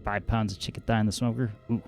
5 pounds of chicken thigh in the smoker. Ooh.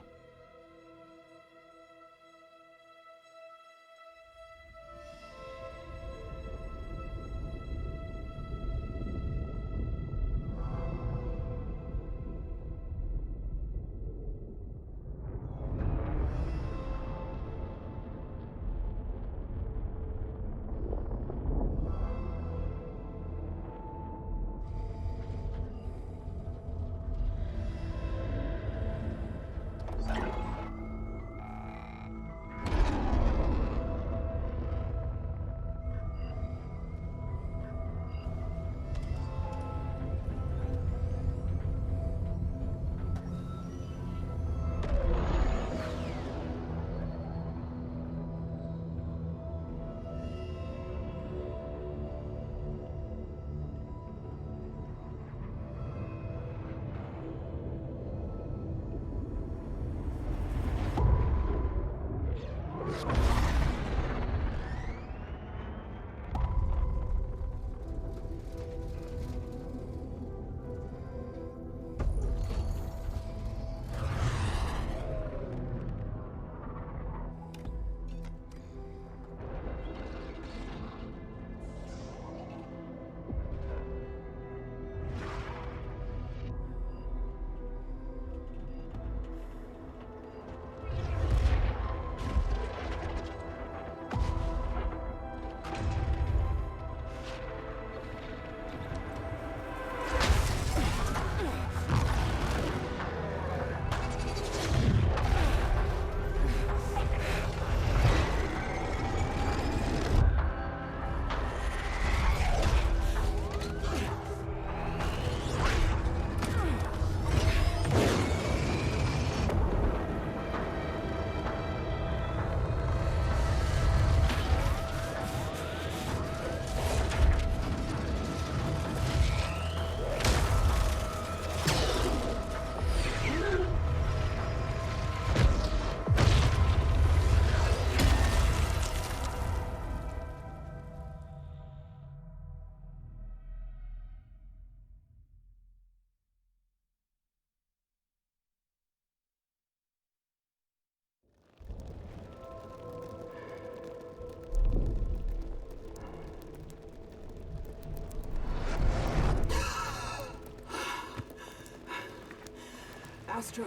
Astra,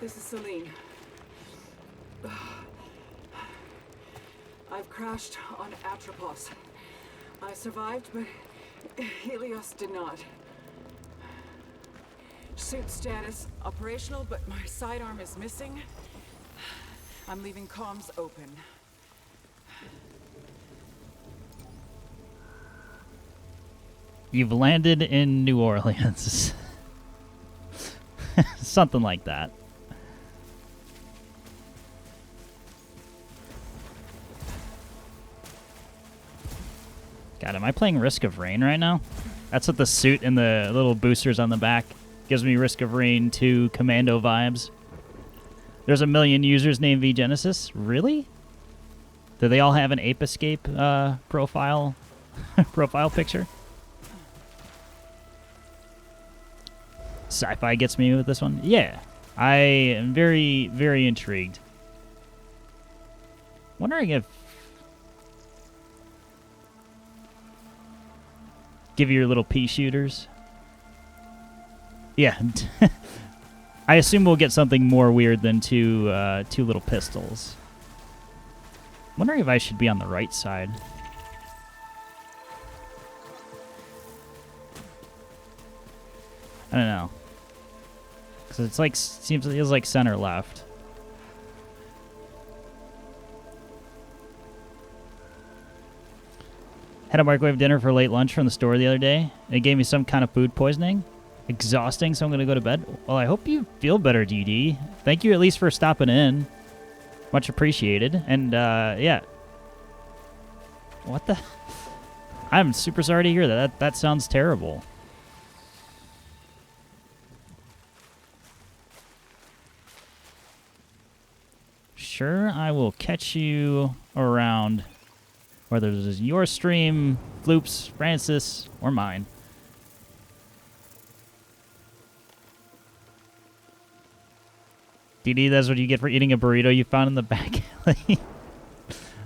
this is Selene. I've crashed on Atropos. I survived, but Helios did not. Suit status, operational, but my sidearm is missing. I'm leaving comms open. You've landed in New Orleans. Something like that. God, am I playing Risk of Rain right now? That's what the suit and the little boosters on the back gives me. Risk of Rain 2 Commando vibes. There's a million users named VGenesis. Really? Do they all have an Ape Escape profile profile picture? Sci-fi gets me with this one. Yeah, I am very, very intrigued. Wondering if give you your little pea shooters. Yeah, I assume we'll get something more weird than two little pistols. Wondering if I should be on the right side. I don't know. Cause it's like feels like center left. Had a microwave dinner for late lunch from the store the other day. It gave me some kind of food poisoning. Exhausting, so I'm gonna go to bed. Well, I hope you feel better, DD. Thank you at least for stopping in. Much appreciated. And yeah. What the? I'm super sorry to hear that. That sounds terrible. Sure, I will catch you around, whether this is your stream, Floops, Francis, or mine. DD, that's what you get for eating a burrito you found in the back alley.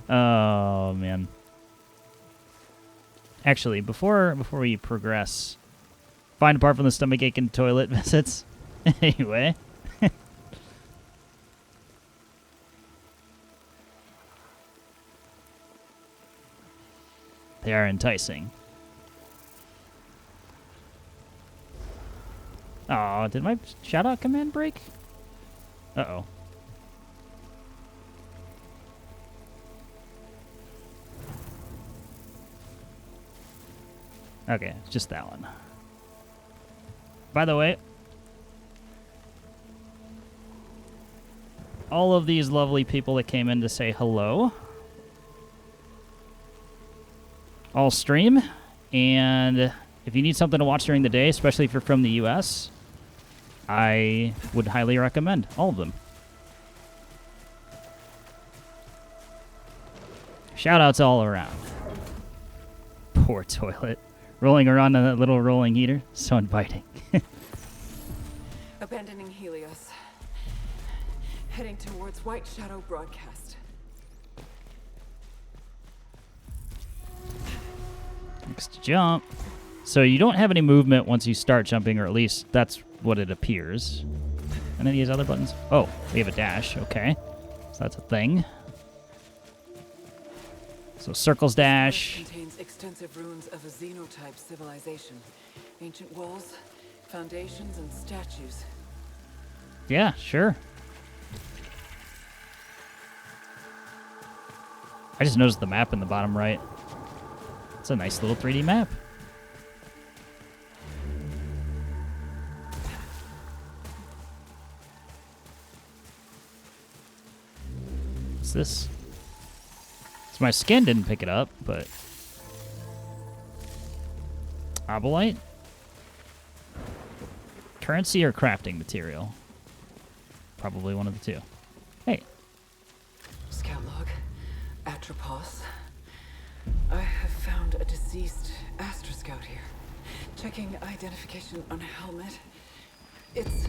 Oh, man. Actually, before we progress, find apart from the stomachache and toilet visits. Anyway. They are enticing. Oh, did my shout-out command break? Uh-oh. Okay, just that one. By the way, all of these lovely people that came in to say hello all stream, and if you need something to watch during the day, especially if you're from the US, I would highly recommend all of them. Shoutouts all around. Poor toilet. Rolling around on that little rolling heater. So inviting. Abandoning Helios. Heading towards White Shadow Broadcast. Next jump. So you don't have any movement once you start jumping, or at least that's what it appears. And then these other buttons. Oh, we have a dash. Okay. So that's a thing. So circles dash. Contains extensive ruins of a xenotype civilization. Ancient walls, foundations, and statues. Yeah, sure. I just noticed the map in the bottom right. It's a nice little 3D map. What's this? So my skin didn't pick it up, but... Obolite? Currency or crafting material? Probably one of the two. Hey. Scout log. Atropos. I have found a deceased Astra Scout here. Checking identification on helmet. It's...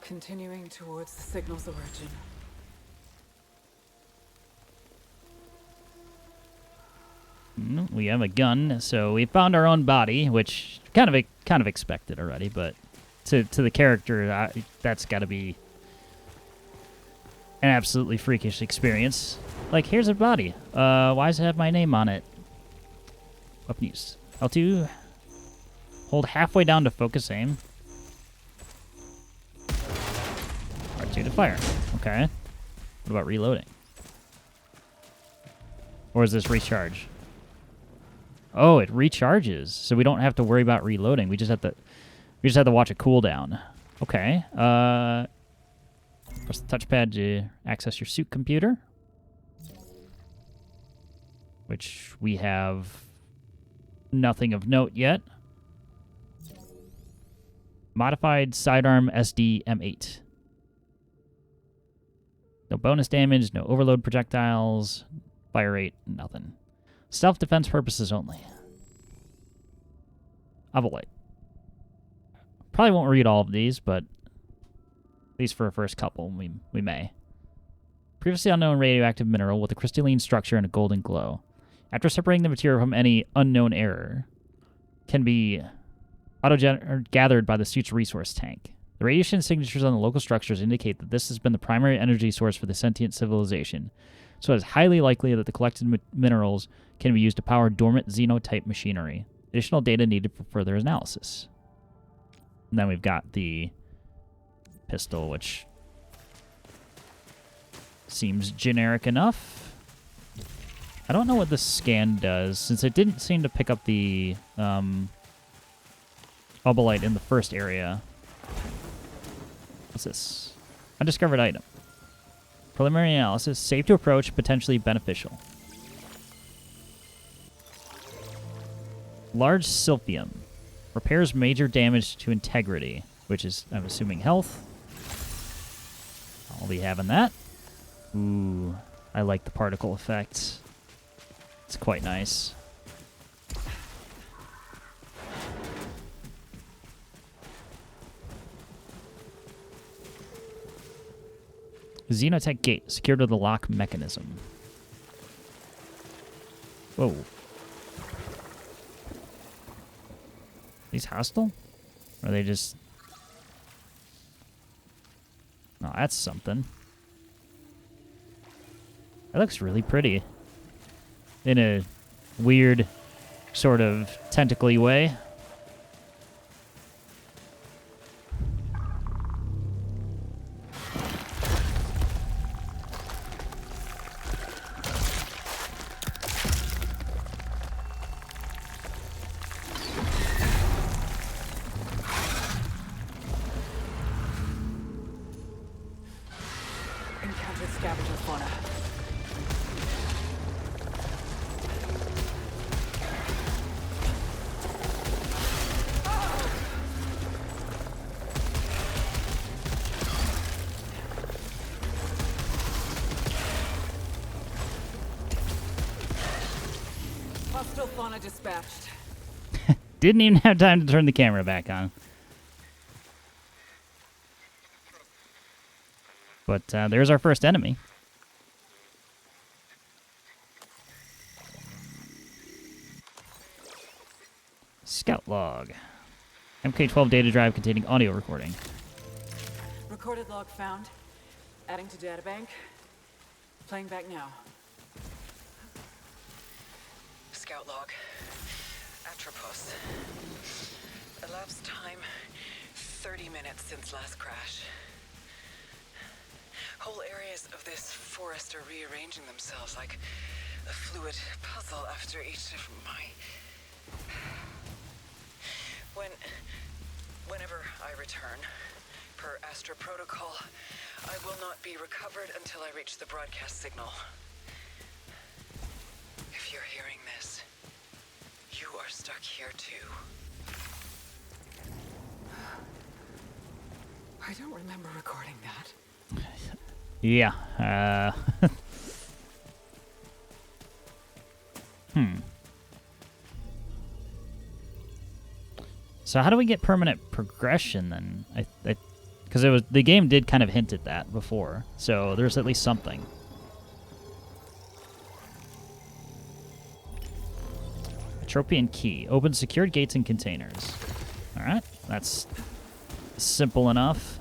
Continuing towards the signal's origin. We have a gun, so we found our own body, which kind of expected already, but to the character, that's got to be an absolutely freakish experience. Like, here's a body. Why does it have my name on it? Weapon use. L2. Hold halfway down to focus aim. R2 to fire. Okay. What about reloading? Or is this recharge? Oh, it recharges, so we don't have to worry about reloading. We just have to watch a cooldown. Okay. Press the touchpad to access your suit computer, which we have nothing of note yet. Modified sidearm SD M8. No bonus damage, no overload projectiles, fire rate, nothing. Self-defense purposes only. Ovolite. Probably won't read all of these, but at least for a first couple, we may. Previously unknown radioactive mineral with a crystalline structure and a golden glow. After separating the material from any unknown error, can be gathered by the suit's resource tank. The radiation signatures on the local structures indicate that this has been the primary energy source for the sentient civilization, so it is highly likely that the collected minerals can be used to power dormant xenotype machinery. Additional data needed for further analysis. And then we've got the pistol, which seems generic enough. I don't know what this scan does, since it didn't seem to pick up the obolite in the first area. What's this? Undiscovered item. Preliminary analysis. Safe to approach, potentially beneficial. Large silphium. Repairs major damage to integrity, which is, I'm assuming, health. I'll be having that. Ooh, I like the particle effect. It's quite nice. Xenotech gate, secured with a lock mechanism. Whoa. These hostile? Or are they just... Oh, that's something. That looks really pretty. In a weird, sort of tentacly way. Encountered scavenger fauna. Hostile fauna dispatched. Didn't even have time to turn the camera back on. But there's our first enemy. Scout log. MK12 data drive containing audio recording. Recorded log found. Adding to databank. Playing back now. Scout log. Atropos. Elapsed time 30 minutes since last crash. Whole areas of this forest are rearranging themselves like a fluid puzzle after each of my... Whenever I return, per Astra protocol, I will not be recovered until I reach the broadcast signal. If you're hearing this, you are stuck here too. I don't remember recording that. Yeah. So how do we get permanent progression then? Because it was the game did kind of hint at that before, so there's at least something. Atropian key. Open secured gates and containers. All right, that's simple enough.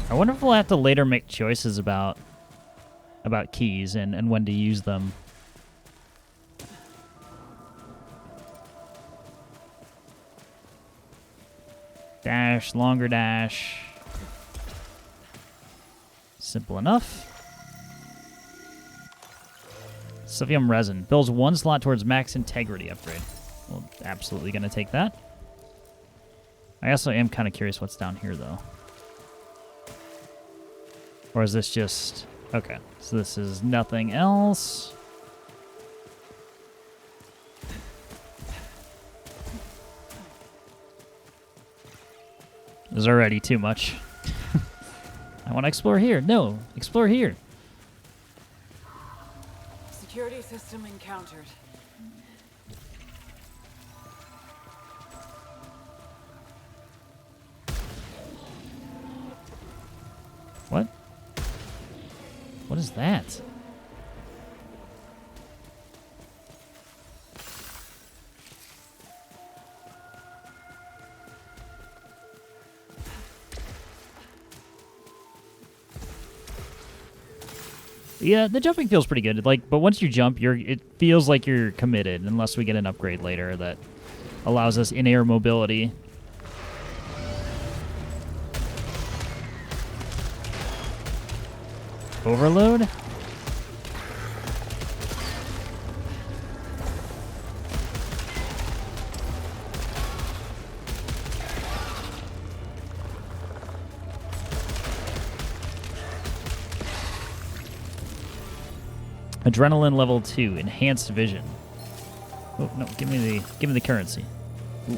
I wonder if we'll have to later make choices about keys and when to use them. Dash, longer dash. Simple enough. Silphium resin. Builds one slot towards max integrity upgrade. Well, absolutely going to take that. I also am kind of curious what's down here, though. Or is this just... Okay, so this is nothing else. There's already too much. I want to explore here. No, explore here. Security system encountered. What? What is that? Yeah, the jumping feels pretty good. Like, but once you jump, it feels like you're committed, unless we get an upgrade later that allows us in-air mobility. Overload? Adrenaline level 2, enhanced vision. Oh no, give me the currency. Ooh.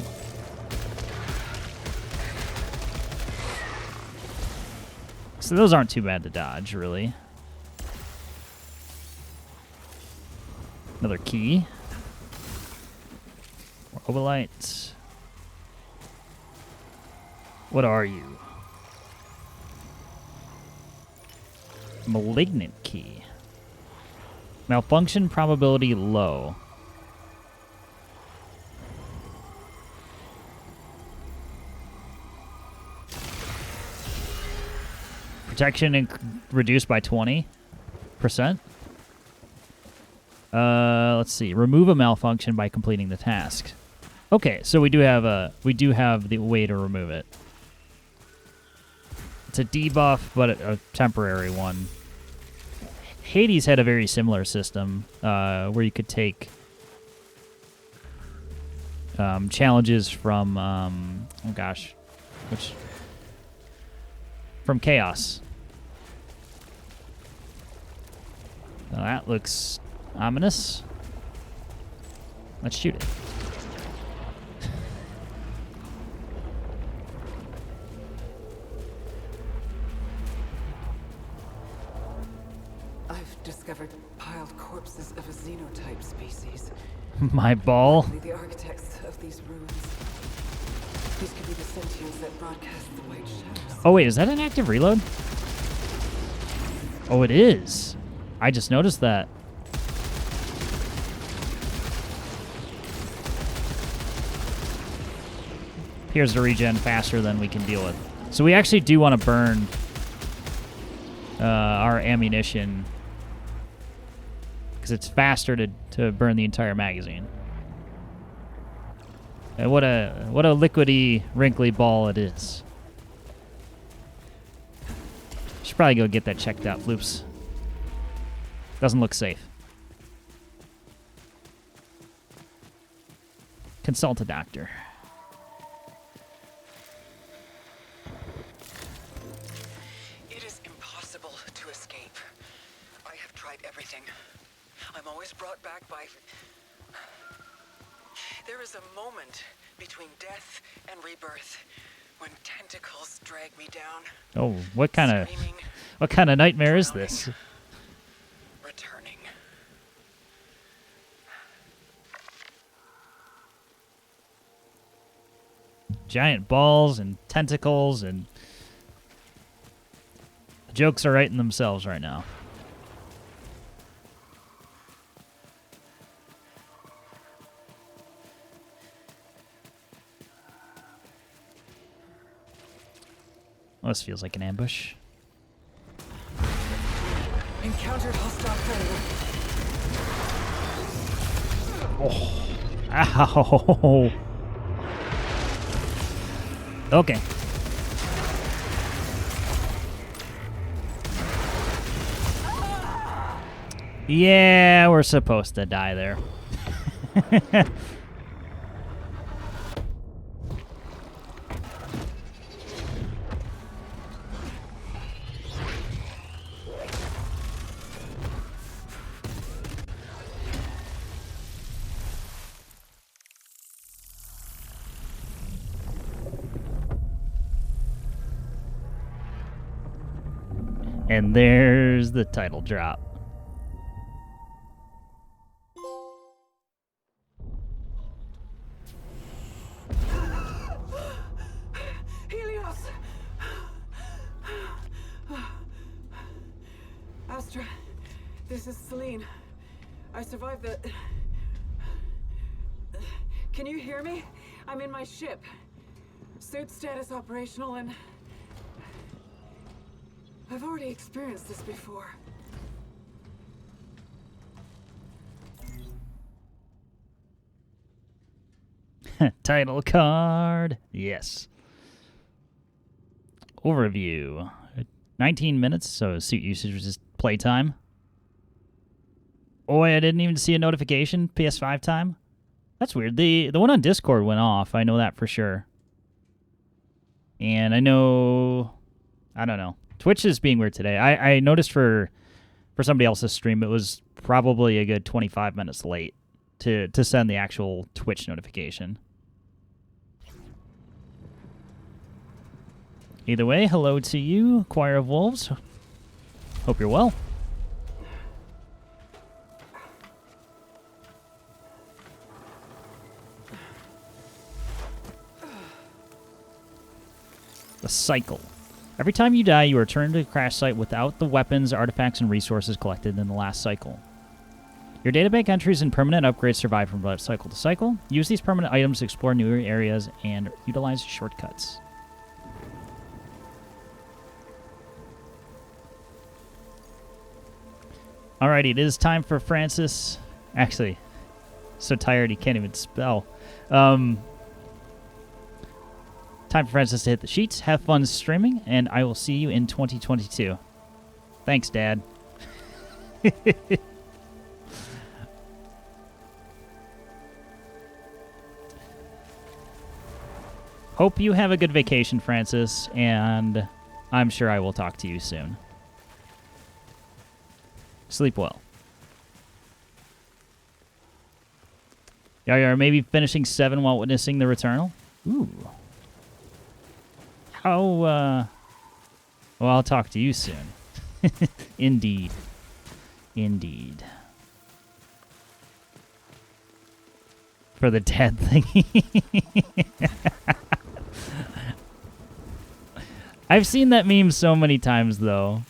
So those aren't too bad to dodge, really. Another key. More obolites. What are you? Malignant key. Malfunction probability low. Protection reduced by 20%. Let's see. Remove a malfunction by completing the task. Okay, so we do have the way to remove it. It's a debuff, but a temporary one. Hades had a very similar system where you could take challenges from from Chaos. Now that looks ominous. Let's shoot it. I've discovered piled corpses of a xenotype species. My ball. Likely the architects of these ruins. These could be the sentients that broadcast the white shadows. Oh wait, is that an active reload? Oh, it is. I just noticed that. Appears to regen faster than we can deal with. So we actually do want to burn our ammunition because it's faster to burn the entire magazine. And what a liquidy, wrinkly ball it is. Should probably go get that checked out, Floops. Doesn't look safe. Consult a doctor. It is impossible to escape. I have tried everything. I'm always brought back by... There is a moment between death and rebirth when tentacles drag me down. Oh, what kind of nightmare is this? Returning. Giant balls and tentacles, and the jokes are writing themselves right now. Well, this feels like an ambush. Encountered hostile predator. Oh. Ow. Okay. Yeah, we're supposed to die there. And there's the title drop. Helios! Astra, this is Selene. I survived the... Can you hear me? I'm in my ship. Suit status operational and... I've already experienced this before. Title card. Yes. Overview. 19 minutes, so suit usage was just playtime. Oh, I didn't even see a notification. PS5 time. That's weird. The one on Discord went off. I know that for sure. And I know, I don't know. Twitch is being weird today. I noticed for somebody else's stream, it was probably a good 25 minutes late to send the actual Twitch notification. Either way, hello to you, Choir of Wolves. Hope you're well. The cycle. Every time you die, you return to the crash site without the weapons, artifacts, and resources collected in the last cycle. Your databank entries and permanent upgrades survive from cycle to cycle. Use these permanent items to explore newer areas and utilize shortcuts. Alrighty, it is time for Francis. Actually, so tired he can't even spell. Time for Francis to hit the sheets. Have fun streaming, and I will see you in 2022. Thanks, Dad. Hope you have a good vacation, Francis, and I'm sure I will talk to you soon. Sleep well. Yar, maybe finishing 7 while witnessing the Returnal? Ooh. How, well, I'll talk to you soon. Indeed. Indeed. For the dad thing. I've seen that meme so many times, though.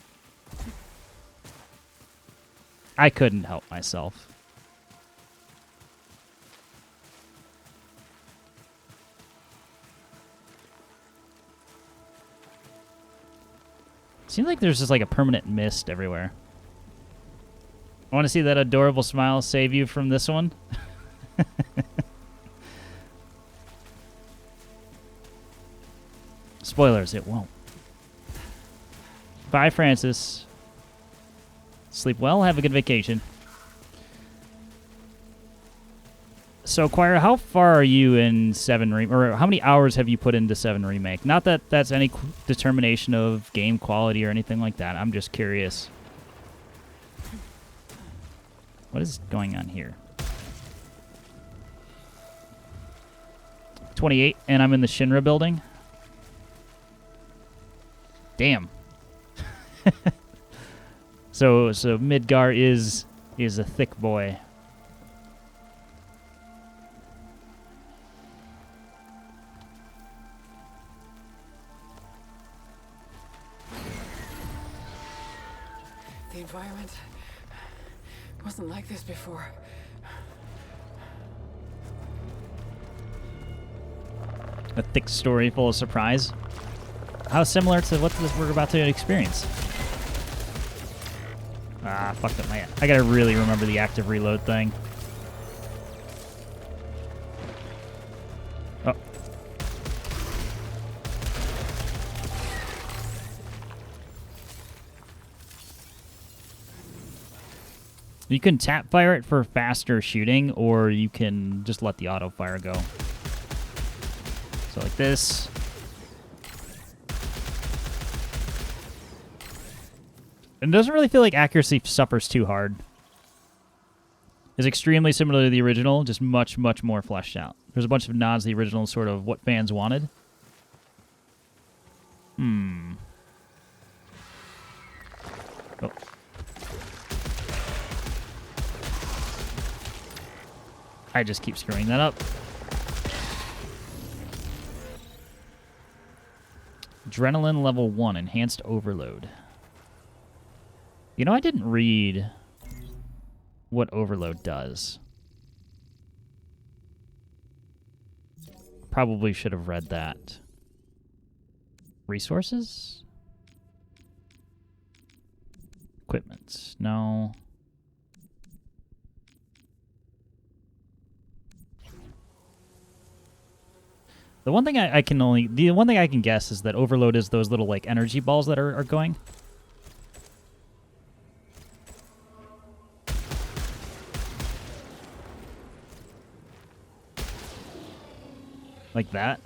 I couldn't help myself. Seems like there's just like a permanent mist everywhere. I want to see that adorable smile save you from this one. Spoilers, it won't. Bye, Francis. Sleep well, have a good vacation. So, Choir, how far are you in 7 or how many hours have you put into 7 Remake? Not that that's any determination of game quality or anything like that. I'm just curious. What is going on here? 28, and I'm in the Shinra building. Damn. So Midgar is a thick boy. The environment wasn't like this before. A thick story full of surprise. How similar to what we're about to experience. Ah, fucked up my... I gotta really remember the active reload thing. Oh. You can tap fire it for faster shooting, or you can just let the auto fire go. So like this. It doesn't really feel like accuracy suffers too hard. It's extremely similar to the original, just much, much more fleshed out. There's a bunch of nods to the original, sort of what fans wanted. Oh. I just keep screwing that up. Adrenaline level 1, enhanced overload. You know, I didn't read what overload does. Probably should have read that. Resources? Equipment. No. The one thing I can guess is that overload is those little like energy balls that are going. Like that.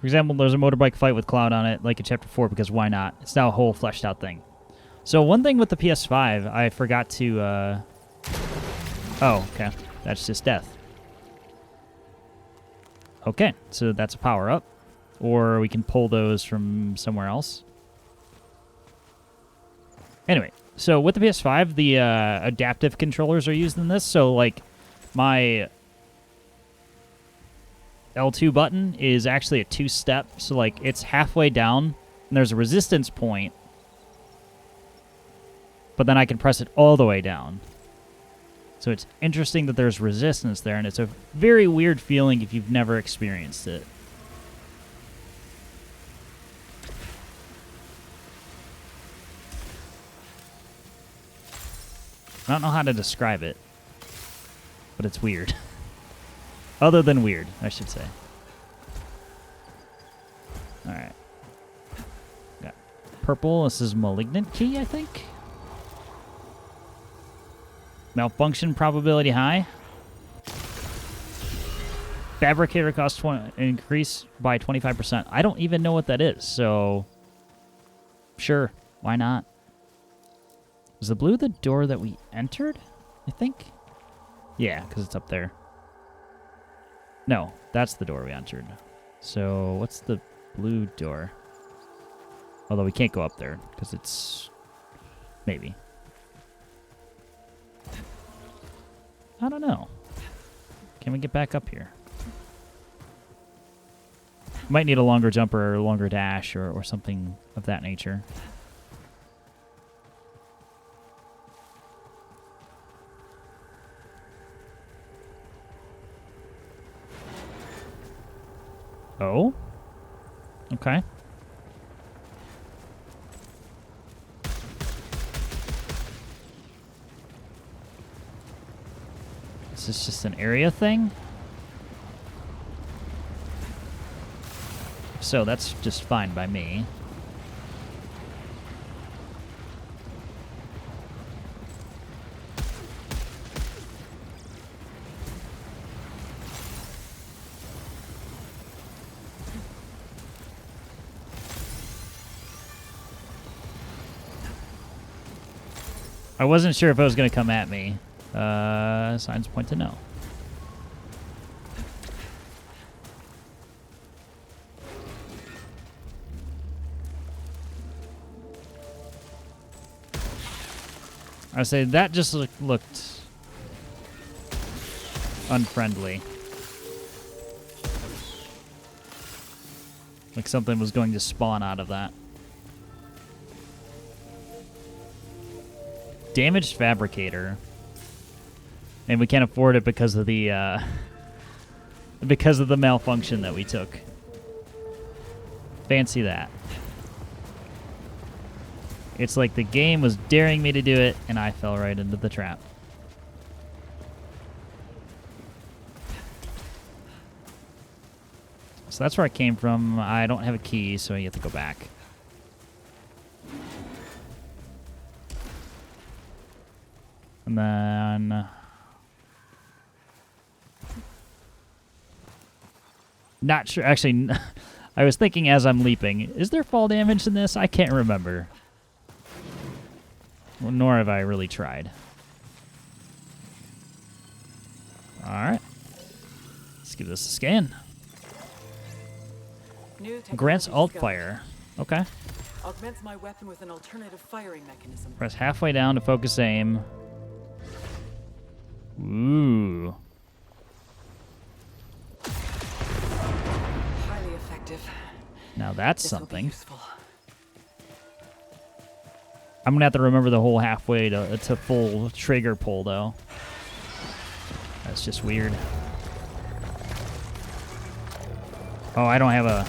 For example, there's a motorbike fight with Cloud on it, like in Chapter 4, because why not? It's now a whole fleshed out thing. So one thing with the PS5, I forgot to... Oh, okay. That's just death. Okay, so that's a power-up. Or we can pull those from somewhere else. Anyway, so with the PS5, the adaptive controllers are used in this. So, like, my L2 button is actually a 2-step. So, like, it's halfway down, and there's a resistance point. But then I can press it all the way down. So it's interesting that there's resistance there, and it's a very weird feeling if you've never experienced it. I don't know how to describe it, but it's weird. Other than weird, I should say. Alright. Got purple. This is Malignant Key, I think. Malfunction probability high. Fabricator cost increase by 25%. I don't even know what that is, so sure, why not? Was the blue the door that we entered? I think. Yeah, because it's up there. No, that's the door we entered. So what's the blue door? Although we can't go up there because it's maybe. I don't know. Can we get back up here? Might need a longer jump or a longer dash or something of that nature. Oh? Okay. Is this just an area thing? So that's just fine by me. I wasn't sure if it was going to come at me. Signs point to no. I say that just looked unfriendly. Like something was going to spawn out of that. Damaged fabricator. And we can't afford it because of the malfunction that we took. Fancy that. It's like the game was daring me to do it, and I fell right into the trap. So that's where I came from. I don't have a key, so you have to go back. And then... Not sure. Actually, I was thinking as I'm leaping, is there fall damage in this? I can't remember. Well, nor have I really tried. Alright. Let's give this a scan. Grants alt fire. Okay. Augments my weapon with an alternative firing mechanism. Press halfway down to focus aim. Ooh. Highly effective. Now that's This will be something. useful. I'm gonna have to remember the whole halfway to full trigger pull though. That's just weird. Oh, I don't have a...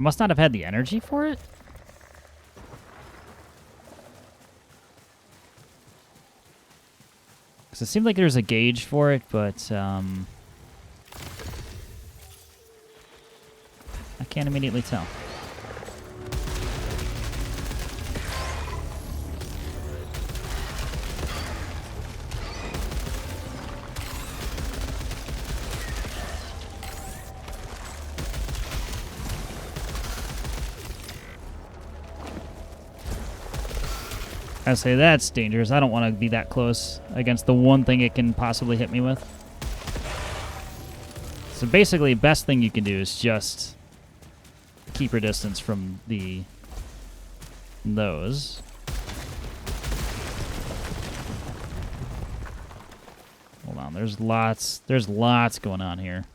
Must not have had the energy for it? Because it seemed like there's a gauge for it, but I can't immediately tell. I say that's dangerous. I don't want to be that close against the one thing it can possibly hit me with. So basically, best thing you can do is just keep your distance from those. Hold on, there's lots going on here.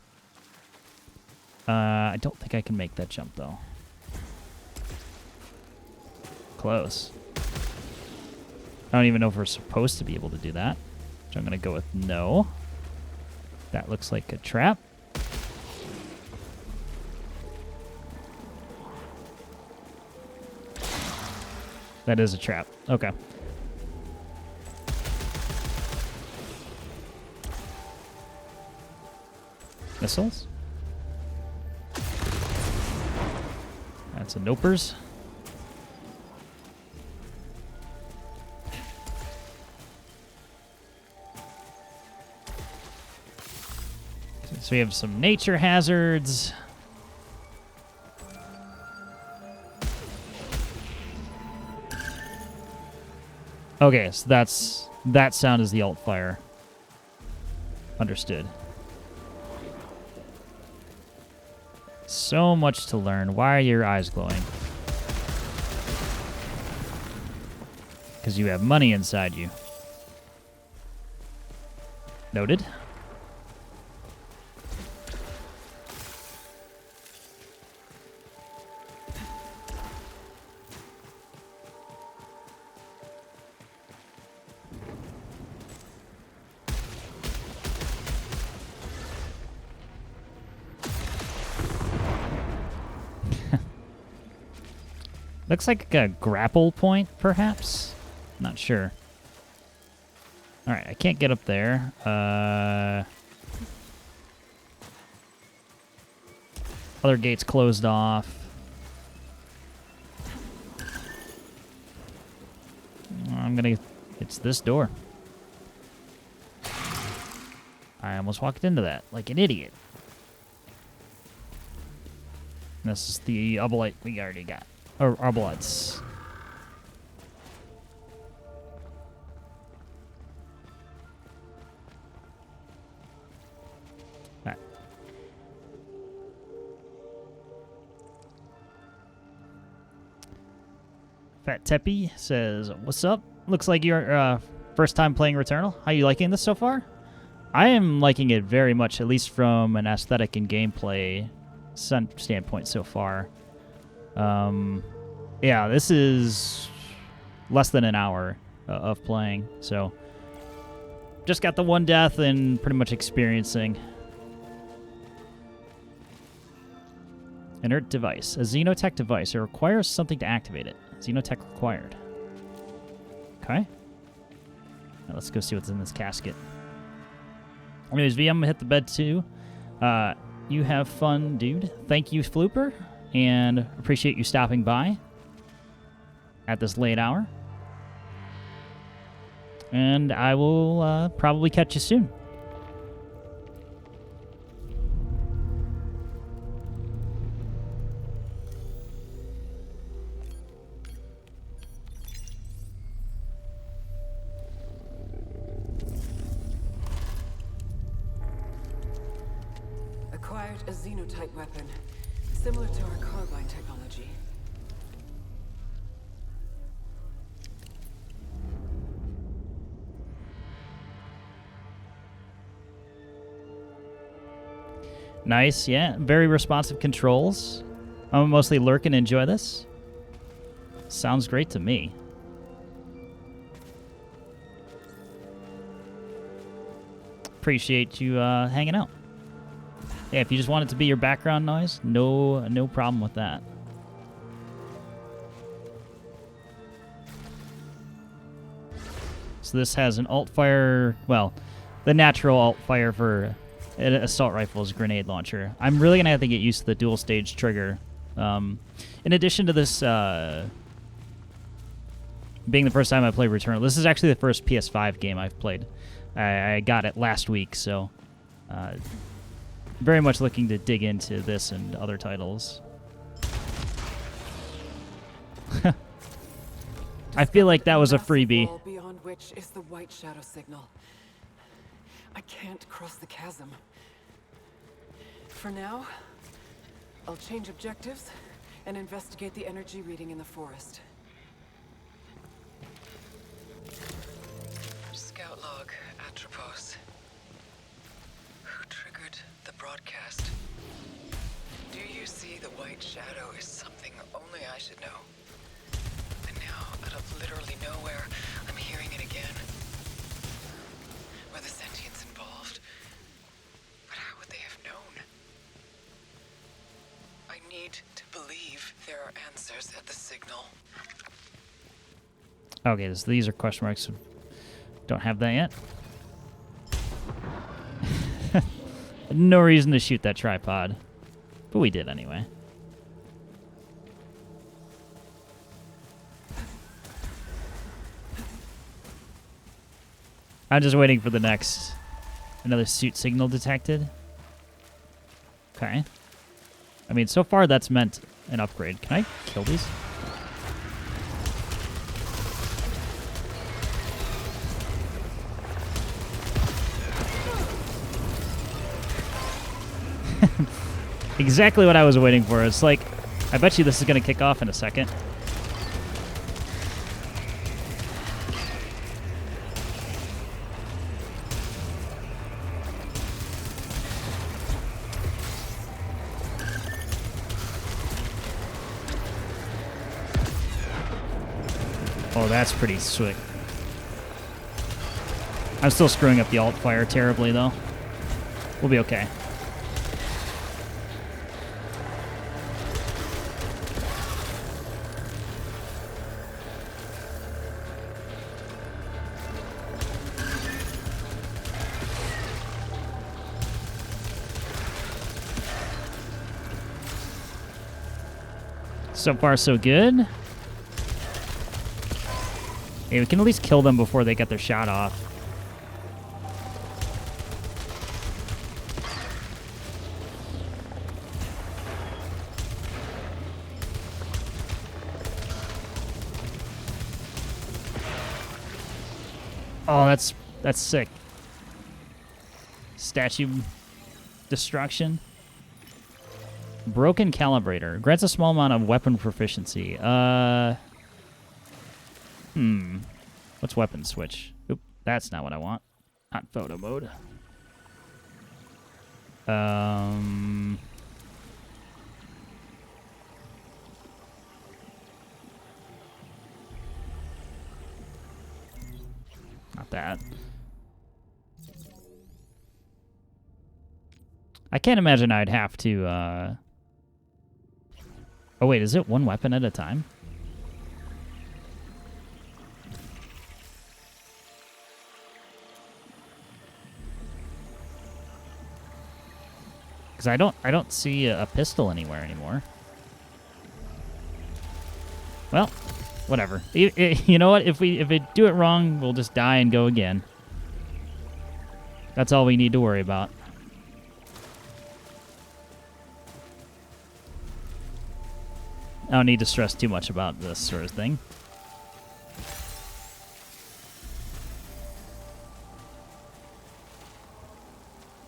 I don't think I can make that jump though. Close. I don't even know if we're supposed to be able to do that. So I'm gonna go with no. That looks like a trap. That is a trap. Okay. Missiles. That's a nopers. So we have some nature hazards. Okay, so that sound is the alt fire. Understood. So much to learn. Why are your eyes glowing? Because you have money inside you. Noted. Looks like a grapple point, perhaps? Not sure. Alright, I can't get up there. Other gate's closed off. It's this door. I almost walked into that like an idiot. This is the obelite we already got. Or arbolites. Alright. Fat Teppy says, "What's up? Looks like your first time playing Returnal. How you liking this so far?" I am liking it very much, at least from an aesthetic and gameplay standpoint so far. Yeah, this is less than an hour of playing, so just got the one death and pretty much experiencing. Inert device. A xenotech device. It requires something to activate it. Xenotech required. Okay. Now let's go see what's in this casket. Anyways, VM, hit the bed too. You have fun, dude. Thank you, Flooper, and appreciate you stopping by at this late hour. And I will probably catch you soon. Acquired a xenotype weapon, similar to our carbine technology. Nice, yeah. Very responsive controls. I'm mostly lurk and enjoy this. Sounds great to me. Appreciate you hanging out. Yeah, if you just want it to be your background noise, no problem with that. So this has an alt fire, well, the natural alt fire for an assault rifle's grenade launcher. I'm really going to have to get used to the dual stage trigger. In addition to this being the first time I played Returnal, this is actually the first PS5 game I've played. I got it last week, so very much looking to dig into this and other titles. I feel like that was a Massive freebie. wall beyond which is the white shadow signal. I can't cross the chasm. For now, I'll change objectives and investigate the energy reading in the forest. Scout log, Atropos. Who triggered the broadcast? Do you see the white shadow is something only I should know? And now, out of literally nowhere, I'm hearing it again. Were the sentients involved? But how would they have known? I need to believe there are answers at the signal. Okay, so these are question marks. Don't have that yet. No reason to shoot that tripod. But we did anyway. I'm just waiting for the next... Another suit signal detected. Okay. I mean, so far that's meant an upgrade. Can I kill these? Exactly what I was waiting for. It's like, I bet you this is going to kick off in a second. Oh, that's pretty slick. I'm still screwing up the alt fire terribly, though. We'll be okay. So far, so good. Hey, we can at least kill them before they get their shot off. Oh, that's sick. Statue destruction. Broken calibrator. Grants a small amount of weapon proficiency. What's weapon switch? Oop, that's not what I want. Not photo mode. Not that. I can't imagine I'd have to, Oh, wait, is it one weapon at a time? Because I don't see a pistol anywhere anymore. Well, whatever. You know what? If we do it wrong, we'll just die and go again. That's all we need to worry about. I don't need to stress too much about this sort of thing.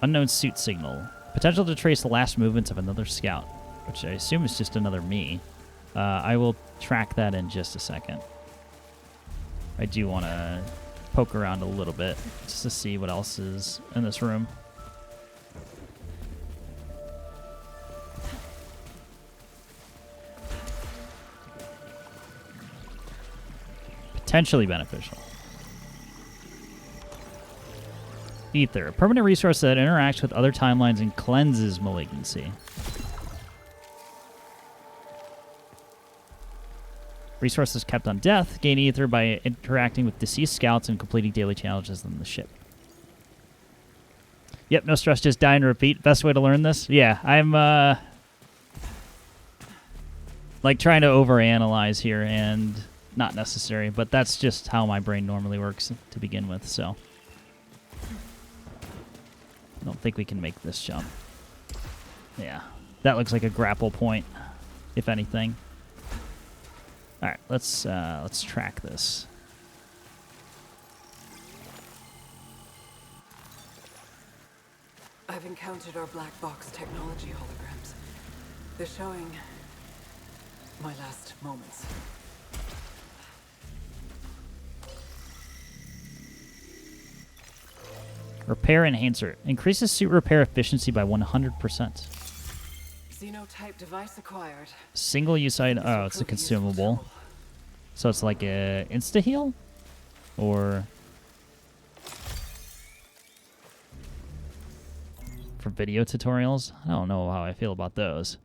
Unknown suit signal. Potential to trace the last movements of another scout, which I assume is just another me. I will track that in just a second. I do want to poke around a little bit just to see what else is in this room. Potentially beneficial. Ether, a permanent resource that interacts with other timelines and cleanses malignancy. Resources kept on death. Gain ether by interacting with deceased scouts and completing daily challenges on the ship. Yep, no stress, just die and repeat. Best way to learn this? Yeah, I'm like trying to overanalyze here, and not necessary, but that's just how my brain normally works to begin with, so. I don't think we can make this jump. Yeah, that looks like a grapple point, if anything. All right, let's track this. I've encountered our black box technology holograms. They're showing my last moments. Repair enhancer increases suit repair efficiency by 100%. Xenotype device acquired. Single use item. Oh, it's a consumable. So it's like a insta heal, or for video tutorials. I don't know how I feel about those.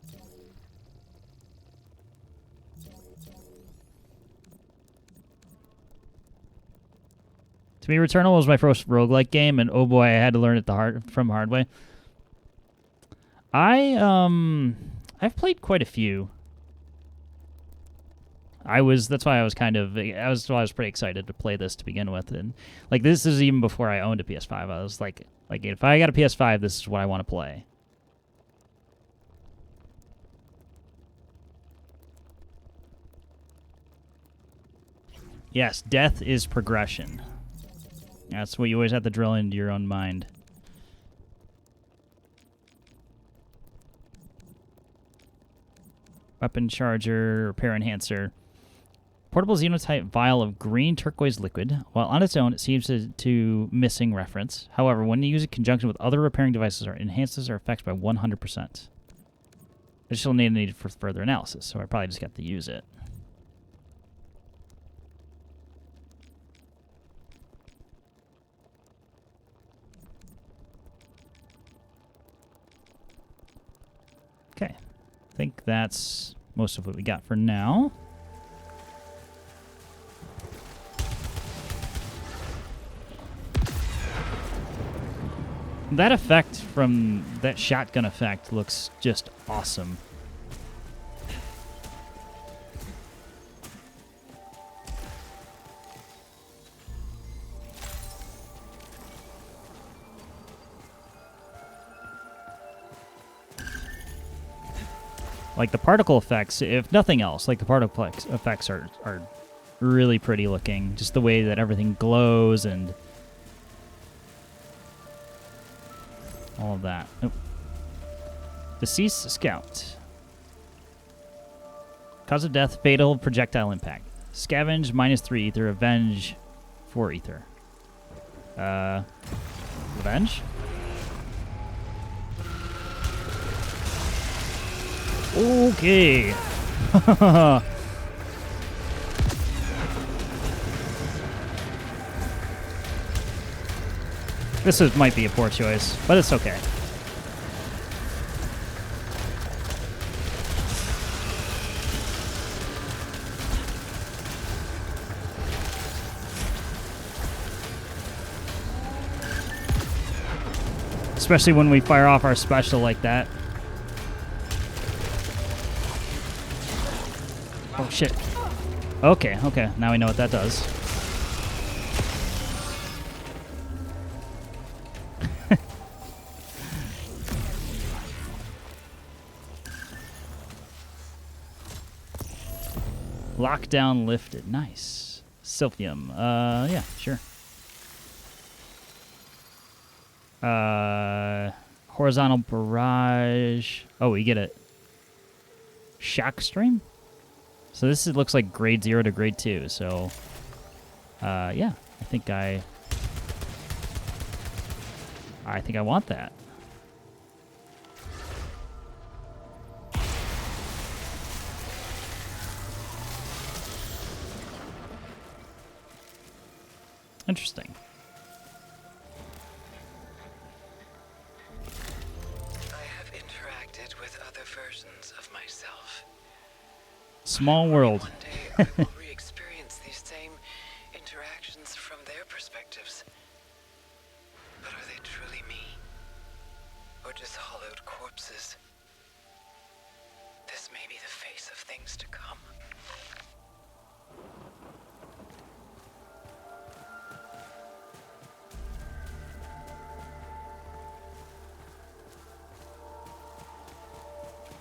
To me, Returnal was my first roguelike game, and oh boy, I had to learn it from hard way. I've played quite a few. That's why I was pretty excited to play this to begin with, and like this is even before I owned a PS5. I was like if I got a PS5, this is what I want to play. Yes, death is progression. That's what you always have to drill into your own mind. Weapon charger, repair enhancer. Portable xenotype vial of green turquoise liquid. While on its own, it seems to missing reference. However, when you use it in conjunction with other repairing devices, it enhances their effects by 100%. Additional needed for further analysis, so I probably just got to use it. Okay, I think that's most of what we got for now. That effect from that shotgun effect looks just awesome. Like the particle effects, if nothing else, like the particle effects are really pretty looking. Just the way that everything glows and all of that. Nope. Deceased scout. Cause of death, fatal projectile impact. Scavenge, -3 ether. Avenge, 4 ether. Revenge? Okay. Might be a poor choice, but it's okay. Especially when we fire off our special like that. Oh, shit. Okay, now we know what that does. Lockdown lifted. Nice. Silphium. Yeah, sure. Horizontal barrage. Oh, we get it. Shock stream? So this looks like grade 0 to grade 2, so yeah, I think I want that. Interesting. I have interacted with other versions of myself. Small world. One day I will re-experience these same interactions from their perspectives. But are they truly me? Or just hollowed corpses? This may be the face of things to come.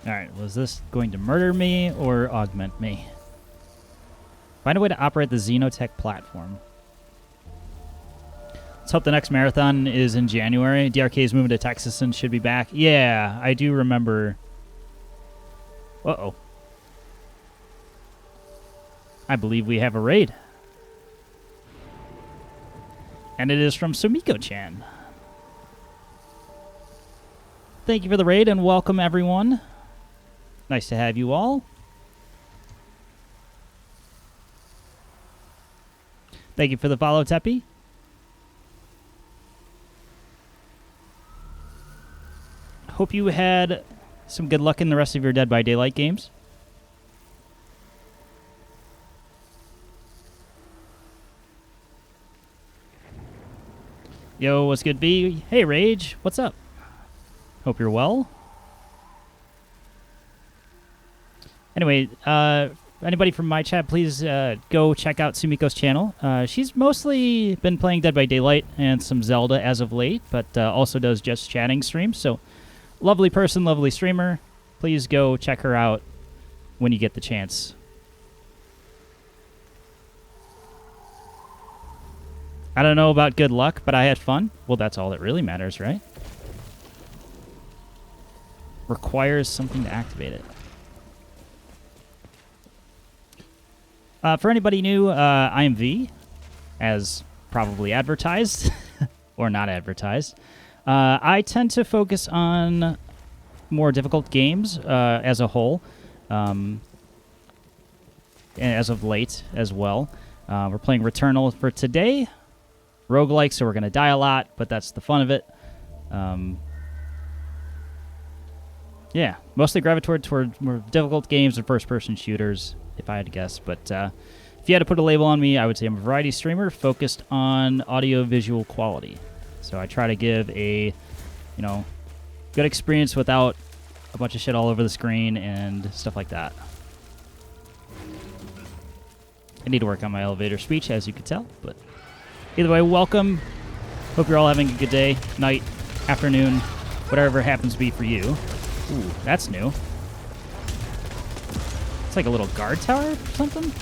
All right, was this going to murder me or augment me? Find a way to operate the Xenotech platform. Let's hope the next marathon is in January. DRK is moving to Texas and should be back. Yeah, I do remember. Uh-oh. I believe we have a raid. And it is from Sumiko-chan. Thank you for the raid and welcome, everyone. Nice to have you all. Thank you for the follow, Teppy. Hope you had some good luck in the rest of your Dead by Daylight games. Yo, what's good, B? Hey, Rage. What's up? Hope you're well. Anyway, anybody from my chat, please go check out Sumiko's channel. She's mostly been playing Dead by Daylight and some Zelda as of late, but also does just chatting streams. So, lovely person, lovely streamer. Please go check her out when you get the chance. I don't know about good luck, but I had fun. Well, that's all that really matters, right? Requires something to activate it. For anybody new, I am V, as probably advertised, or not advertised. I tend to focus on more difficult games as a whole, as of late as well. We're playing Returnal for today. Roguelike, so we're going to die a lot, but that's the fun of it. Yeah, mostly gravitate toward more difficult games and first-person shooters, if I had to guess. But if you had to put a label on me, I would say I'm a variety streamer focused on audio-visual quality. So I try to give a, good experience without a bunch of shit all over the screen and stuff like that. I need to work on my elevator speech, as you could tell, but either way, welcome. Hope you're all having a good day, night, afternoon, whatever it happens to be for you. Ooh, that's new. It's like a little guard tower or something?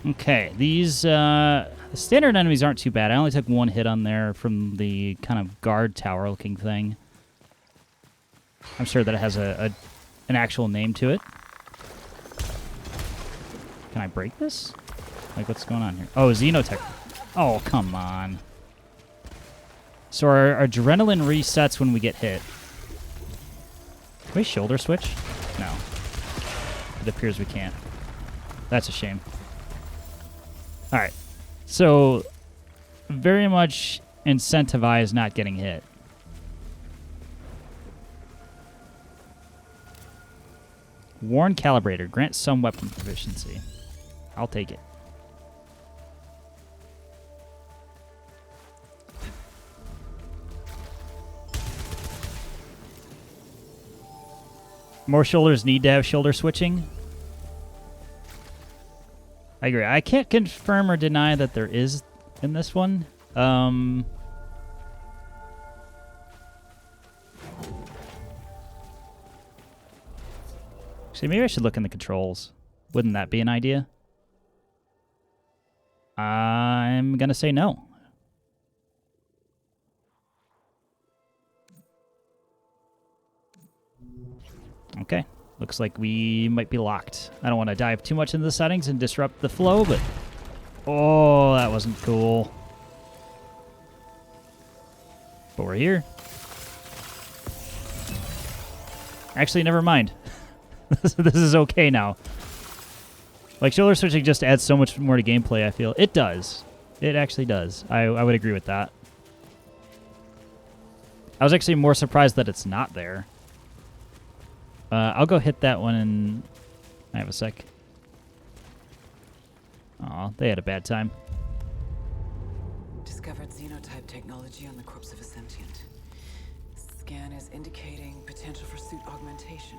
Okay, these standard enemies aren't too bad. I only took one hit on there from the kind of guard tower looking thing. I'm sure that it has an actual name to it. Can I break this? Like, what's going on here? Oh, Xenotech. Oh, come on. So our adrenaline resets when we get hit. Can we shoulder switch? No. It appears we can't. That's a shame. Alright, so very much incentivize not getting hit. Worn Calibrator. Grant some weapon proficiency. I'll take it. More shoulders need to have shoulder switching. I agree. I can't confirm or deny that there is in this one. Actually, maybe I should look in the controls. Wouldn't that be an idea? I'm going to say no. Okay. Looks like we might be locked. I don't want to dive too much into the settings and disrupt the flow, but... Oh, that wasn't cool. But we're here. Actually, never mind. This is okay now. Like, shoulder switching just adds so much more to gameplay, I feel. It does. It actually does. I would agree with that. I was actually more surprised that it's not there. I'll go hit that one and... I have a sec. Aw, they had a bad time. Discovered xenotype technology on the corpse of a sentient. scan is indicating potential for suit augmentation.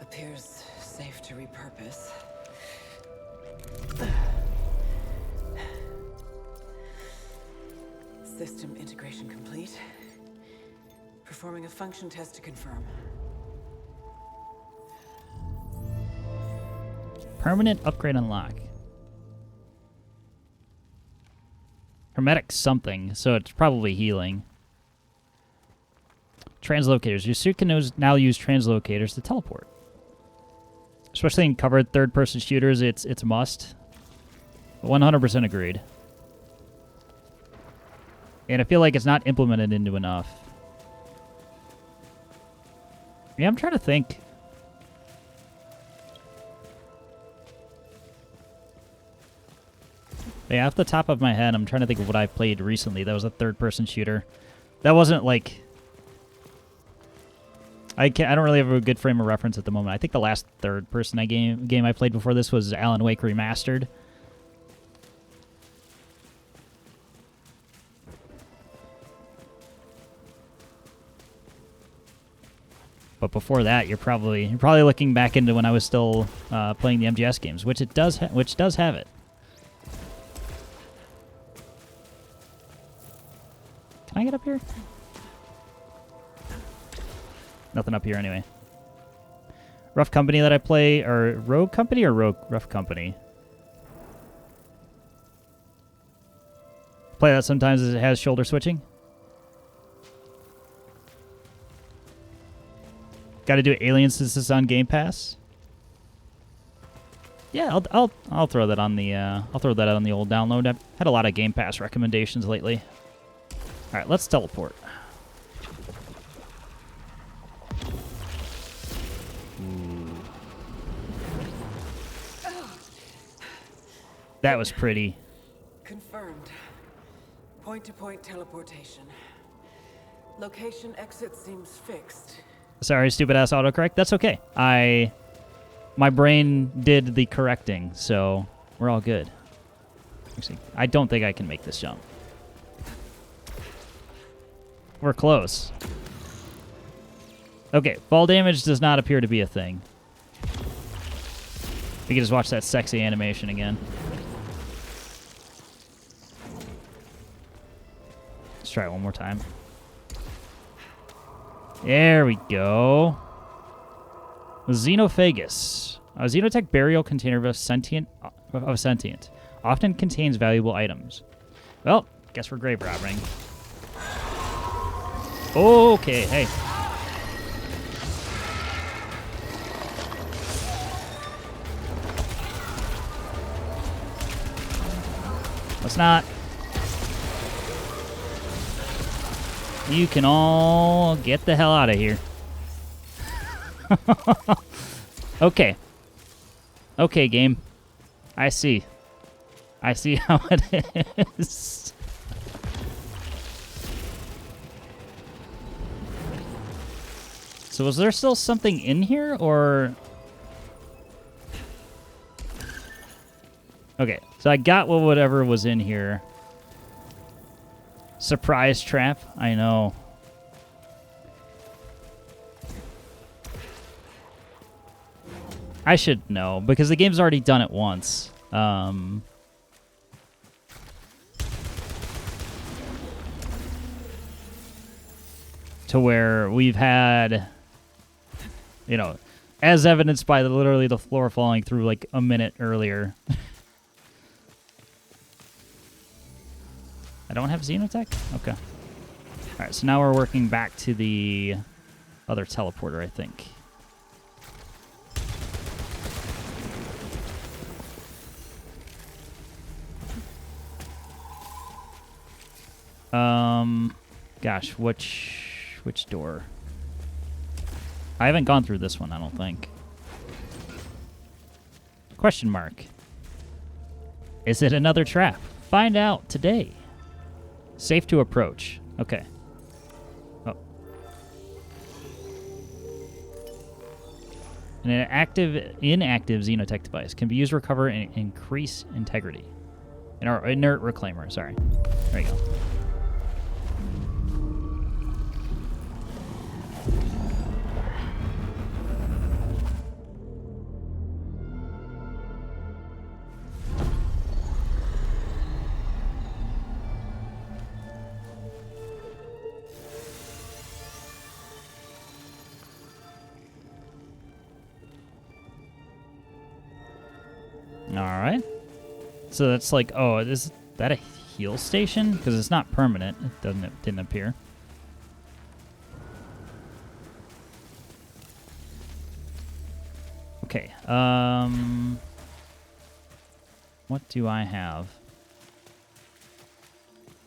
Appears safe to repurpose. System integration complete. Performing a function test to confirm. Permanent upgrade unlock. Hermetic something, so it's probably healing. Translocators. Your suit can now use translocators to teleport. Especially in covered third-person shooters, it's a must. 100% agreed. And I feel like it's not implemented into enough. Yeah, I'm trying to think. Yeah, off the top of my head, I'm trying to think of what I've played recently. That was a third-person shooter. That wasn't like... I don't really have a good frame of reference at the moment. I think the last third-person game I played before this was Alan Wake Remastered. But before that, you're probably looking back into when I was still playing the MGS games, which does have it. Can I get up here? Nothing up here anyway. Rough Company that I play, or Rogue Company or Rough Company? Play that sometimes as it has shoulder switching. Got to do Alien since it's on Game Pass. Yeah, I'll throw that on the I'll throw that out on the old download. I've had a lot of Game Pass recommendations lately. All right, let's teleport. That was pretty. Confirmed. Point-to-point teleportation. Location exit seems fixed. Sorry, stupid-ass autocorrect. That's okay. My brain did the correcting, so we're all good. Actually, I don't think I can make this jump. We're close. Okay, fall damage does not appear to be a thing. We can just watch that sexy animation again. Let's try it one more time. There we go. Xenophagus. A xenotech burial container of sentient. Often contains valuable items. Well, guess we're grave robbing. Okay, hey. Let's not. You can all get the hell out of here. Okay. Okay, game. I see. I see how it is. So was there still something in here, or... Okay, so I got whatever was in here. Surprise trap? I know. I should know, because the game's already done it once. To where we've had, you know, as evidenced by literally the floor falling through like a minute earlier. I don't have Xenotech? Okay. Alright, so now we're working back to the other teleporter, I think. Gosh, which door? I haven't gone through this one, I don't think. Question mark. Is it another trap? Find out today. Safe to approach. Okay. Oh. An inactive xenotech device can be used to recover and increase integrity. In our inert reclaimer, sorry. There you go. All right. So that's like, oh, is that a heal station? Because it's not permanent. It didn't appear. Okay. What do I have?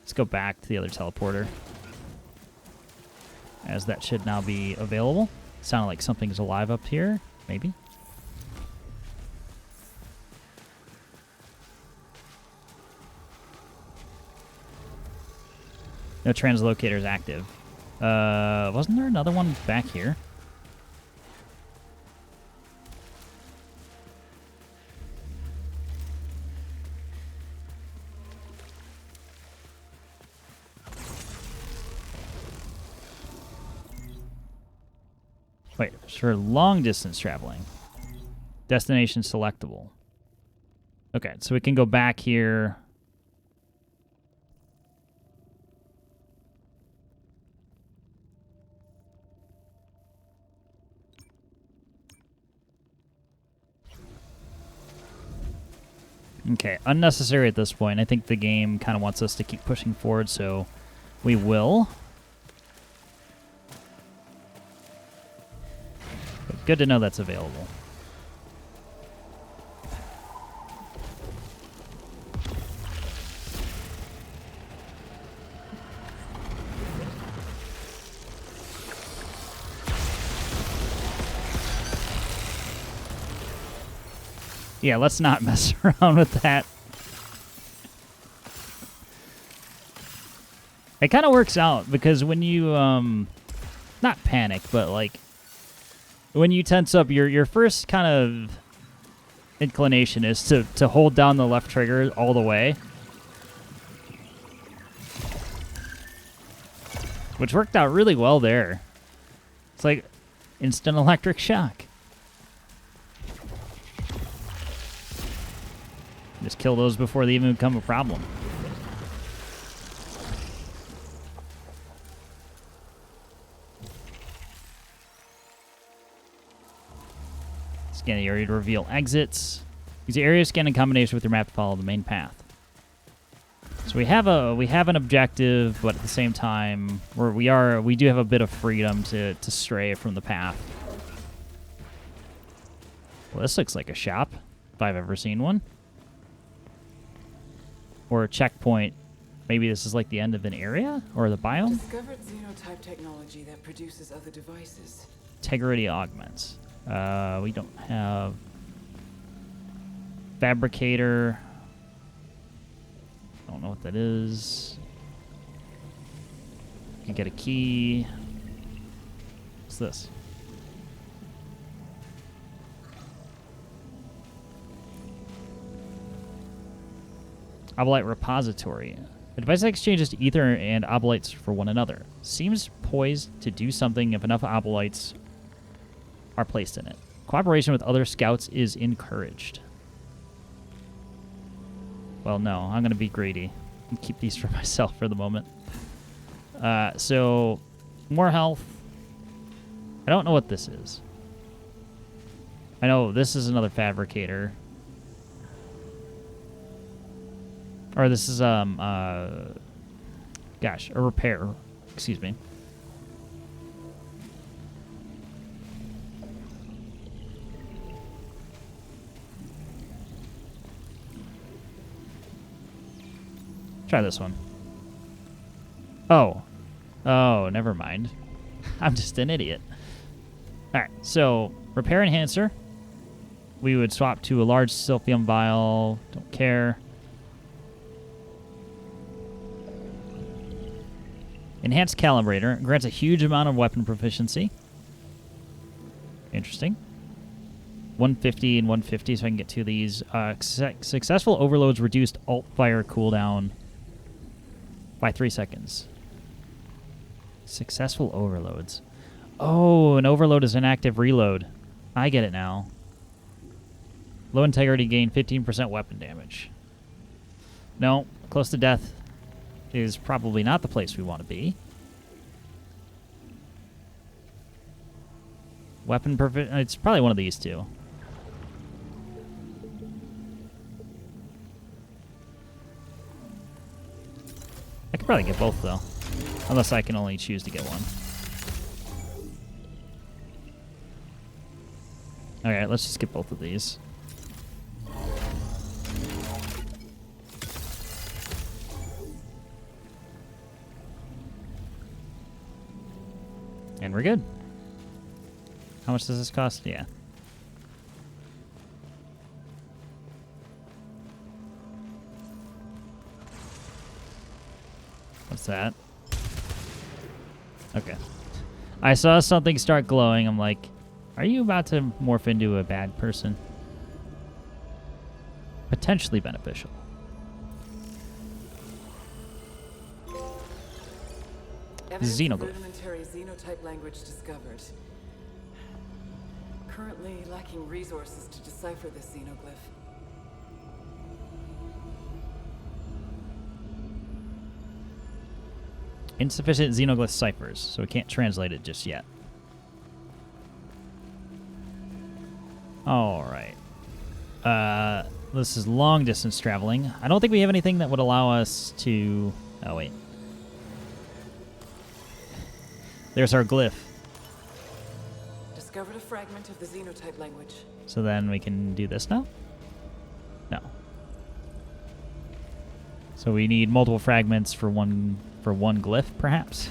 Let's go back to the other teleporter, as that should now be available. Sounded like something's alive up here. Maybe. No translocator is active. Wasn't there another one back here? Wait, for long distance traveling. Destination selectable. Okay, so we can go back here. Okay, unnecessary at this point. I think the game kind of wants us to keep pushing forward, so we will. But good to know that's available. Yeah, let's not mess around with that. It kind of works out because when you, not panic, but like, when you tense up, your first kind of inclination is to hold down the left trigger all the way. Which worked out really well there. It's like instant electric shock. Just kill those before they even become a problem. Scan the area to reveal exits. Use the area scan in combination with your map to follow the main path. So we have an objective, but at the same time, we do have a bit of freedom to stray from the path. Well, this looks like a shop, if I've ever seen one. Or a checkpoint. Maybe this is like the end of an area? Or the biome? Discovered xenotype technology that produces other devices. Integrity augments. We don't have... Fabricator. Don't know what that is. You can get a key. What's this? Obolite repository. A device that exchanges ether and obolites for one another. Seems poised to do something if enough obolites are placed in it. Cooperation with other scouts is encouraged. Well, no, I'm going to be greedy and keep these for myself for the moment. So, more health. I don't know what this is. I know this is another fabricator. Or this is, gosh, a repair. Excuse me. Try this one. Oh. Oh, never mind. I'm just an idiot. Alright, so, repair enhancer. We would swap to a large silphium vial. Don't care. Enhanced Calibrator grants a huge amount of weapon proficiency. Interesting. 150 and 150 so I can get two of these. Successful overloads reduced alt fire cooldown by 3 seconds. Successful overloads. Oh, an overload is an active reload. I get it now. Low integrity gain 15% weapon damage. No, close to death is probably not the place we want to be. Weapon perfect. It's probably one of these two. I could probably get both though, unless I can only choose to get one. Alright, let's just get both of these. And we're good. How much does this cost? Yeah. What's that? Okay. I saw something start glowing. I'm like, are you about to morph into a bad person? Potentially beneficial. Xenoglyph. Rudimentary xenotype language discovered. Currently lacking resources to decipher this xenoglyph. Insufficient xenoglyph ciphers, so we can't translate it just yet. Alright. This is long distance traveling. I don't think we have anything that would allow us to... Oh, wait. There's our glyph. Discovered a fragment of the xenotype language. So then we can do this now? No. So we need multiple fragments for one glyph, perhaps?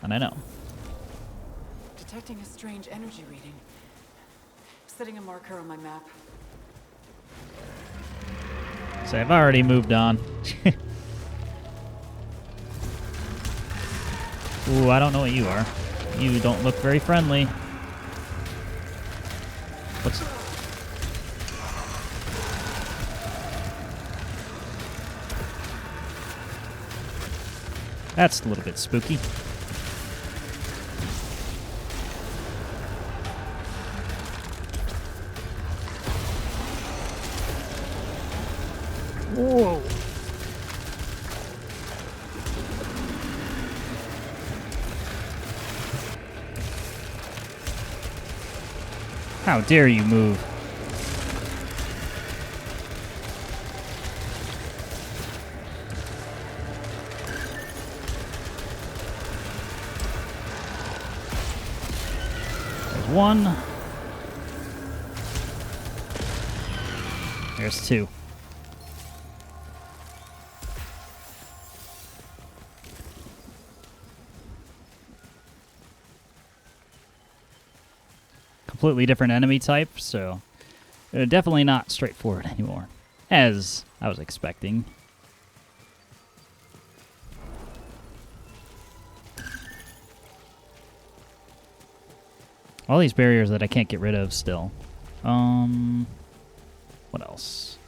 And I know. Detecting a strange energy reading. Setting a marker on my map. So I've already moved on. Ooh, I don't know what you are. You don't look very friendly. What's... That's a little bit spooky. Whoa. How dare you move? There's one. There's two. Completely different enemy type, so definitely not straightforward anymore, as I was expecting. All these barriers that I can't get rid of still. What else?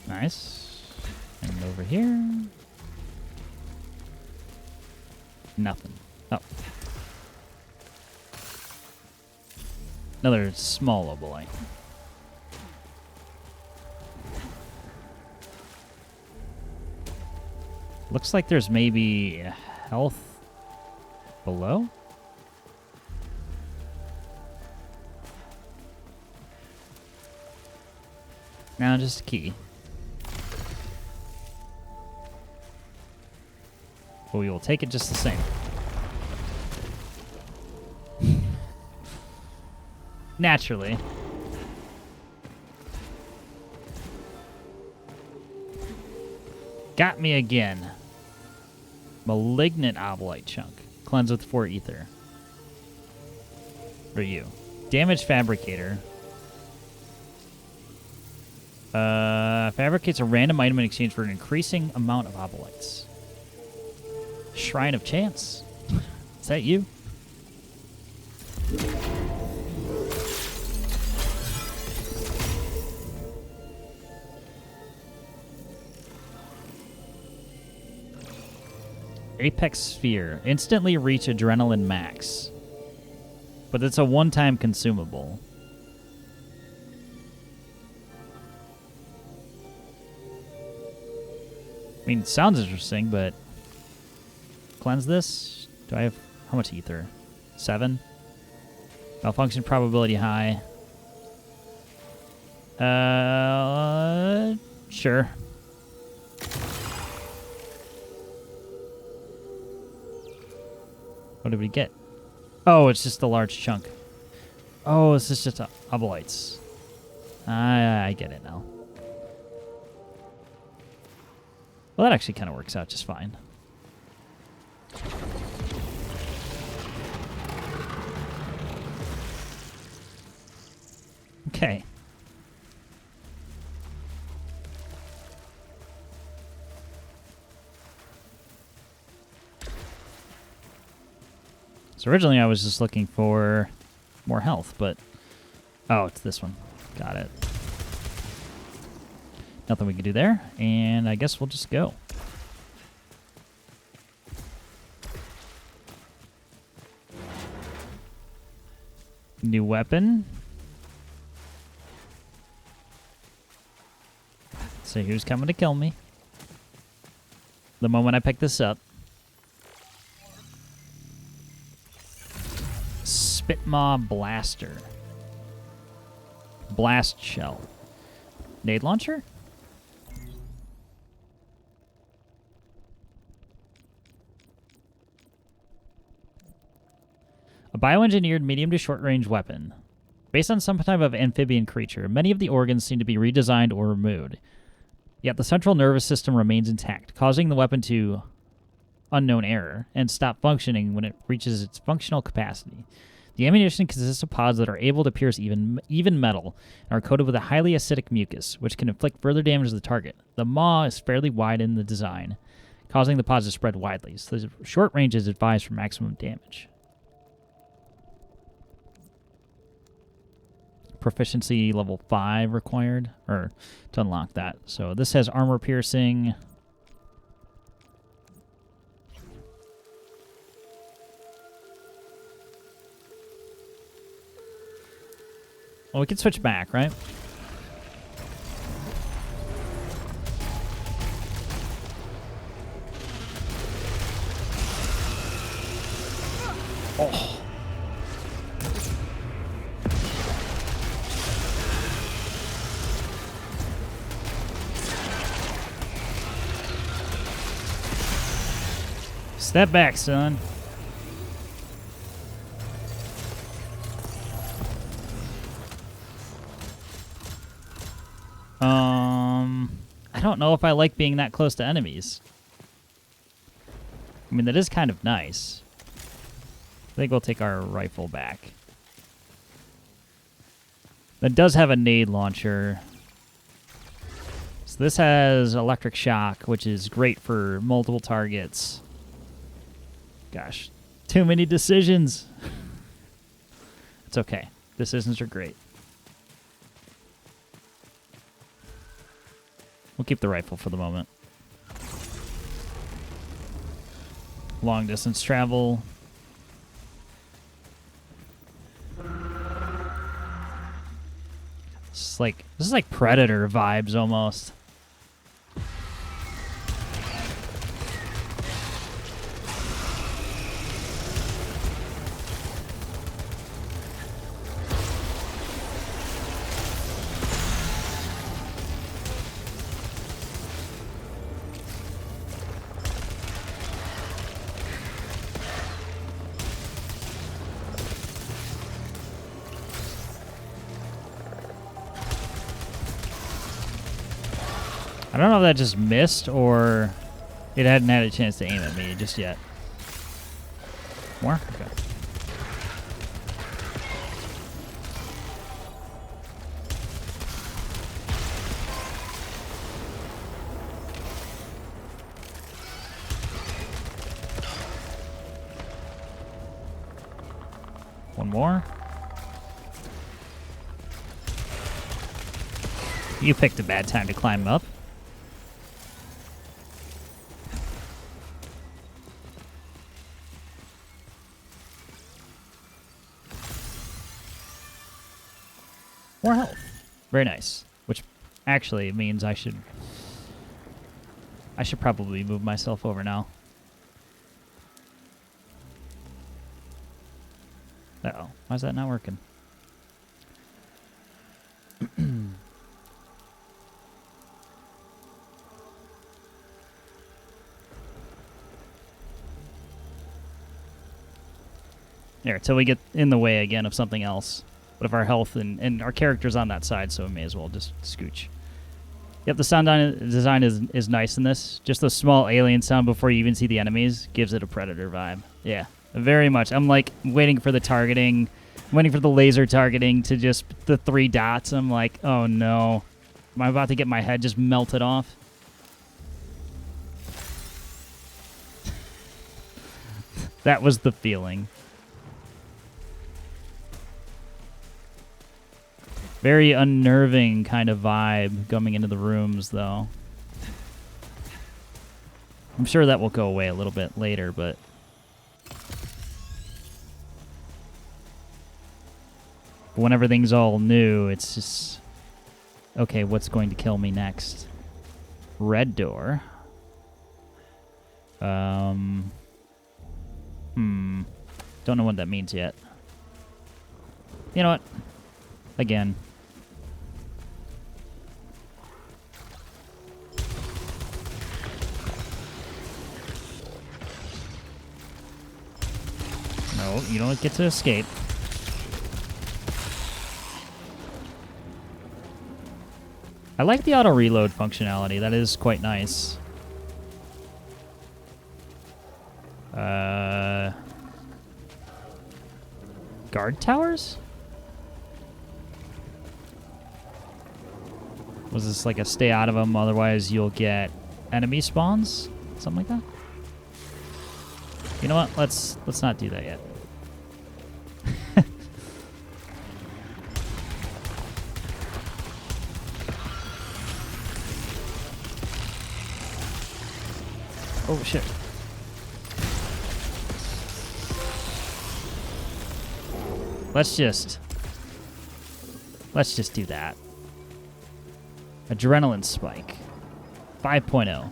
Nice. And over here. Nothing. Oh. Another small obolite. Looks like there's maybe health below. Now just a key. But we will take it just the same. Naturally. Got me again. Malignant obolite chunk. Cleanse with 4 ether. For you. Damage fabricator. Fabricates a random item in exchange for an increasing amount of obolites. Shrine of Chance. Is that you? Apex Sphere. Instantly reach Adrenaline Max. But it's a one-time consumable. I mean, it sounds interesting, but... Cleanse this? Do I have... How much ether? 7? Malfunction probability high. Sure. What did we get? Oh, it's just a large chunk. Oh, this is just obolites. I get it now. Well, that actually kind of works out just fine. Okay. So originally I was just looking for more health, but... Oh, it's this one. Got it. Nothing we can do there, and I guess we'll just go. New weapon. So who's coming to kill me? The moment I pick this up. Spitmaw Blaster. Blast Shell. Nade Launcher? A bioengineered medium to short range weapon. Based on some type of amphibian creature, many of the organs seem to be redesigned or removed. Yet the central nervous system remains intact, causing the weapon to unknown error and stop functioning when it reaches its functional capacity. The ammunition consists of pods that are able to pierce even metal and are coated with a highly acidic mucus, which can inflict further damage to the target. The maw is fairly wide in the design, causing the pods to spread widely, so the short range is advised for maximum damage. Proficiency level 5 required, or to unlock that. So this has armor piercing. Well, we can switch back, right? Oh. Step back, son. I don't know if I like being that close to enemies. I mean, that is kind of nice. I think we'll take our rifle back. That does have a nade launcher. So this has electric shock, which is great for multiple targets. Gosh, too many decisions. It's okay. Decisions are great. We'll keep the rifle for the moment. Long distance travel. This is like Predator vibes almost. I don't know if that just missed or it hadn't had a chance to aim at me just yet. More? Okay. more. You picked a bad time to climb up. More health. Very nice. Which actually means I should probably move myself over now. Uh-oh. Why is that not working? There, till we get in the way again of something else. But if our health and our character's on that side, so we may as well just scooch. Yep, the sound design is nice in this. Just the small alien sound before you even see the enemies gives it a Predator vibe. Yeah, very much. I'm like waiting for the targeting, waiting for the laser targeting to just the 3 dots. I'm like, oh no. Am I about to get my head just melted off? That was the feeling. Very unnerving kind of vibe coming into the rooms, though. I'm sure that will go away a little bit later, but... when everything's all new, it's just... okay, what's going to kill me next? Red door. Don't know what that means yet. You know what? Again. No, you don't get to escape. I like the auto reload functionality. That is quite nice. Guard towers? Was this like a stay out of them, otherwise you'll get enemy spawns? Something like that? You know what? Let's not do that yet. Oh shit. Let's just do that. Adrenaline spike. 5.0.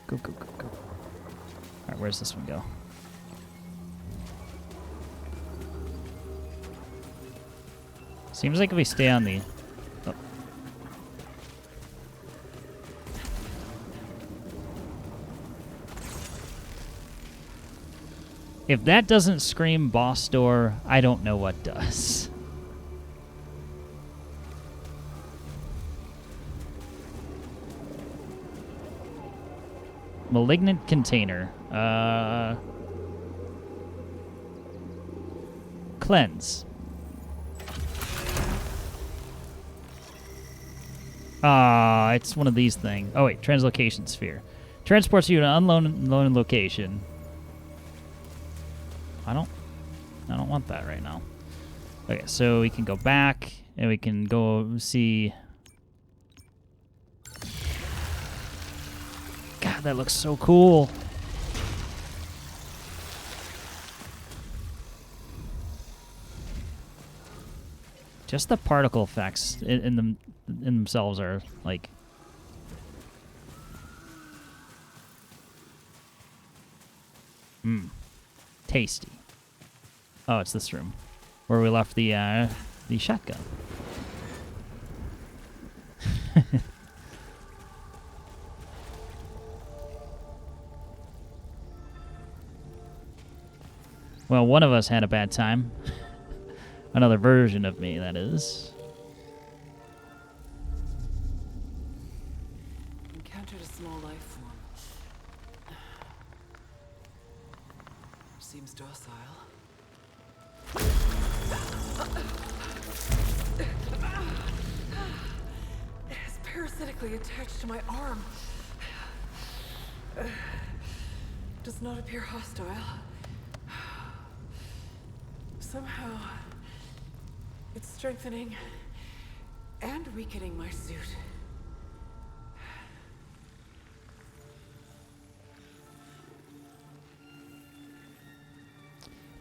Go, go, go, go. Alright, where's this one go? Seems like if we stay on the... oh. If that doesn't scream boss door, I don't know what does. Malignant container. Cleanse. It's one of these things. Oh wait, translocation sphere. Transports you to an unknown location. I don't want that right now. Okay, so we can go back and we can go see. God, that looks so cool. Just the particle effects in themselves are like tasty. Oh, it's this room where we left the shotgun. Well, one of us had a bad time. Another version of me, that is. Encountered a small life form. Seems docile. It is parasitically attached to my arm. does not appear hostile. Somehow, it's strengthening and weakening my suit.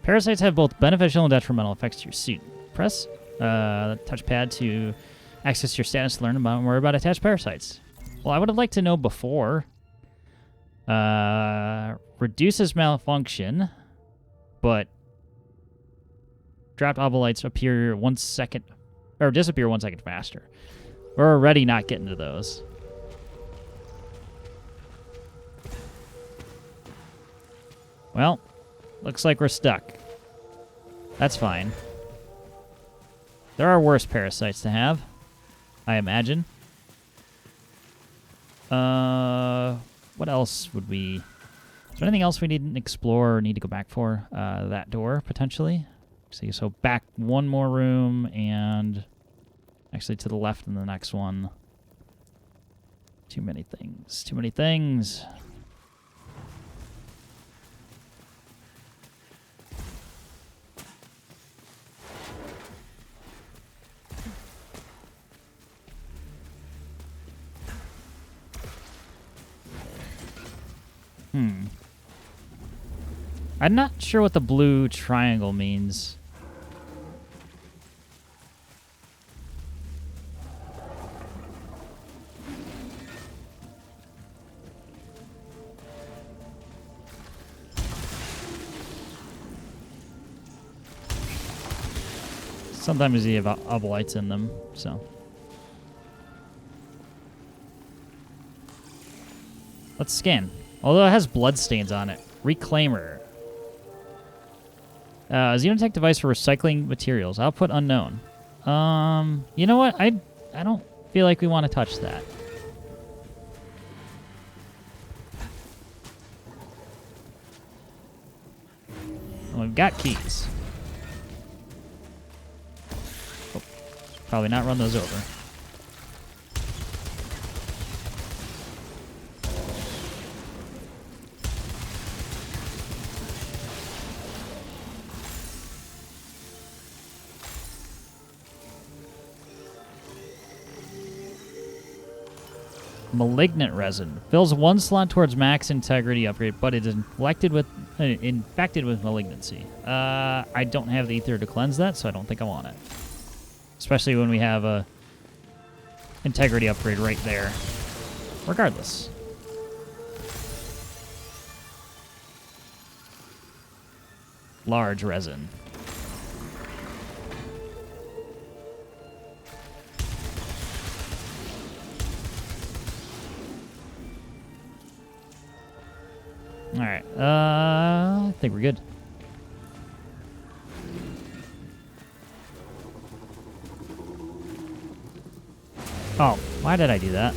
Parasites have both beneficial and detrimental effects to your suit. Press the touchpad to access your status to learn more about attached parasites. Well, I would have liked to know before. Reduces malfunction, but dropped obolites appear 1 second, or disappear 1 second faster. We're already not getting to those. Well, looks like we're stuck. That's fine. There are worse parasites to have, I imagine. What else would we... Is there anything else we need to explore or need to go back for? That door, potentially. So back one more room and... Actually, to the left in the next one. Too many things. Too many things. I'm not sure what the blue triangle means. Sometimes you have obolites in them, so. Let's scan. Although it has bloodstains on it. Reclaimer. Xenotech device for recycling materials. Output unknown. You know what? I don't feel like we want to touch that. Well, we've got keys. Oh, probably not run those over. Malignant resin. Fills one slot towards max integrity upgrade, but it is infected with malignancy. I don't have the ether to cleanse that, so I don't think I want it. Especially when we have a integrity upgrade right there. Regardless. Large resin. All right, I think we're good. Oh, why did I do that?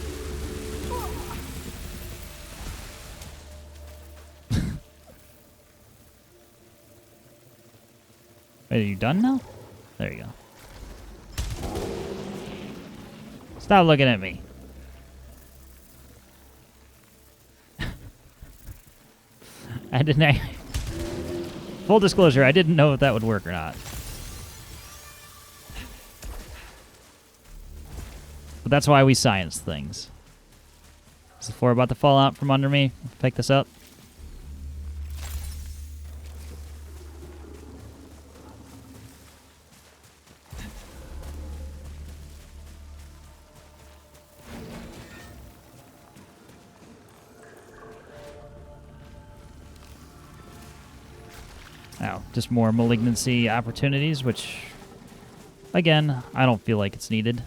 Wait, are you done now? There you go. Stop looking at me. I didn't... Full disclosure, I didn't know if that would work or not. But that's why we science things. Is the floor about to fall out from under me? Pick this up. Oh, just more malignancy opportunities, which, again, I don't feel like it's needed.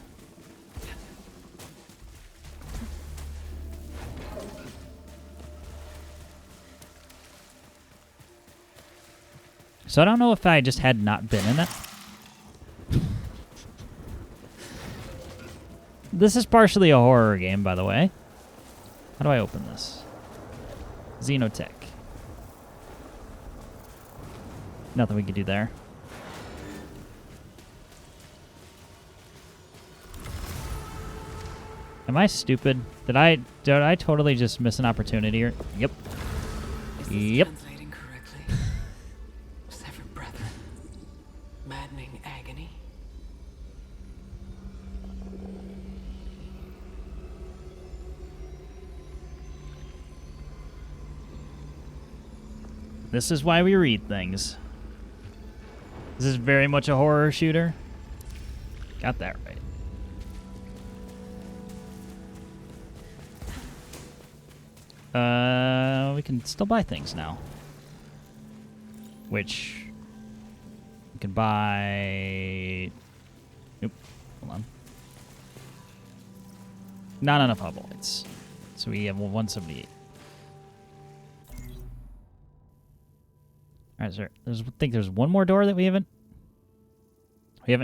So I don't know if I just had not been in it. This is partially a horror game, by the way. How do I open this? Xenotech. Nothing we can do there. Am I stupid? Did I totally just miss an opportunity here? Yep. Is Yep. Translating correctly. Severed brethren. Maddening agony. This is why we read things. This is very much a horror shooter. Got that right. We can still buy things now. Which we can buy. Nope. Hold on. Not enough hoplites. So we have 178. All right, sir. I think there's one more door that we haven't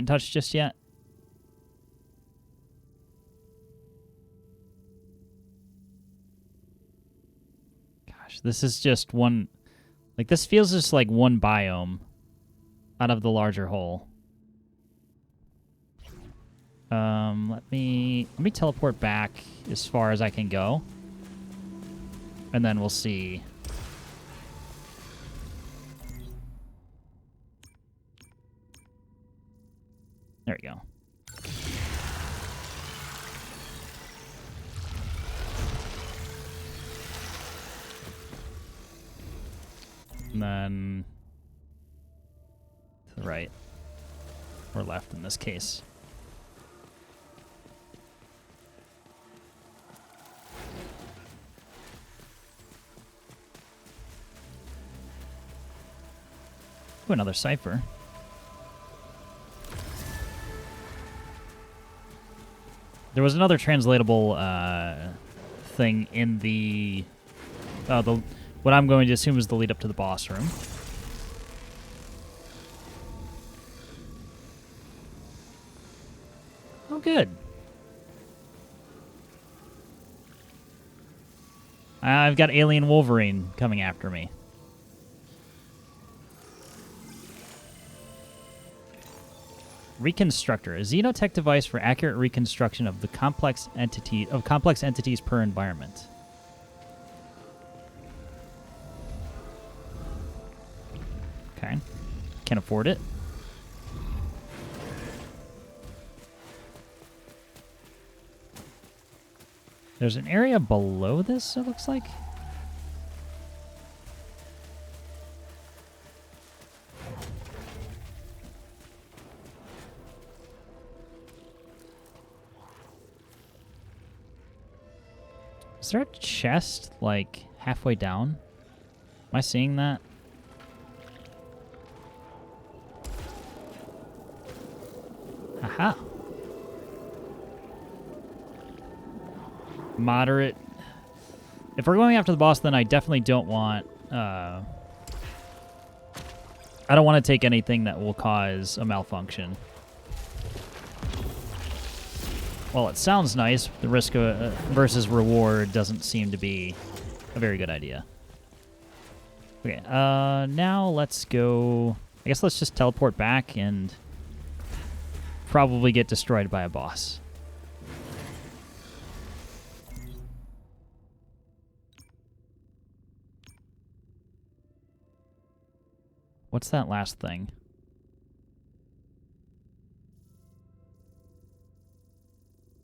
touched just yet. Gosh, this is just one. Like, this feels just like one biome out of the larger whole. Let me teleport back as far as I can go, and then we'll see. There we go. And then to the right. Or left in this case. Ooh, another cipher. There was another translatable thing in the what I'm going to assume is the lead up to the boss room. Oh, good. I've got Alien Wolverine coming after me. Reconstructor, a xenotech device for accurate reconstruction of the complex entities per environment. Okay. Can't afford it. There's an area below this, it looks like. Is there a chest, like, halfway down? Am I seeing that? Aha. Moderate. If we're going after the boss, then I definitely don't want... I don't want to take anything that will cause a malfunction. Well, it sounds nice. The risk versus reward doesn't seem to be a very good idea. Okay, now let's go... I guess let's just teleport back and probably get destroyed by a boss. What's that last thing?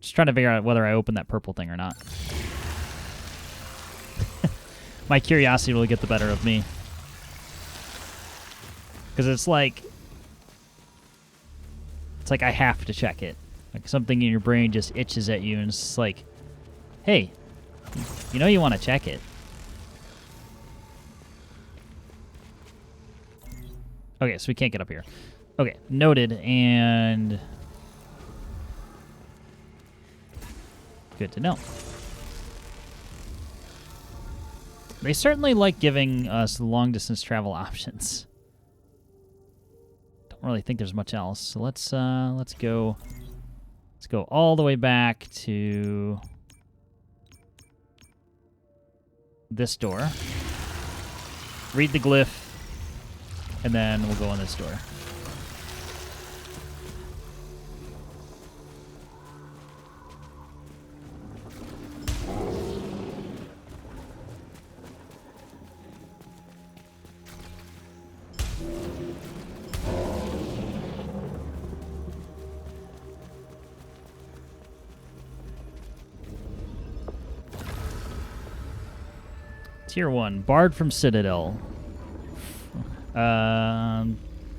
Just trying to figure out whether I opened that purple thing or not. My curiosity will get the better of me. Because it's like I have to check it. Like something in your brain just itches at you and it's like, hey, you know you want to check it. Okay, so we can't get up here. Okay, noted, and... good to know. They certainly like giving us long-distance travel options. Don't really think there's much else. So let's go all the way back to this door. Read the glyph, and then we'll go on this door. Tier 1, Bard from Citadel.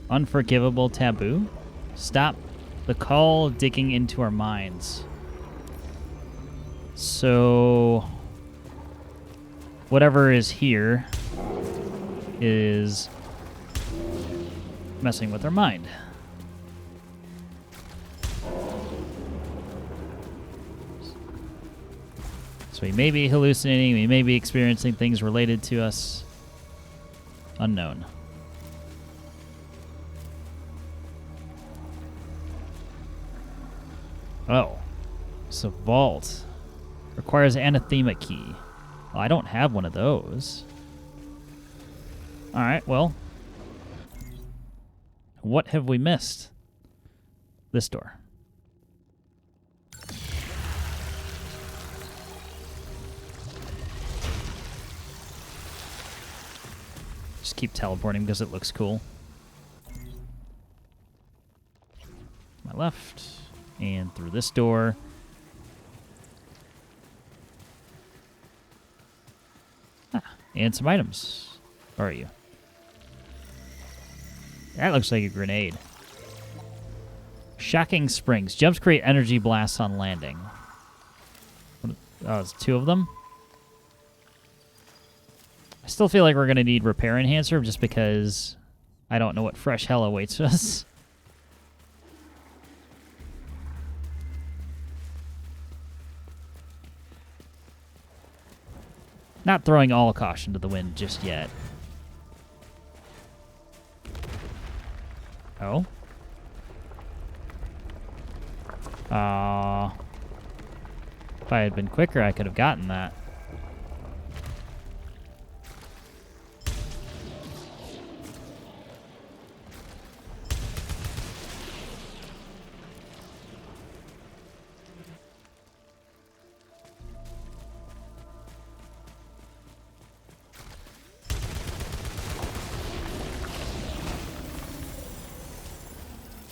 Unforgivable taboo. Stop the call digging into our minds. So, whatever is here is messing with our mind. So we may be hallucinating, we may be experiencing things related to us. Unknown. Oh. It's a vault. Requires anathema key. Well, I don't have one of those. Alright, well. What have we missed? This door. Just keep teleporting because it looks cool. My left. And through this door. Ah, and some items. Where are you? That looks like a grenade. Shocking Springs. Jumps create energy blasts on landing. Oh, it's 2 of them? I still feel like we're going to need Repair Enhancer just because I don't know what fresh hell awaits us. Not throwing all caution to the wind just yet. Oh? If I had been quicker, I could have gotten that.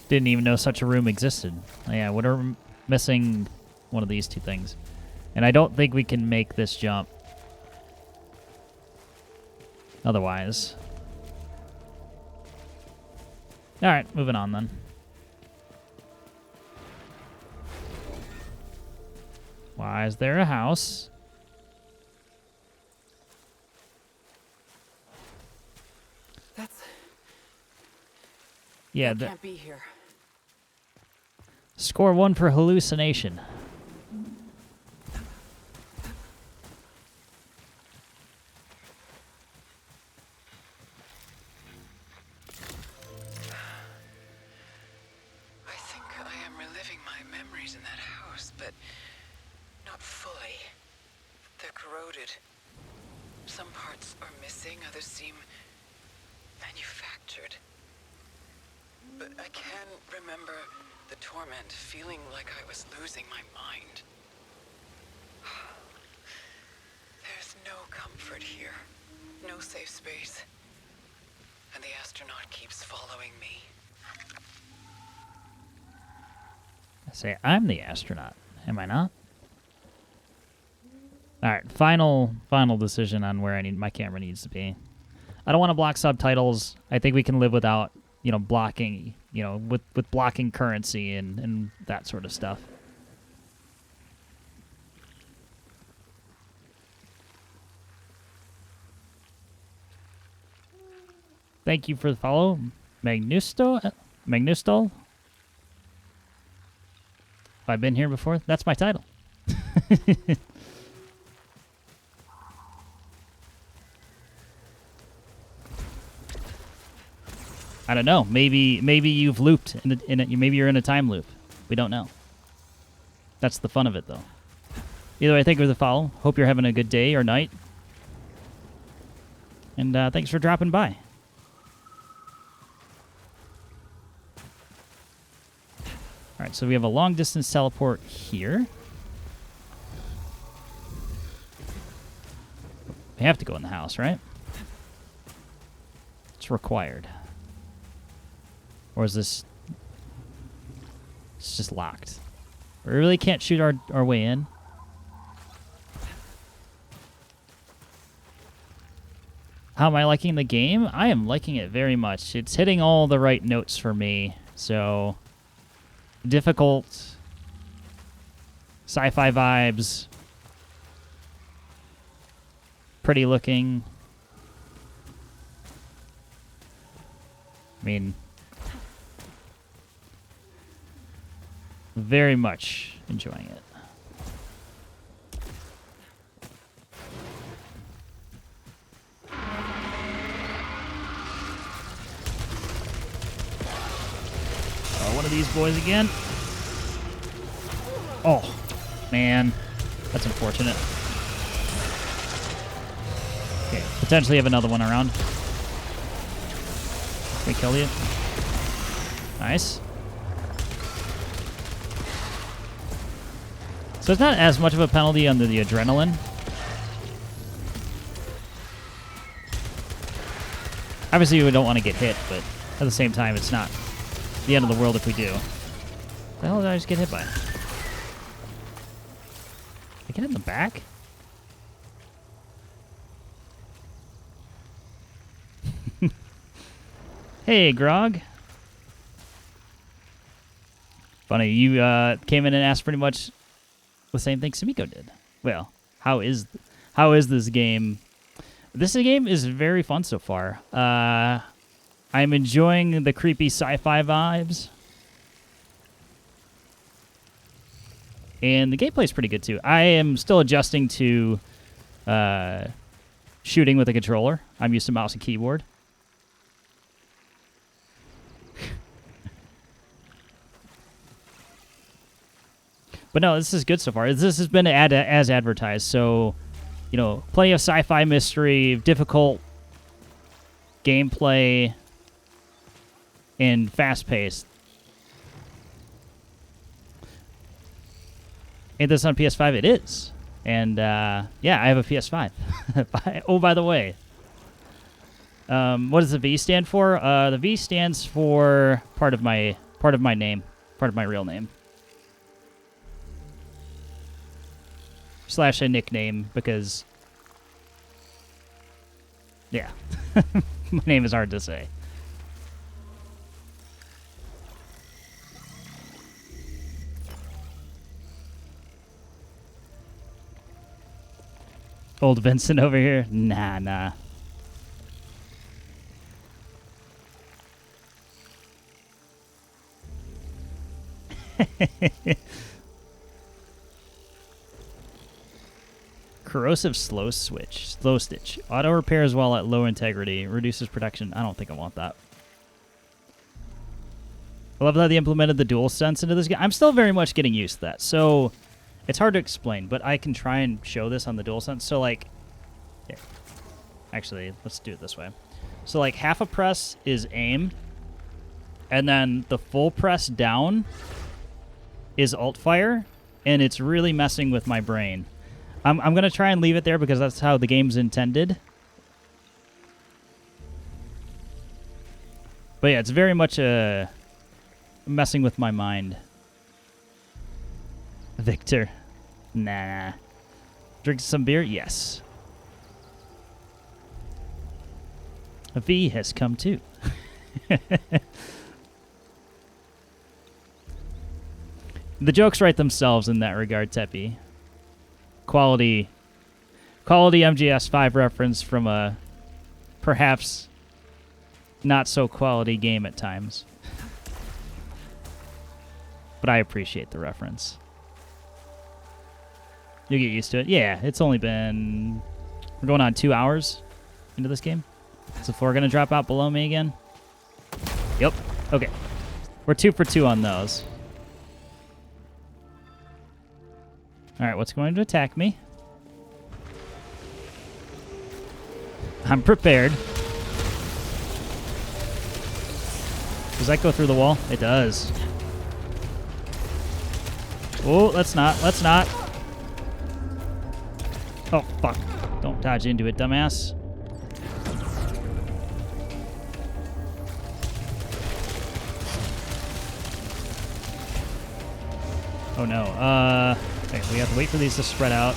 Didn't even know such a room existed. Yeah, we're missing one of these 2 things. And I don't think we can make this jump otherwise. Alright, moving on then. Why is there a house? Yeah, that can't be here. Score 1 for hallucination. I think I am reliving my memories in that house, but not fully. They're corroded. Some parts are missing, others seem manufactured. But I can remember the torment, feeling like I was losing my mind. There's no comfort here, no safe space. And the astronaut keeps following me. I say I'm the astronaut, am I not? Alright, final decision on where my camera needs to be. I don't want to block subtitles. I think we can live without, blocking, with blocking currency and that sort of stuff. Thank you for the follow, Magnustol. Have I been here before? That's my title. I don't know. Maybe you've looped in it. Maybe you're in a time loop. We don't know. That's the fun of it, though. Either way, thank you for the follow. Hope you're having a good day or night. And thanks for dropping by. All right, so we have a long-distance teleport here. We have to go in the house, right? It's required. Or is this... It's just locked. We really can't shoot our way in. How am I liking the game? I am liking it very much. It's hitting all the right notes for me. So, difficult, sci-fi vibes, pretty looking. I mean, very much enjoying it. One of these boys again. Oh, man. That's unfortunate. Okay, potentially have another one around. Can we kill you? Nice. So it's not as much of a penalty under the adrenaline. Obviously, we don't want to get hit, but at the same time, it's not the end of the world if we do. What the hell did I just get hit by? Did I get hit in the back? Hey, Grog. Funny, you came in and asked pretty much the same thing Samiko did. Well, how is this game? This game is very fun so far. I'm enjoying the creepy sci-fi vibes. And the gameplay is pretty good, too. I am still adjusting to shooting with a controller. I'm used to mouse and keyboard. But no, this is good so far. This has been as advertised. So, you know, plenty of sci-fi mystery, difficult gameplay, and fast-paced. Ain't this on PS5? It is. And, yeah, I have a PS5. Oh, by the way. What does the V stand for? The V stands for part of my name. Part of my real name. / a nickname, because... Yeah. My name is hard to say. Old Vincent over here? Nah. Corrosive slow stitch. Auto repairs while at low integrity. Reduces protection. I don't think I want that. I love that they implemented the DualSense into this game. I'm still very much getting used to that. So, it's hard to explain, but I can try and show this on the DualSense. So, like... Here. Actually, let's do it this way. So, like, half a press is aim. And then the full press down is alt fire. And it's really messing with my brain. I'm going to try and leave it there because that's how the game's intended. But yeah, it's very much messing with my mind. Victor. Nah. Drink some beer? Yes. A V has come too. The jokes write themselves in that regard, Teppy. Quality MGS5 reference from a perhaps not so quality game at times. But I appreciate the reference. You'll get used to it. Yeah, it's only been... We're going on 2 hours into this game. Is the floor going to drop out below me again? Yep. Okay. We're 2 for 2 on those. Alright, what's going to attack me? I'm prepared. Does that go through the wall? It does. Oh, let's not. Let's not. Oh, fuck. Don't dodge into it, dumbass. Oh, no. Okay, we have to wait for these to spread out.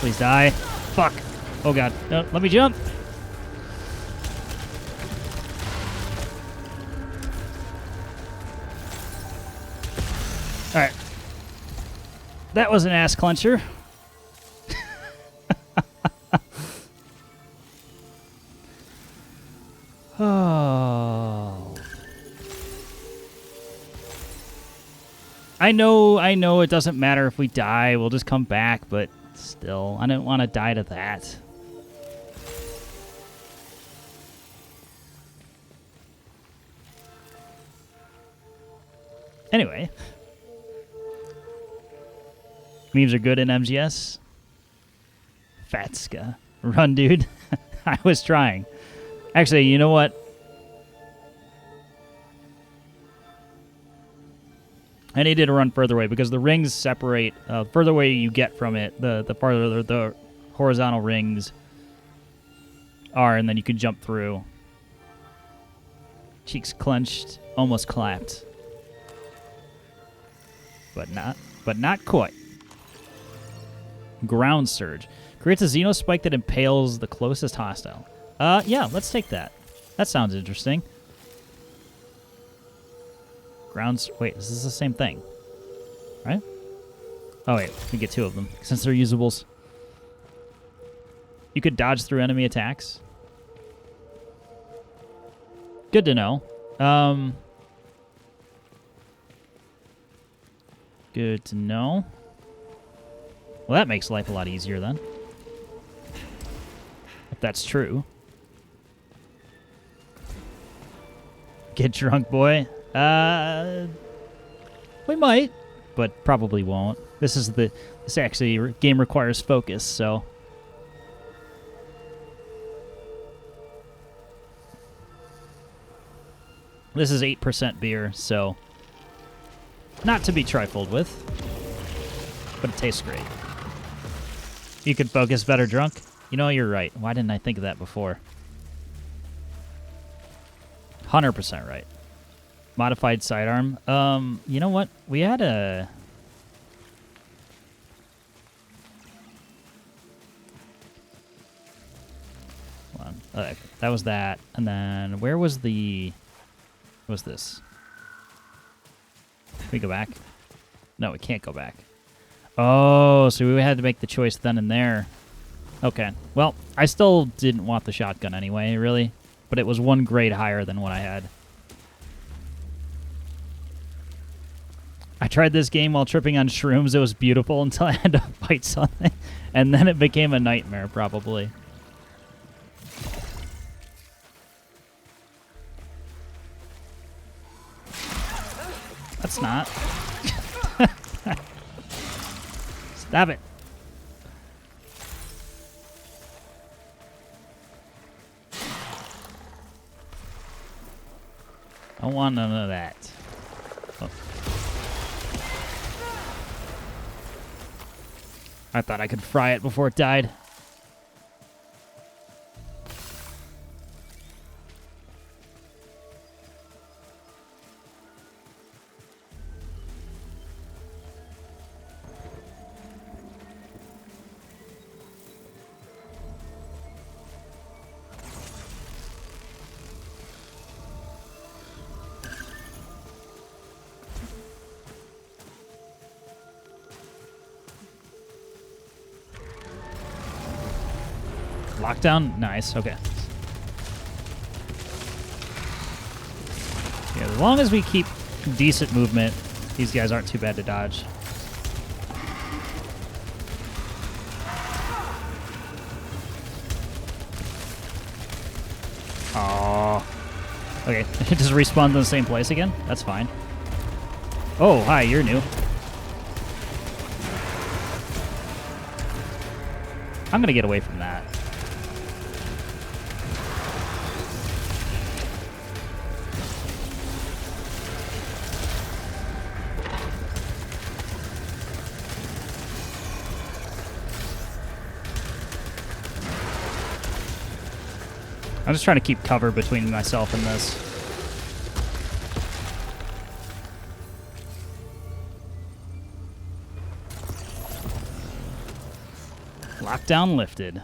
Please die. Fuck. Oh god. No, let me jump. Alright. That was an ass clencher. Oh. I know it doesn't matter if we die. We'll just come back, but still, I didn't want to die to that. Anyway. Memes are good in MGS. Fatska. Run, dude. I was trying. Actually, you know what? I needed to run further away because the rings separate. Further away you get from it, the farther the horizontal rings are, and then you can jump through. Cheeks clenched, almost clapped. But not quite. Ground Surge. Creates a Xenospike that impales the closest hostile. Yeah, let's take that. That sounds interesting. Wait, is this the same thing? Right? Oh, wait. We get two of them, since they're usables. You could dodge through enemy attacks. Good to know. Good to know. Well, that makes life a lot easier then. If that's true. Get drunk, boy. We might, but probably won't. This actually game requires focus, so. This is 8% beer, so not to be trifled with, but it tastes great. You could focus better drunk. You know, you're right. Why didn't I think of that before? 100% right. Modified sidearm. You know what? We had a... Hold on. Okay, that was that. And then where was the... What was this? Can we go back? No, we can't go back. Oh, so we had to make the choice then and there. Okay. Well, I still didn't want the shotgun anyway, really. But it was one grade higher than what I had. I tried this game while tripping on shrooms. It was beautiful until I had to fight something. And then it became a nightmare, probably. That's not. Stop it. I don't want none of that. Oh. I thought I could fry it before it died. Lockdown? Nice, okay. Yeah, as long as we keep decent movement, these guys aren't too bad to dodge. Oh. Okay, it just respawned in the same place again? That's fine. Oh, hi, you're new. I'm gonna get away from that. I'm just trying to keep cover between myself and this. Lockdown lifted.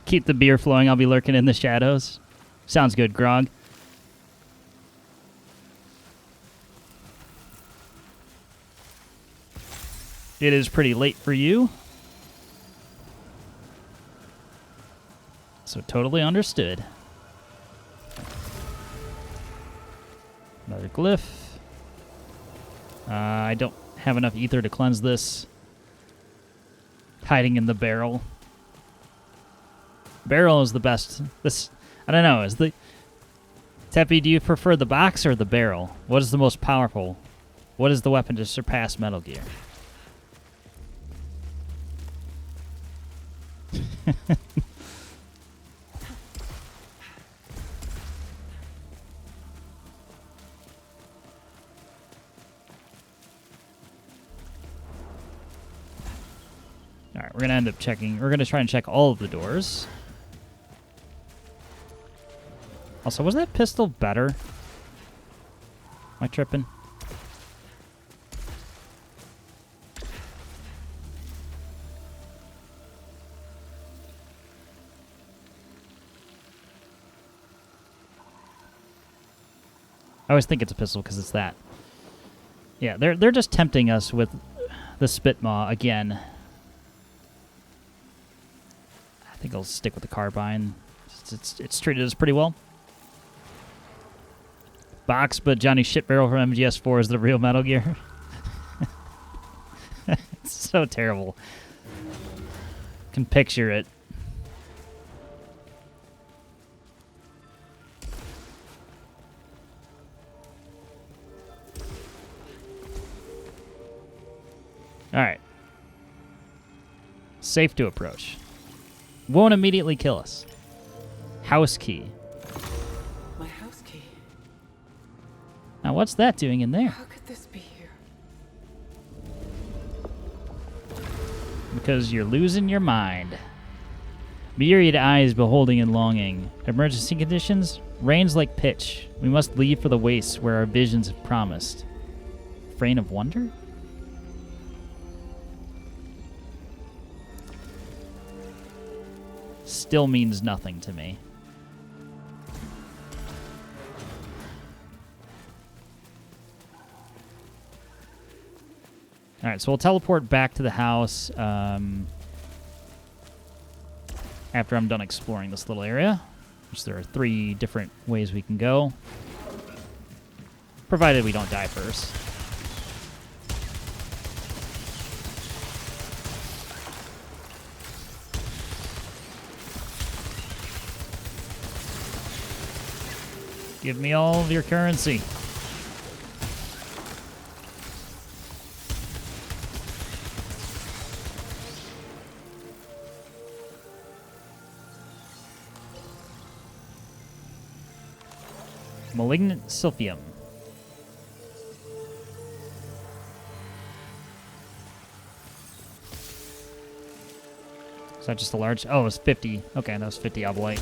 Keep the beer flowing. I'll be lurking in the shadows. Sounds good, Grog. It is pretty late for you. So totally understood. Another glyph. I don't have enough ether to cleanse this. Hiding in the barrel. Barrel is the best. This, I don't know, is the... Teppy, do you prefer the box or the barrel? What is the most powerful? What is the weapon to surpass Metal Gear? Alright, we're going to end up checking. We're going to try and check all of the doors. Also, was that pistol better? Am I tripping? I always think it's a pistol because it's that. Yeah, they're just tempting us with the Spitmaw again. I think I'll stick with the carbine. It's treated us pretty well. Box, but Johnny Shitbarrel from MGS4 is the real Metal Gear. It's so terrible. Can picture it. All right. Safe to approach. Won't immediately kill us. House key. My house key. Now, what's that doing in there? How could this be here? Because you're losing your mind. Myriad eyes beholding and longing. Emergency conditions? Rains like pitch. We must leave for the wastes where our visions have promised. Frame of wonder? Still means nothing to me. All right, so we'll teleport back to the house after I'm done exploring this little area, which there are 3 different ways we can go, provided we don't die first. Give me all of your currency. Malignant Silphium. Is that just a large? Oh, it's 50. Okay, that was 50 oblite.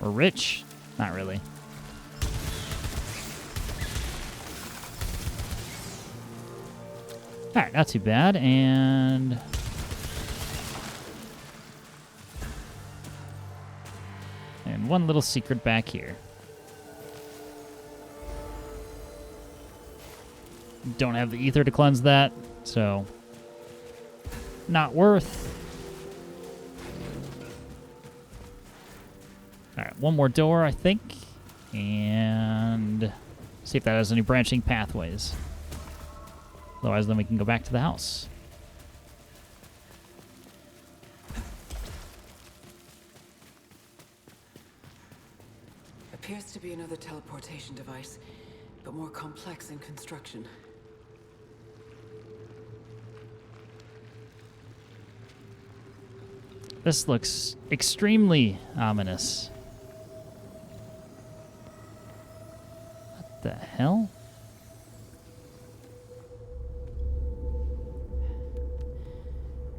We're rich. Not really. Alright, not too bad, and... And one little secret back here. Don't have the ether to cleanse that, so... Not worth. Alright, one more door, I think. And... See if that has any branching pathways. Otherwise, then we can go back to the house. Appears to be another teleportation device, but more complex in construction. This looks extremely ominous. What the hell?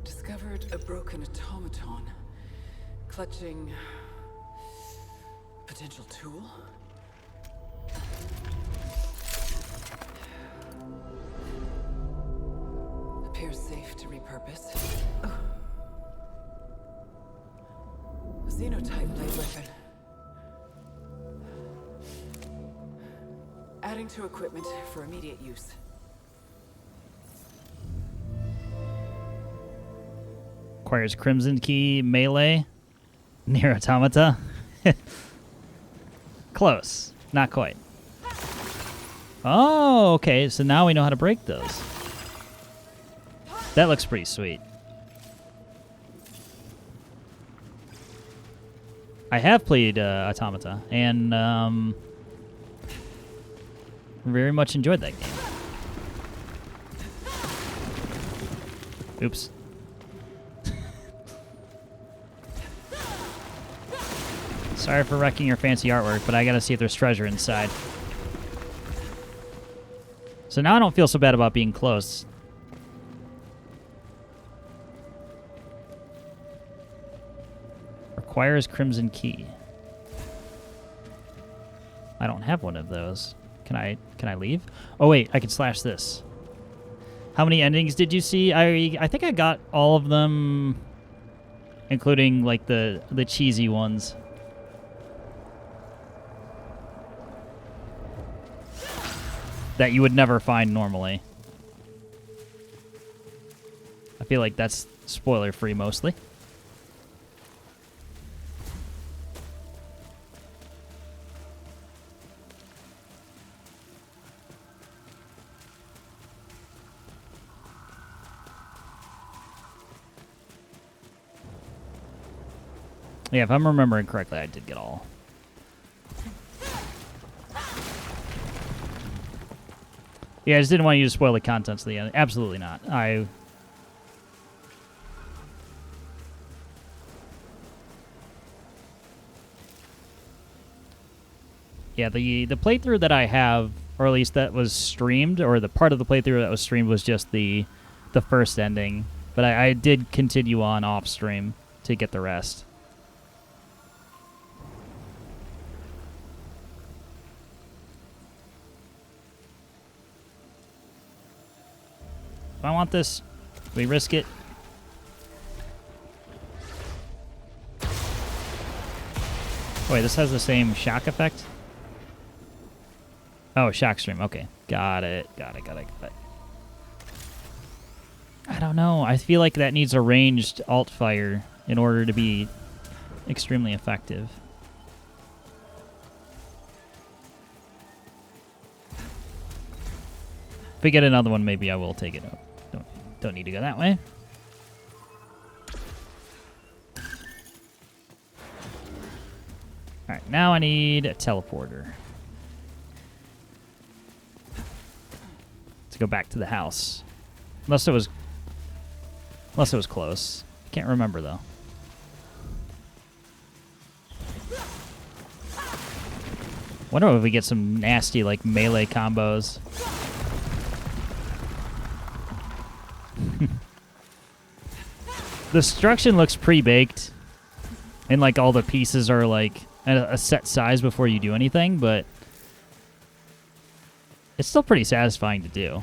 Discovered a broken automaton, clutching potential tool. to repurpose. Oh. Xenotype blade weapon. Adding to equipment for immediate use. Requires Crimson Key melee. Near Automata. Close. Not quite. Oh, okay. So now we know how to break those. That looks pretty sweet. I have played Automata, and very much enjoyed that game. Oops. Sorry for wrecking your fancy artwork, but I gotta see if there's treasure inside. So now I don't feel so bad about being close. Requires Crimson Key. I don't have one of those. Can I leave? Oh wait, I can slash this. How many endings did you see? I think I got all of them, including like the cheesy ones. That you would never find normally. I feel like that's spoiler free mostly. Yeah, if I'm remembering correctly, I did get all. Yeah, I just didn't want you to spoil the contents of the end. Absolutely not. Yeah, the playthrough that I have, or at least that was streamed, or the part of the playthrough that was streamed was just the first ending. But I did continue on off stream to get the rest. I want this. We risk it. Wait, this has the same shock effect? Oh, shock stream. Okay. Got it. Got it. I don't know. I feel like that needs a ranged alt fire in order to be extremely effective. If we get another one, maybe I will take it up. Don't need to go that way. Alright, now I need a teleporter. To go back to the house. Unless it was close. Can't remember though. Wonder if we get some nasty like melee combos. The destruction looks pre-baked, and like all the pieces are like at a set size before you do anything, but it's still pretty satisfying to do.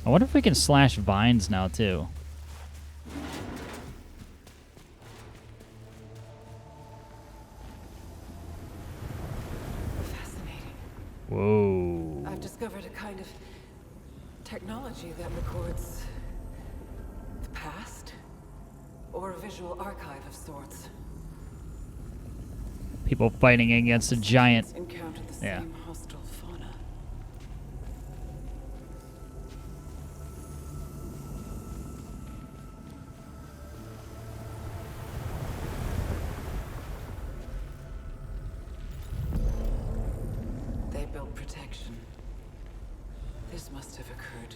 I wonder if we can slash vines now too. Fascinating. Whoa. I've discovered a kind of technology that records the past, or a visual archive of sorts. People fighting against a giant. Encountered the same hostile fauna. They built protection. This must have occurred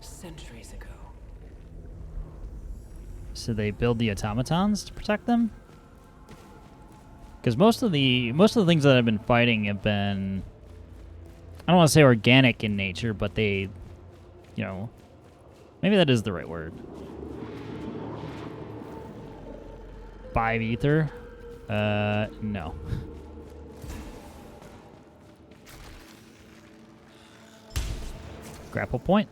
centuries ago. So they build the automatons to protect them? Because most of the things that I've been fighting have been, I don't want to say organic in nature, but they, you know, maybe that is the right word. 5 ether? No. Grapple point.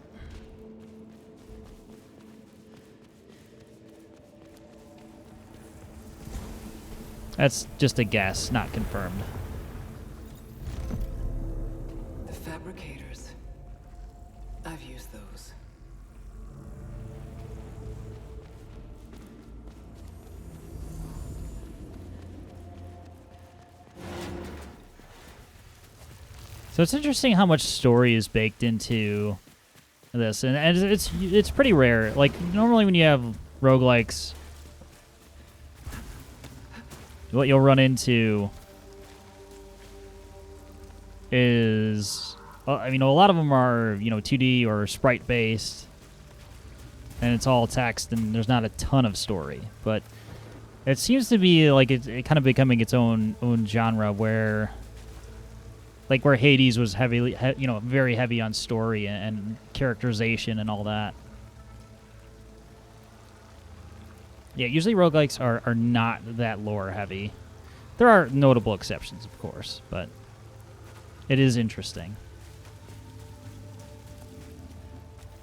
That's just a guess, not confirmed. The fabricators. I've used those. So it's interesting how much story is baked into this, and it's pretty rare. Like, normally when you have roguelikes, what you'll run into is, I mean, a lot of them are, 2D or sprite-based, and it's all text, and there's not a ton of story. But it seems to be like it kind of becoming its own genre, where, like, where Hades was heavily, very heavy on story and characterization and all that. Yeah, usually roguelikes are not that lore heavy. There are notable exceptions, of course, but it is interesting.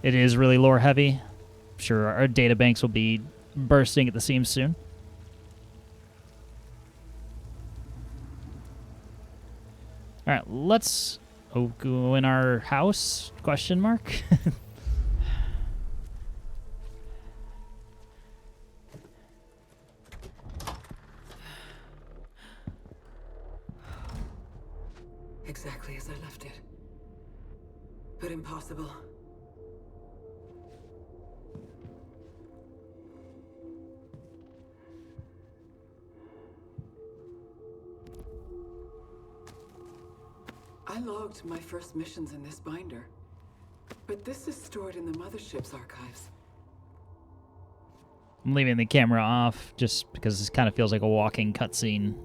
It is really lore heavy. I'm sure our databanks will be bursting at the seams soon. All right, let's go in our house, question mark. Exactly as I left it. But impossible. I logged my first missions in this binder, but this is stored in the mothership's archives. I'm leaving the camera off just because this kind of feels like a walking cutscene.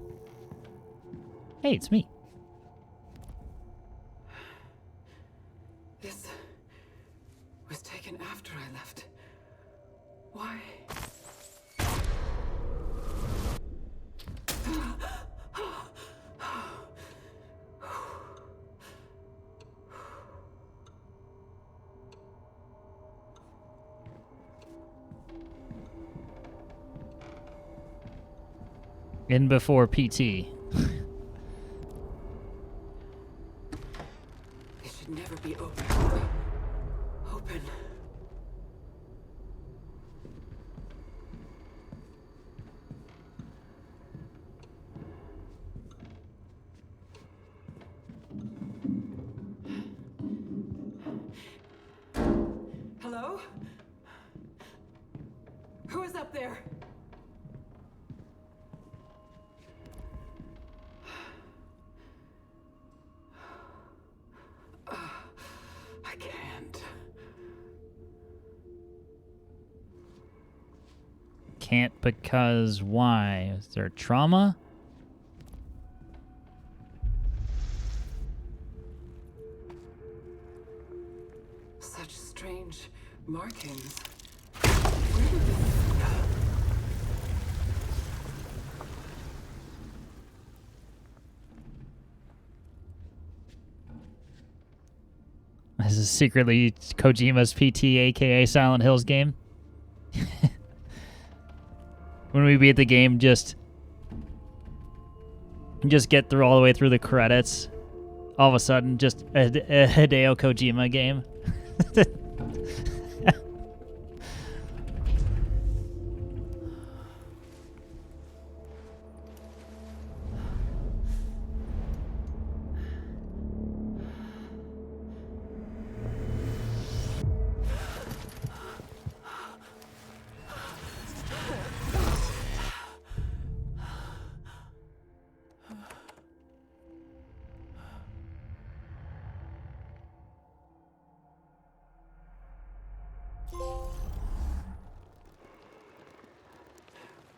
Hey, it's me. This was taken after I left. Why? In before PT. It should never be open. Open. Hello? Who is up there? I can't. Can't because why? Is there trauma? Such strange markings. Where did this... This is secretly Kojima's PT, aka Silent Hills game. When we beat the game, just get through all the way through the credits. All of a sudden, just a Hideo Kojima game.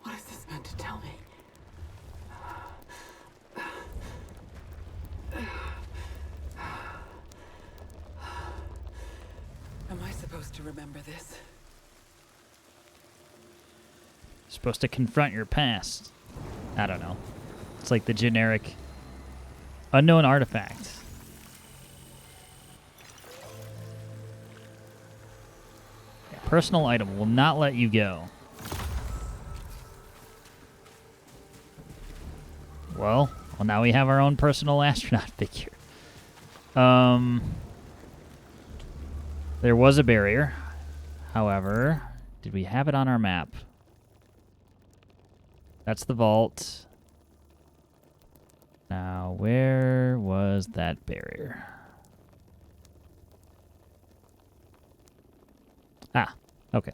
What is this meant to tell me? Am I supposed to remember this? Supposed to confront your past. I don't know. It's like the generic unknown artifact. Personal item will not let you go. Well, now we have our own personal astronaut figure. There was a barrier. However, did we have it on our map? That's the vault. Now, where was that barrier? Ah, okay.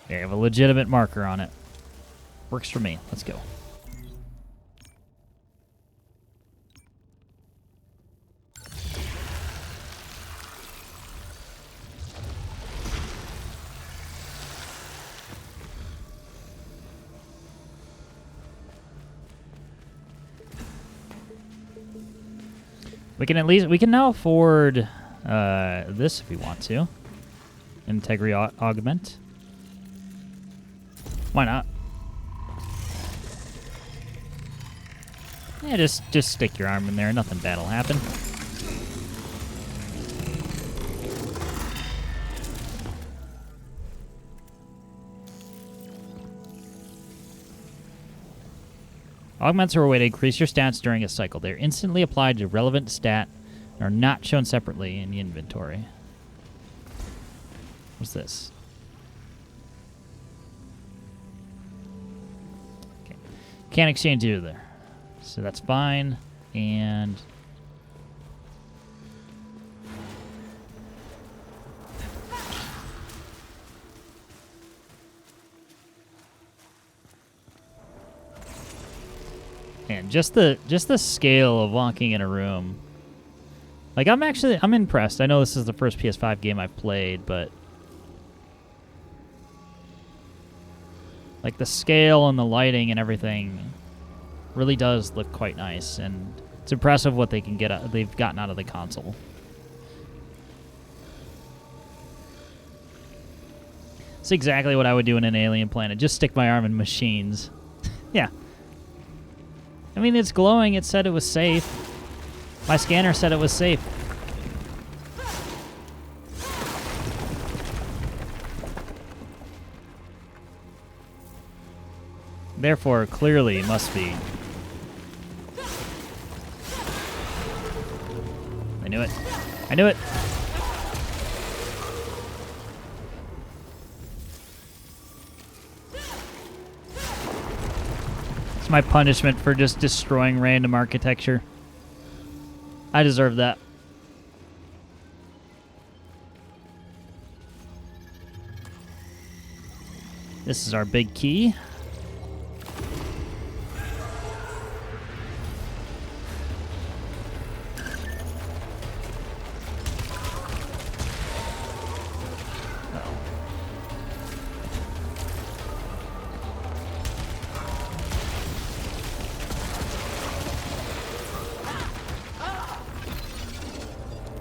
Okay, I have a legitimate marker on it. Works for me. Let's go. We can now afford this if we want to. Integrity augment. Why not? Yeah, just stick your arm in there. Nothing bad will happen. Augments are a way to increase your stats during a cycle. They're instantly applied to relevant stat and are not shown separately in the inventory. What's this? Okay. Can't exchange either. So that's fine. And just the scale of walking in a room. Like I'm impressed. I know this is the first PS5 game I've played, but like the scale and the lighting and everything really does look quite nice, and it's impressive what they've gotten out of the console. It's exactly what I would do in an alien planet. Just stick my arm in machines. Yeah. I mean, it's glowing. It said it was safe. My scanner said it was safe. Therefore, clearly, it must be. I knew it. I knew it. It's my punishment for just destroying random architecture. I deserve that. This is our big key.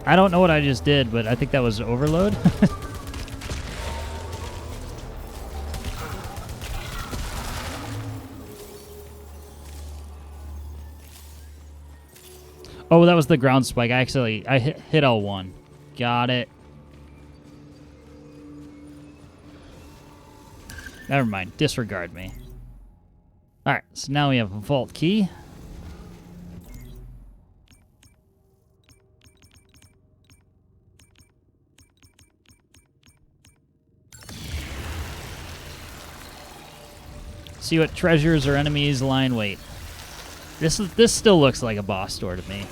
I don't know what I just did, but I think that was overload. Oh, that was the ground spike. I hit L1. Got it. Never mind. Disregard me. Alright, so now we have a vault key. See what treasures or enemies lie in wait. This still looks like a boss door to me.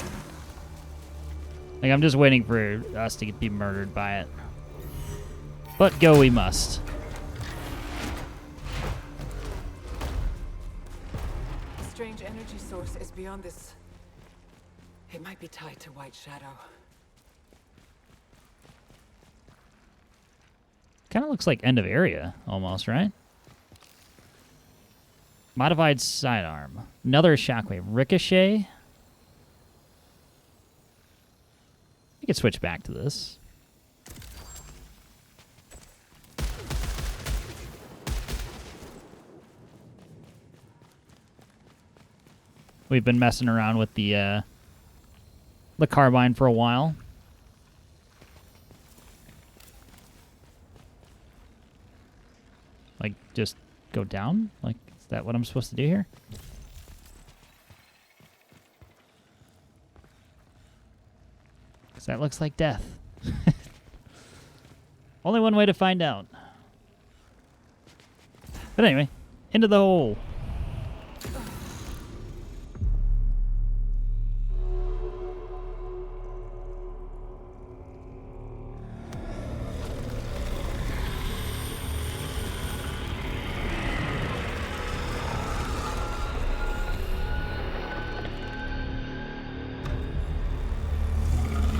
Like I'm just waiting for us to be murdered by it. But go we must. A strange energy source is beyond this. It might be tied to White Shadow. Kind of looks like end of area almost, right? Modified sidearm. Another shockwave. Ricochet. You can switch back to this. We've been messing around with the carbine for a while. Like, just go down? Like, is that what I'm supposed to do here? Because that looks like death. Only one way to find out. But anyway, into the hole.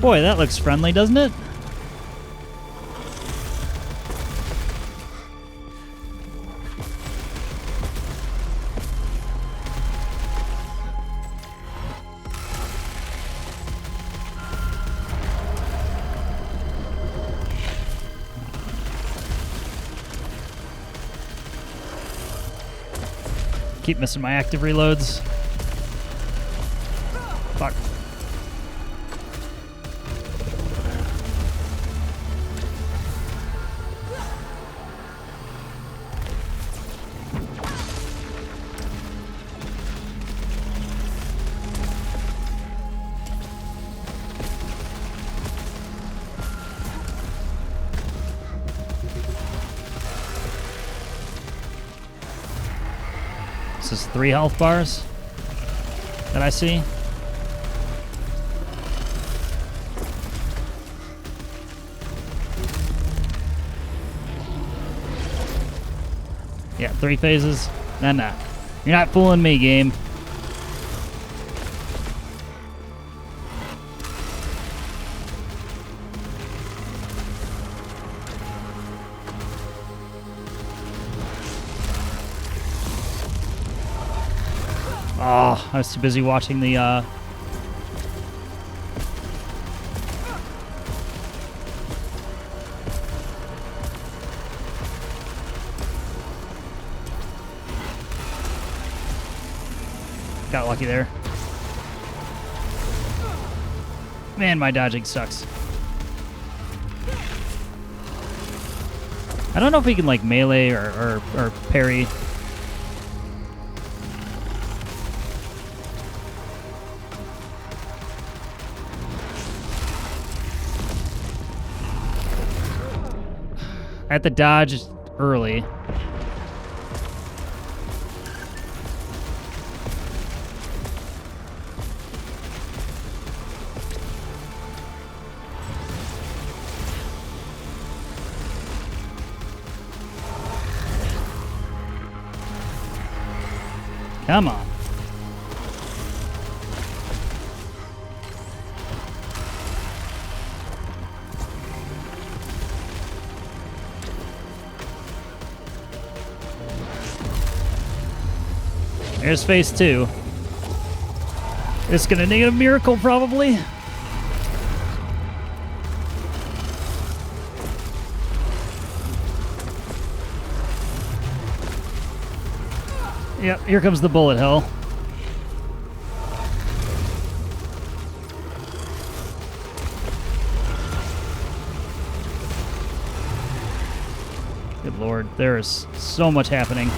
Boy, that looks friendly, doesn't it? Keep missing my active reloads. Fuck. This is 3 health bars that I see. Yeah, 3 phases. Nah. You're not fooling me, game. Oh, I was too busy watching the, Got lucky there. Man, my dodging sucks. I don't know if we can, like, melee or parry. I had to dodge early. Come on. There's phase 2. It's gonna need a miracle, probably. Yep, here comes the bullet hell. Good lord, there is so much happening.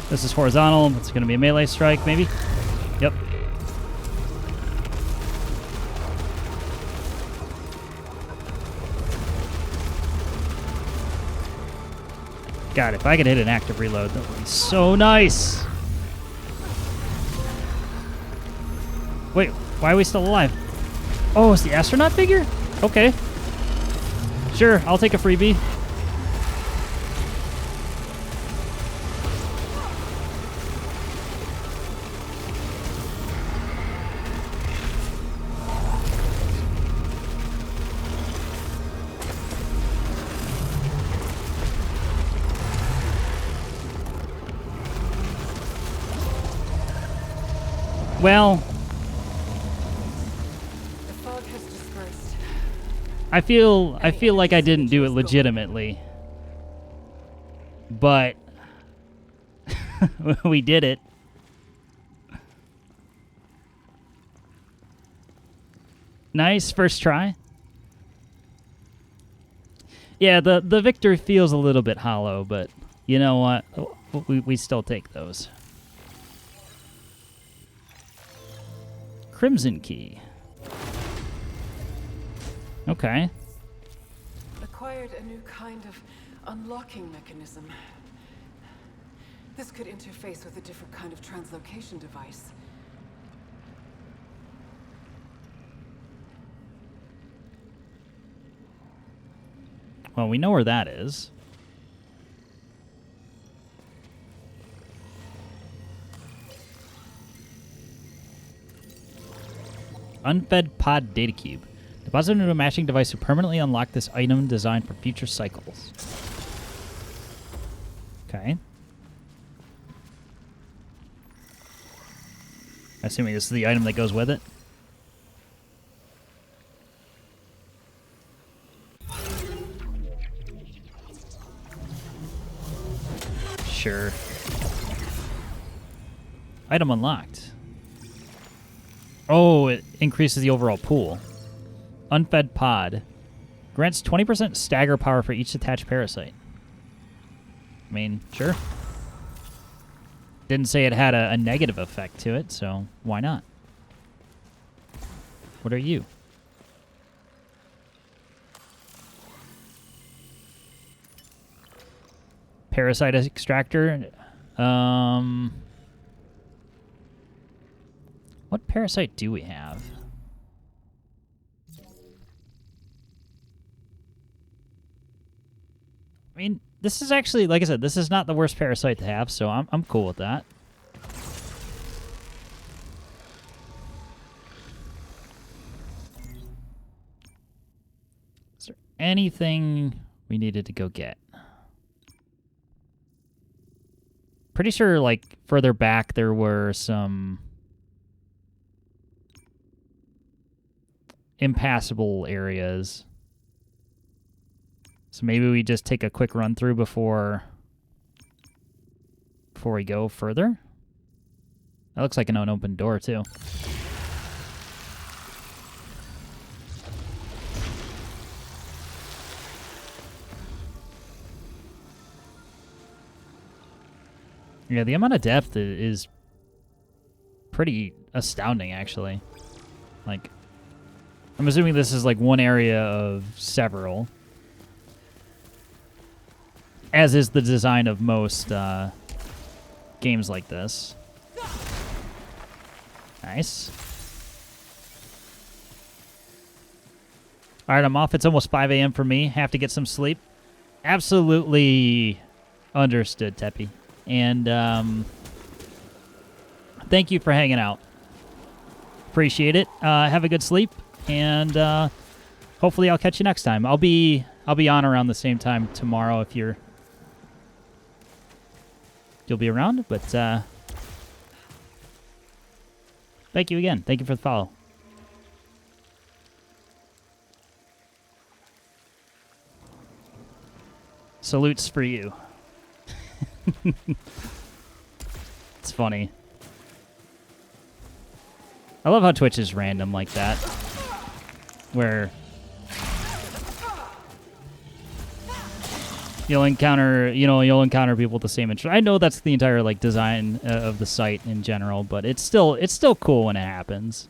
This is horizontal. It's going to be a melee strike, maybe? Yep. God, if I could hit an active reload, that would be so nice. Wait, why are we still alive? Oh, it's the astronaut figure? Okay. Sure, I'll take a freebie. Well, the fog has dispersed. I feel like I didn't do it legitimately, but we did it. Nice first try. Yeah, the victory feels a little bit hollow, but You know what? We still take those. Crimson Key. Okay. Acquired a new kind of unlocking mechanism. This could interface with a different kind of translocation device. Well, we know where that is. Unfed Pod Datacube. Deposit into a matching device to permanently unlock this item designed for future cycles. Okay. Assuming this is the item that goes with it. Sure. Item unlocked. Oh, it increases the overall pool. Unfed Pod. Grants 20% stagger power for each attached parasite. I mean, sure. Didn't say it had a negative effect to it, so why not? What are you? Parasite extractor. What parasite do we have? I mean, this is actually, like I said, this is not the worst parasite to have, so I'm cool with that. Is there anything we needed to go get? Pretty sure, like, further back there were some impassable areas. So maybe we just take a quick run through before we go further. That looks like an unopened door, too. Yeah, the amount of depth is pretty astounding, actually. Like, I'm assuming this is like one area of several. As is the design of most games like this. Nice. All right, I'm off. It's almost 5 a.m. for me. Have to get some sleep. Absolutely understood, Teppy. And thank you for hanging out. Appreciate it. Have a good sleep, and hopefully I'll catch you next time. I'll be on around the same time tomorrow if you'll be around. But thank you again. Thank you for the follow. Salutes for you. It's funny. I love how Twitch is random like that. Where you'll encounter people with the same interest. I know that's the entire like design of the site in general, but it's still cool when it happens.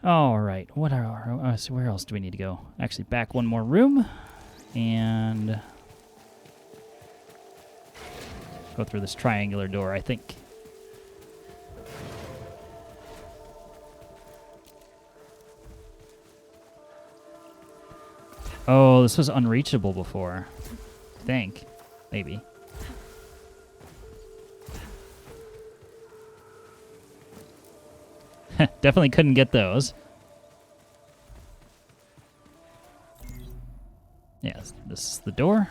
All right, so where else do we need to go? Actually, back one more room, and go through this triangular door, I think. Oh, this was unreachable before. I think. Maybe. Definitely couldn't get those. Yes, this is the door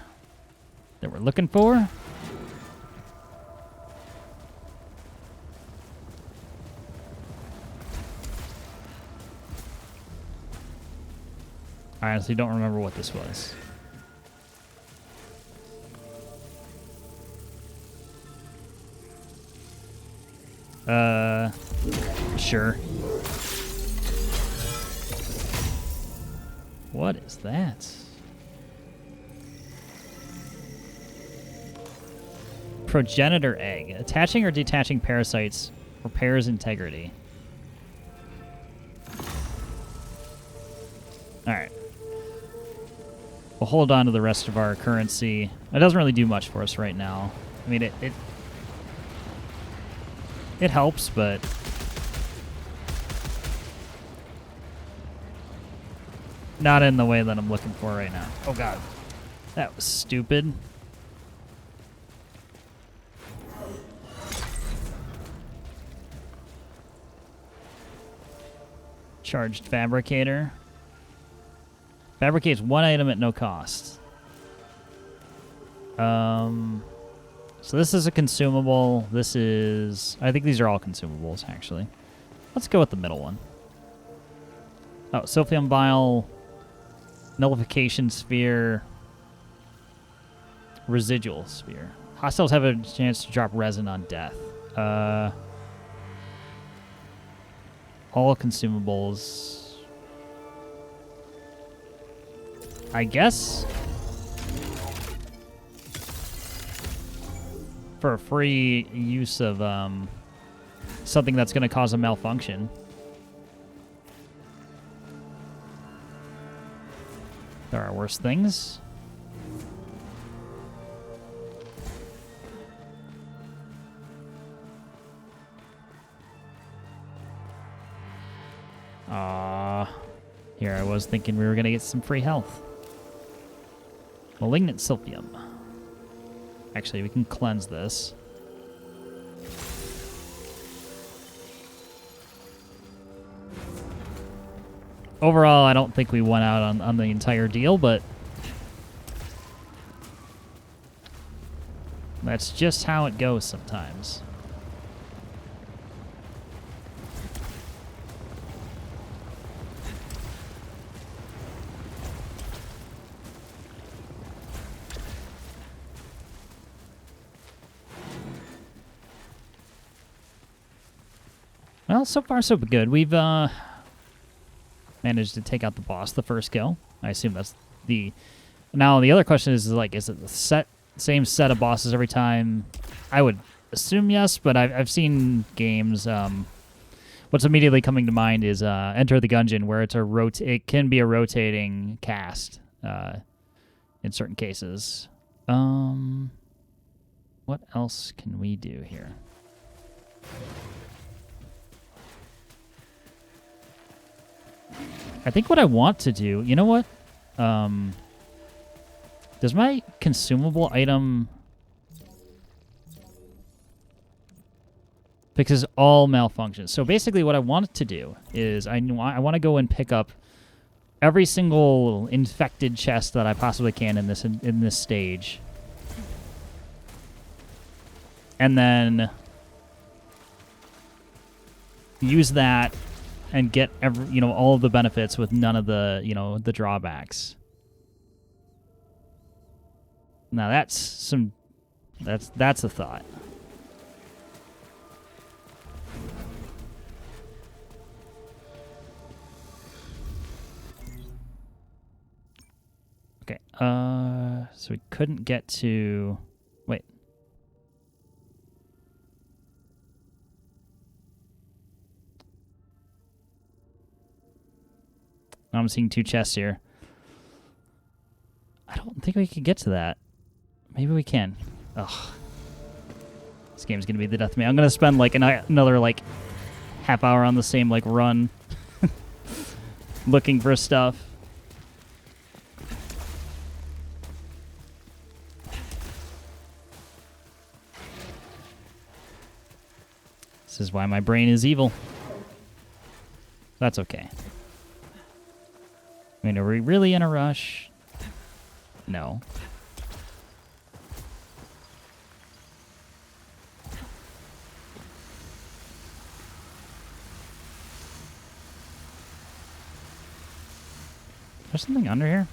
that we're looking for. I honestly don't remember what this was. Sure. What is that? Progenitor egg. Attaching or detaching parasites repairs integrity. Alright. We'll hold on to the rest of our currency. It doesn't really do much for us right now. I mean, it helps, but not in the way that I'm looking for right now. Oh god. That was stupid. Charged fabricator. Fabricates one item at no cost. So this is a consumable. This is... I think these are all consumables, actually. Let's go with the middle one. Oh, Sylphium Vial, Nullification Sphere, Residual Sphere. Hostiles have a chance to drop resin on death. All consumables. I guess for a free use of something that's going to cause a malfunction. There are worse things. Here I was thinking we were going to get some free health. Malignant Sylphium. Actually, we can cleanse this. Overall, I don't think we won out on the entire deal, but that's just how it goes sometimes. Well, so far so good. We've managed to take out the boss the first go. I assume that's the... Now, the other question is like, is it the same set of bosses every time? I would assume yes, but I've seen games... what's immediately coming to mind is Enter the Gungeon, where it's it can be a rotating cast in certain cases. What else can we do here? I think what I want to do, you know what? Does my consumable item... Fixes all malfunctions. So basically what I want to do is I want to go and pick up every single infected chest that I possibly can in this stage. And then use that and get all of the benefits with none of the, the drawbacks. Now that's a thought. Okay. So we couldn't get to... Wait. I'm seeing two chests here. I don't think we can get to that. Maybe we can. Ugh. This game's gonna be the death of me. I'm gonna spend like another like half hour on the same like run looking for stuff. This is why my brain is evil. That's okay. I mean, are we really in a rush? No. There's something under here?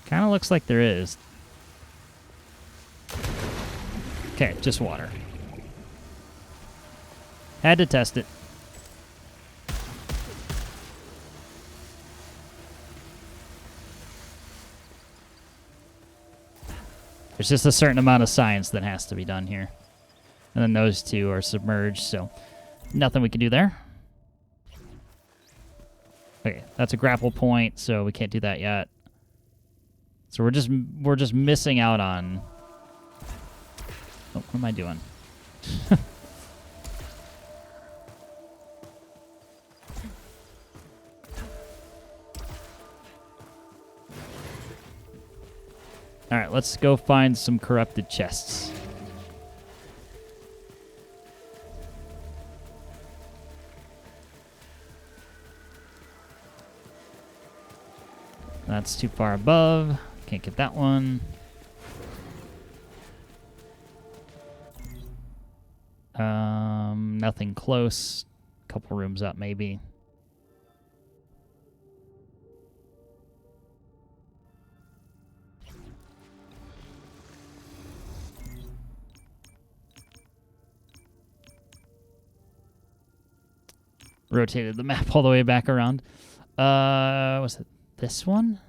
Kind of looks like there is. Okay, just water. Had to test it. There's just a certain amount of science that has to be done here. And then those two are submerged, so nothing we can do there. Okay, that's a grapple point, so we can't do that yet. So we're just missing out on... Oh, what am I doing? All right, let's go find some corrupted chests. That's too far above. Can't get that one. Nothing close. Couple rooms up, maybe. Rotated the map all the way back around. Was it this one?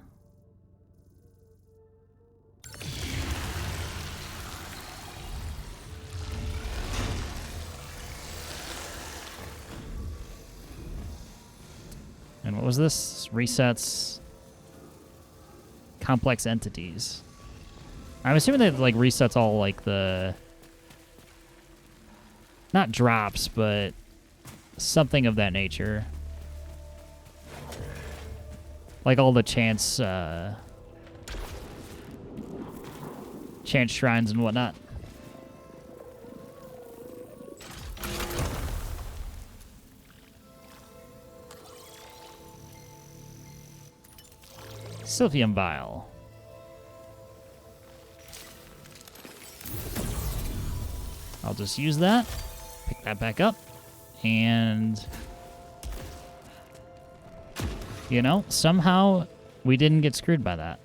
And what was this? Resets complex entities. I'm assuming that like resets all like the not drops, but something of that nature. Like all the chance shrines and whatnot. Sylvium vial. I'll just use that. Pick that back up. And, you know, somehow we didn't get screwed by that.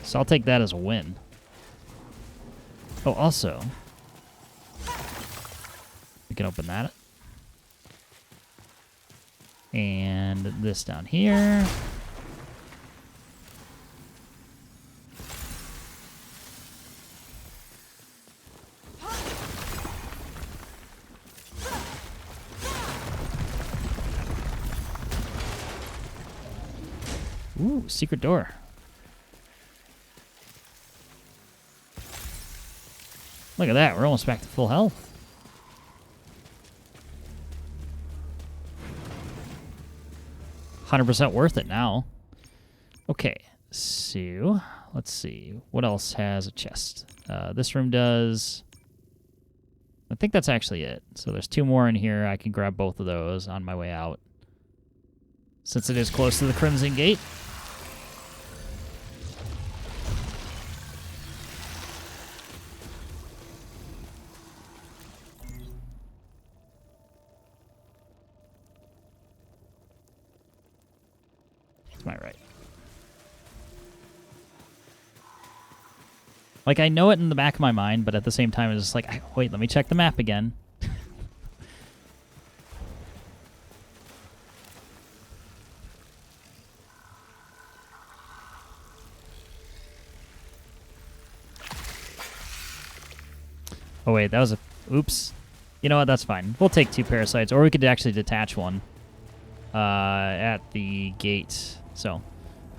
So I'll take that as a win. Oh, also, we can open that. And this down here. Ooh, secret door. Look at that, we're almost back to full health. %100% worth it now. Okay, so let's see. What else has a chest? This room does. I think that's actually it. So there's 2 more in here. I can grab both of those on my way out. Since it is close to the Crimson Gate. To my right. Like, I know it in the back of my mind, but at the same time, it's just like, wait, let me check the map again. Oh, wait, that was a... Oops. You know what? That's fine. We'll take 2 parasites, or we could actually detach one at the gate. So,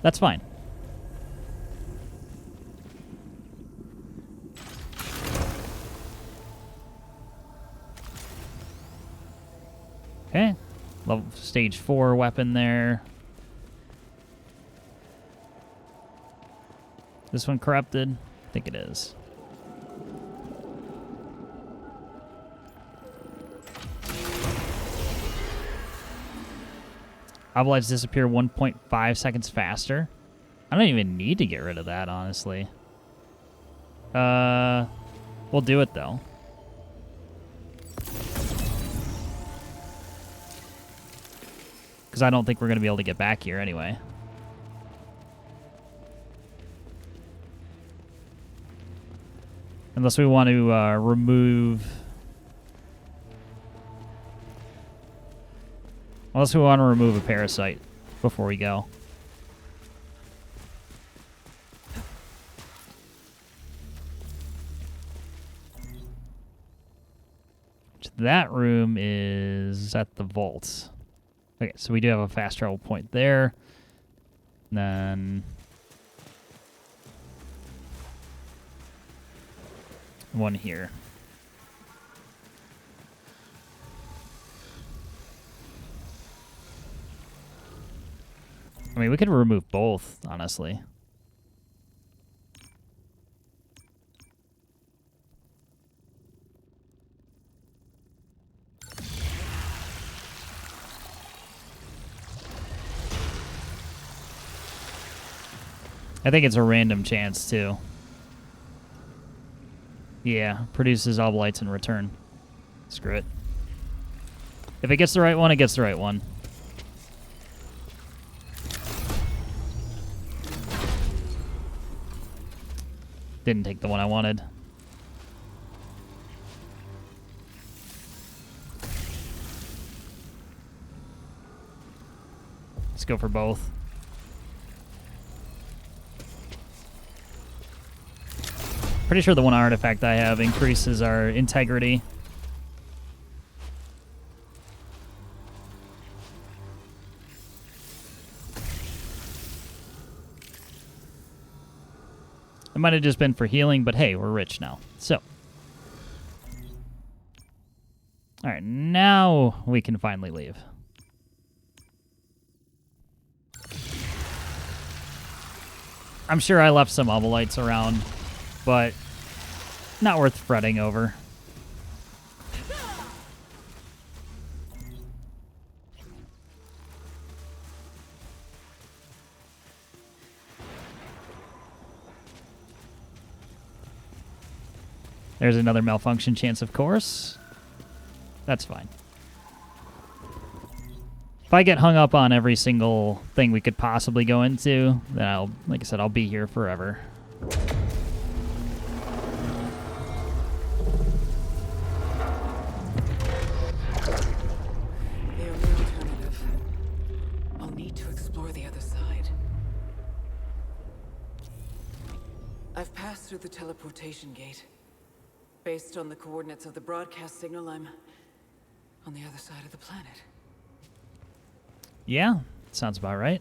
that's fine. Okay. Level stage 4 weapon there. This one corrupted? I think it is. Oblites disappear 1.5 seconds faster. I don't even need to get rid of that, honestly. We'll do it, though. Because I don't think we're going to be able to get back here anyway. Unless we want to remove... Unless we want to remove a parasite before we go. That room is at the vault. Okay, so we do have a fast travel point there. And then... one here. I mean, we could remove both, honestly. I think it's a random chance, too. Yeah, produces obolites in return. Screw it. If it gets the right one, it gets the right one. Didn't take the one I wanted. Let's go for both. Pretty sure the one artifact I have increases our integrity. It might have just been for healing, but hey, we're rich now. So. Alright, now we can finally leave. I'm sure I left some obolites around, but not worth fretting over. There's another malfunction chance, of course. That's fine. If I get hung up on every single thing we could possibly go into, then I'll, like I said, I'll be here forever. The only alternative. I'll need to explore the other side. I've passed through the teleportation gate. Based on the coordinates of the broadcast signal, I'm on the other side of the planet. Yeah, sounds about right.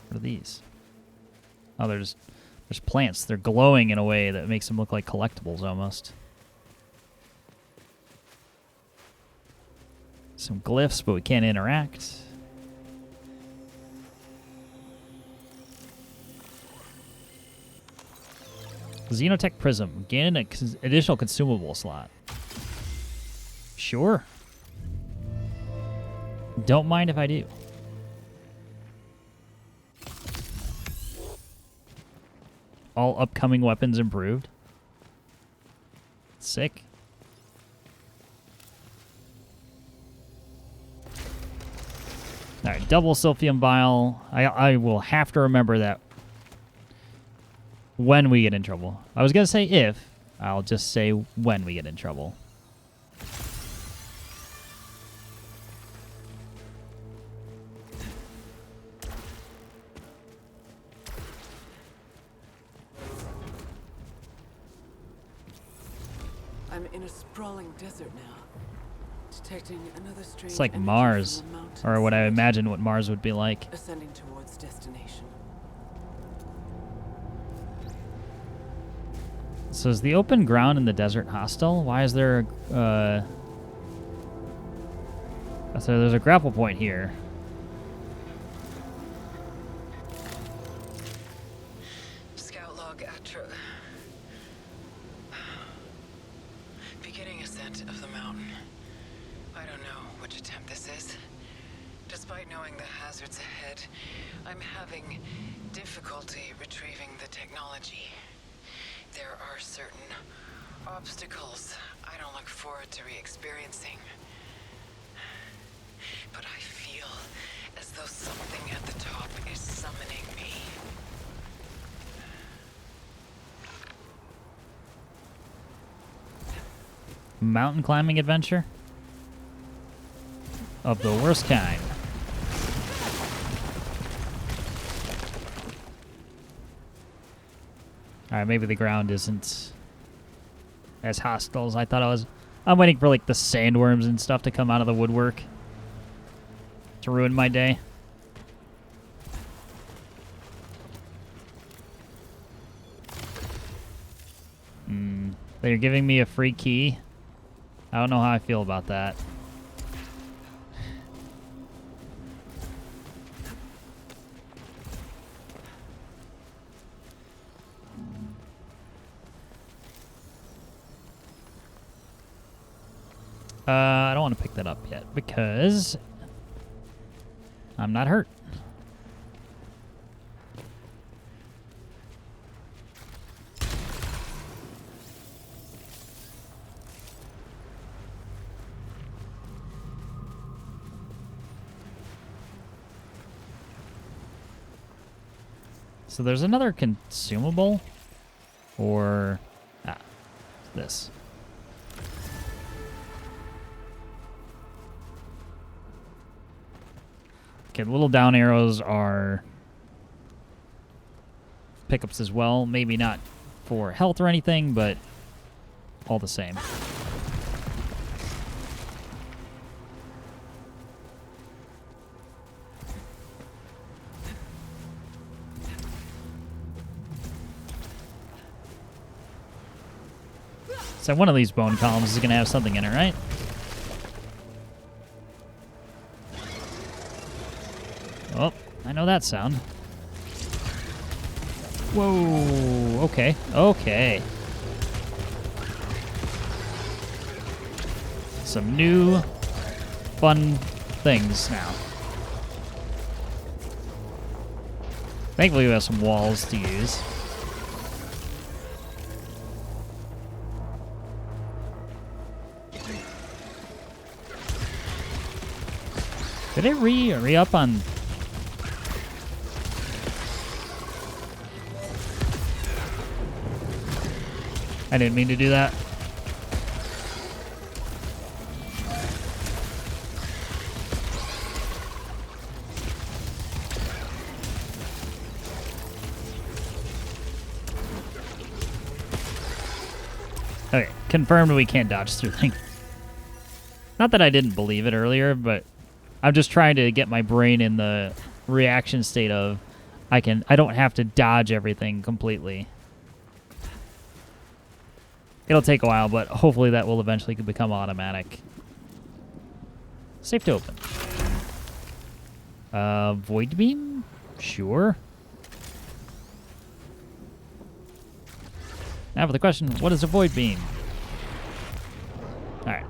What are these? Oh, there's plants. They're glowing in a way that makes them look like collectibles almost. Some glyphs, but we can't interact. Xenotech Prism. Gain an additional consumable slot. Sure. Don't mind if I do. All upcoming weapons improved. Sick. Alright, double Silphium Vial. I will have to remember that when we get in trouble. I was going to say if. I'll just say when we get in trouble. I'm in a sprawling desert now. Detecting another strange It's like energy Mars, from the mountains. or what I imagine what Mars would be like. Ascending towards destination. So is the open ground in the desert hostile? Why is there so there's a grapple point here. Scout log Atropos. Beginning ascent of the mountain. I don't know which attempt this is. Despite knowing the hazards ahead, I'm having difficulty retrieving the technology. There are certain obstacles I don't look forward to re-experiencing. But I feel as though something at the top is summoning me. Mountain climbing adventure? Of the worst kind. Alright, maybe the ground isn't as hostile as I thought it was. I'm waiting for, like, the sandworms and stuff to come out of the woodwork to ruin my day. They're giving me a free key. I don't know how I feel about that. I don't want to pick that up yet because I'm not hurt. So there's another consumable, or this. Okay, the little down arrows are pickups as well. Maybe not for health or anything, but all the same. So one of these bone columns is going to have something in it, right? Oh, I know that sound. Whoa, okay, okay. Some new fun things now. Thankfully we have some walls to use. Did it re-up on... I didn't mean to do that. Okay, confirmed we can't dodge through things. Not that I didn't believe it earlier, but I'm just trying to get my brain in the reaction state of I don't have to dodge everything completely. It'll take a while, but hopefully that will eventually become automatic. Safe to open. Void beam? Sure. Now for the question, what is a void beam? Alright.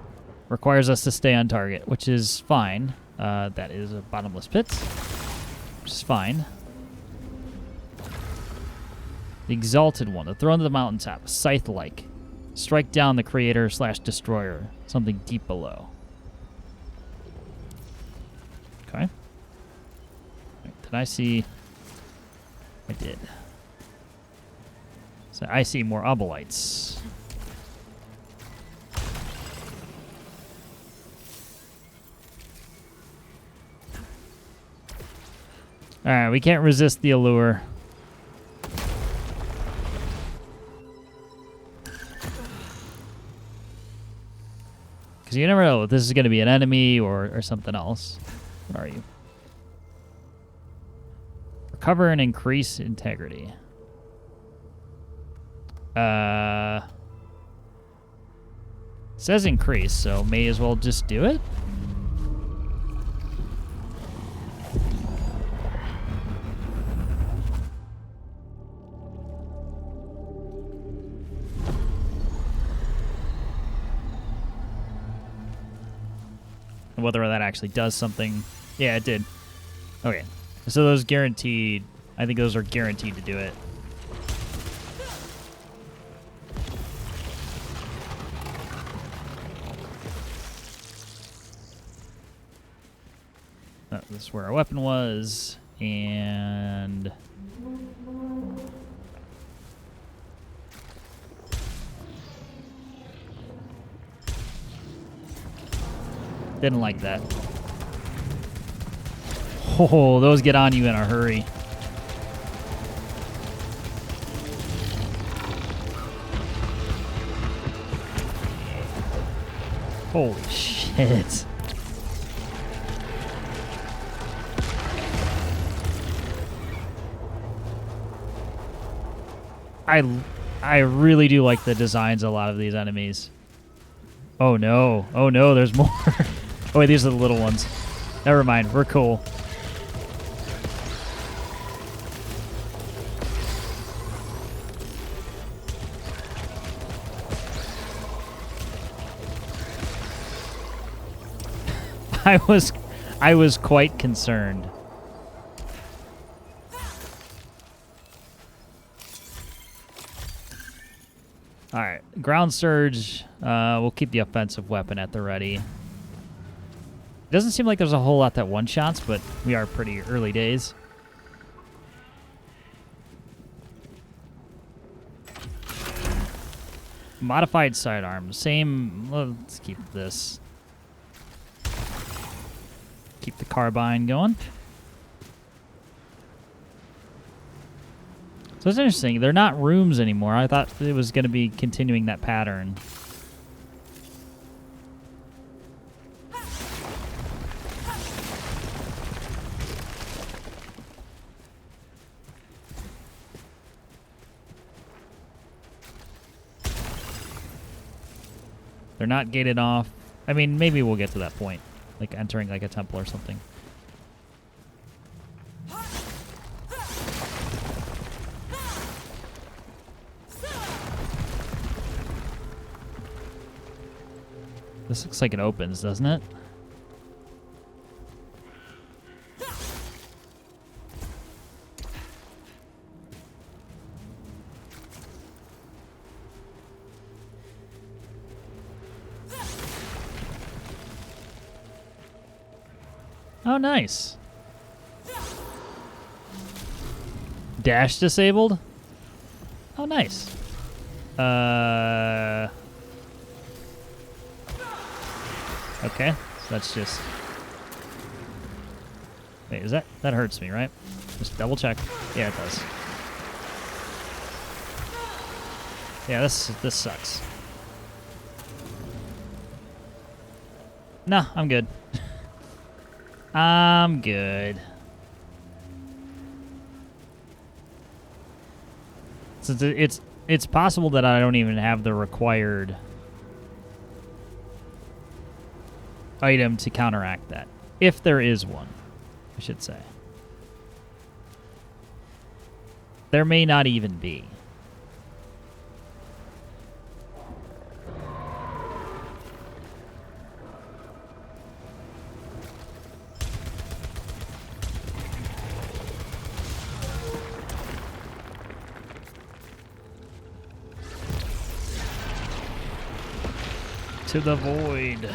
Requires us to stay on target, which is fine. That is a bottomless pit, which is fine. The Exalted One, the Throne of the Mountaintop, Scythe-like. Strike down the creator/destroyer. Something deep below. Okay. Wait, did I see... I did. So I see more obolites. Alright, we can't resist the allure. Because you never know if this is going to be an enemy or something else. Where are you? Recover and increase integrity. Says increase, so may as well just do it. Whether that actually does something. Yeah, it did. Okay. So those guaranteed... I think those are guaranteed to do it. This is where our weapon was. And... Didn't like that. Oh, those get on you in a hurry. Holy shit. I really do like the designs of a lot of these enemies. Oh no. Oh no, there's more. Oh wait, these are the little ones. Never mind, we're cool. I was quite concerned. All right, ground surge. We'll keep the offensive weapon at the ready. It doesn't seem like there's a whole lot that one-shots, but we are pretty early days. Modified sidearm. Same. Let's keep this. Keep the carbine going. So it's interesting. They're not rooms anymore. I thought it was going to be continuing that pattern. They're not gated off. I mean, maybe we'll get to that point. Like entering like a temple or something. This looks like it opens, doesn't it? Oh, nice. Dash disabled? Oh, nice. Okay, so that's just... Wait, is that hurts me, right? Just double check. Yeah, it does. Yeah, this sucks. No, I'm good. I'm good. So it's possible that I don't even have the required item to counteract that. If there is one, I should say. There may not even be. To the void.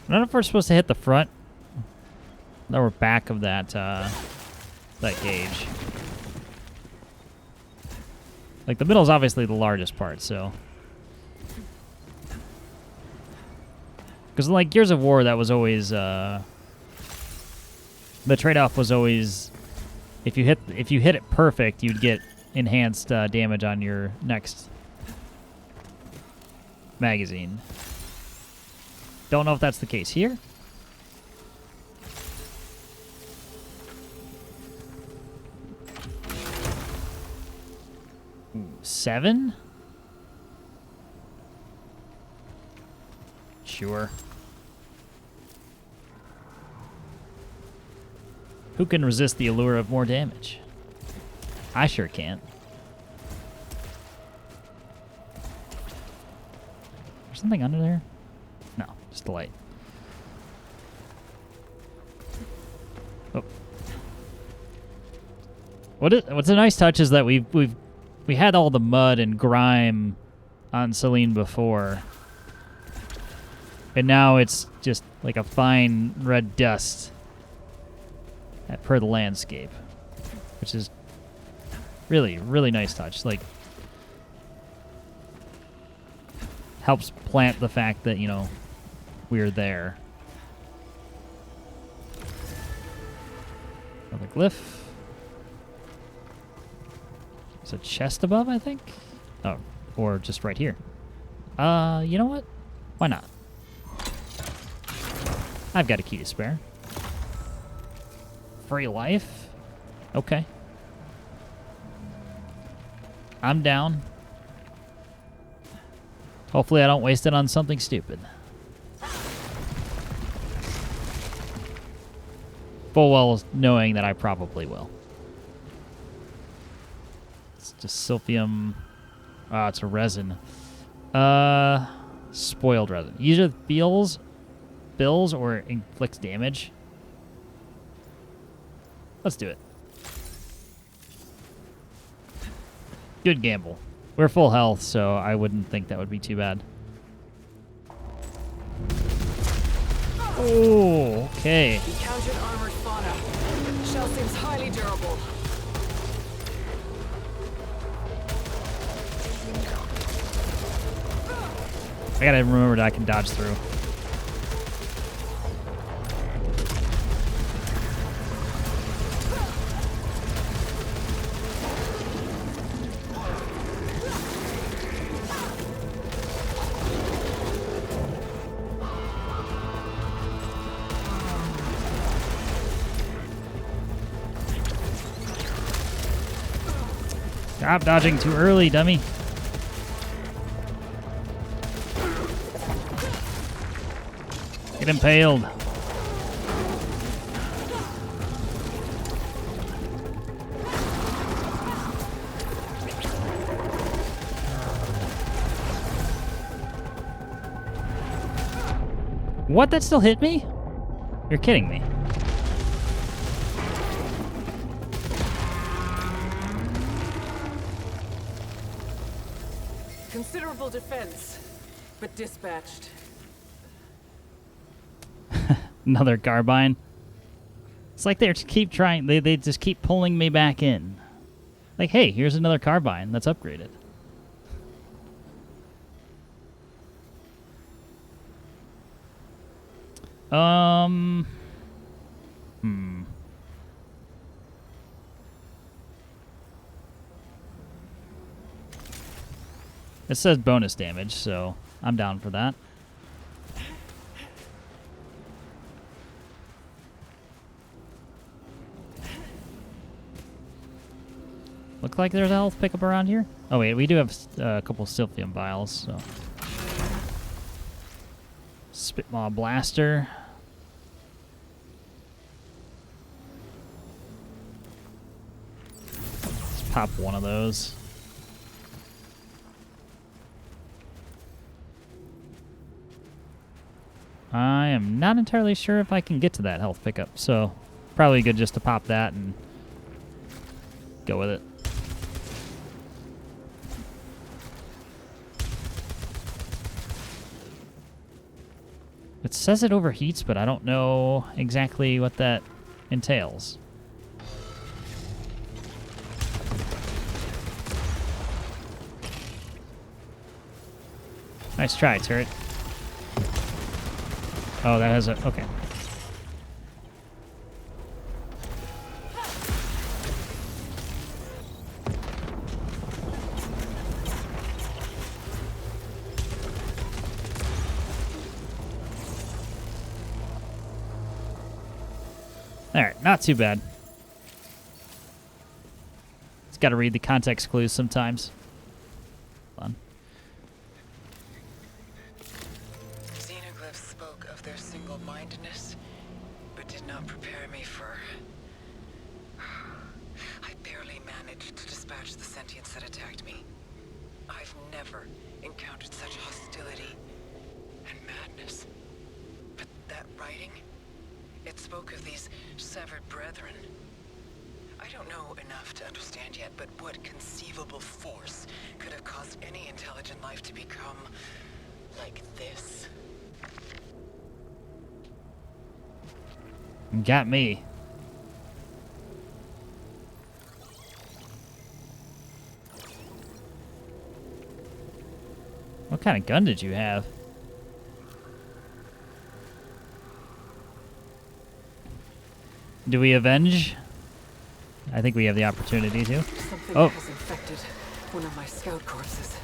I don't know if we're supposed to hit the front or back of that gauge. Like the middle is obviously the largest part, so. Because like Gears of War, that was always the trade-off was always if you hit it perfect, you'd get enhanced damage on your next magazine. Don't know if that's the case here. Ooh, 7? Sure. Who can resist the allure of more damage? I sure can't. There's something under there? No, just the light. Oh. What's a nice touch is that we had all the mud and grime on Selene before. And now it's just like a fine red dust per the landscape, which is really, really nice touch. Like, helps plant the fact that, you know, we're there. Another glyph. There's a chest above, I think? Oh, or just right here. You know what? Why not? I've got a key to spare. Free life? Okay. I'm down. Hopefully I don't waste it on something stupid. Full well knowing that I probably will. It's just silphium. Ah, it's a resin. Spoiled resin. Either bills or inflicts damage. Let's do it. Good gamble. We're full health, so I wouldn't think that would be too bad. Oh, okay. Encountered armored fauna. Shell seems highly durable. I gotta remember that I can dodge through. Stop dodging too early, dummy. Get impaled. What? That still hit me? You're kidding me. Considerable defense, but dispatched. Another carbine. It's like they just keep trying. They just keep pulling me back in. Like, hey, here's another carbine that's upgraded. It says bonus damage, so I'm down for that. Look like there's a health pickup around here. Oh wait, we do have a couple silphium vials, so. Spitmaw blaster. Let's pop one of those. I am not entirely sure if I can get to that health pickup, so probably good just to pop that and go with it. It says it overheats, but I don't know exactly what that entails. Nice try, turret. Oh, that has a... okay. Alright, not too bad. Just gotta read the context clues sometimes. Fun. Xenoglyphs spoke of their single-mindedness, but did not prepare me for... I barely managed to dispatch the sentients that attacked me. I've never encountered such hostility and madness. But that writing, it spoke of these severed brethren. I don't know enough to understand yet, but what conceivable force could have caused any intelligent life to become like this? Got me. What kind of gun did you have? Do we avenge? I think we have the opportunity to. Something Oh. has infected one of my scout corpses.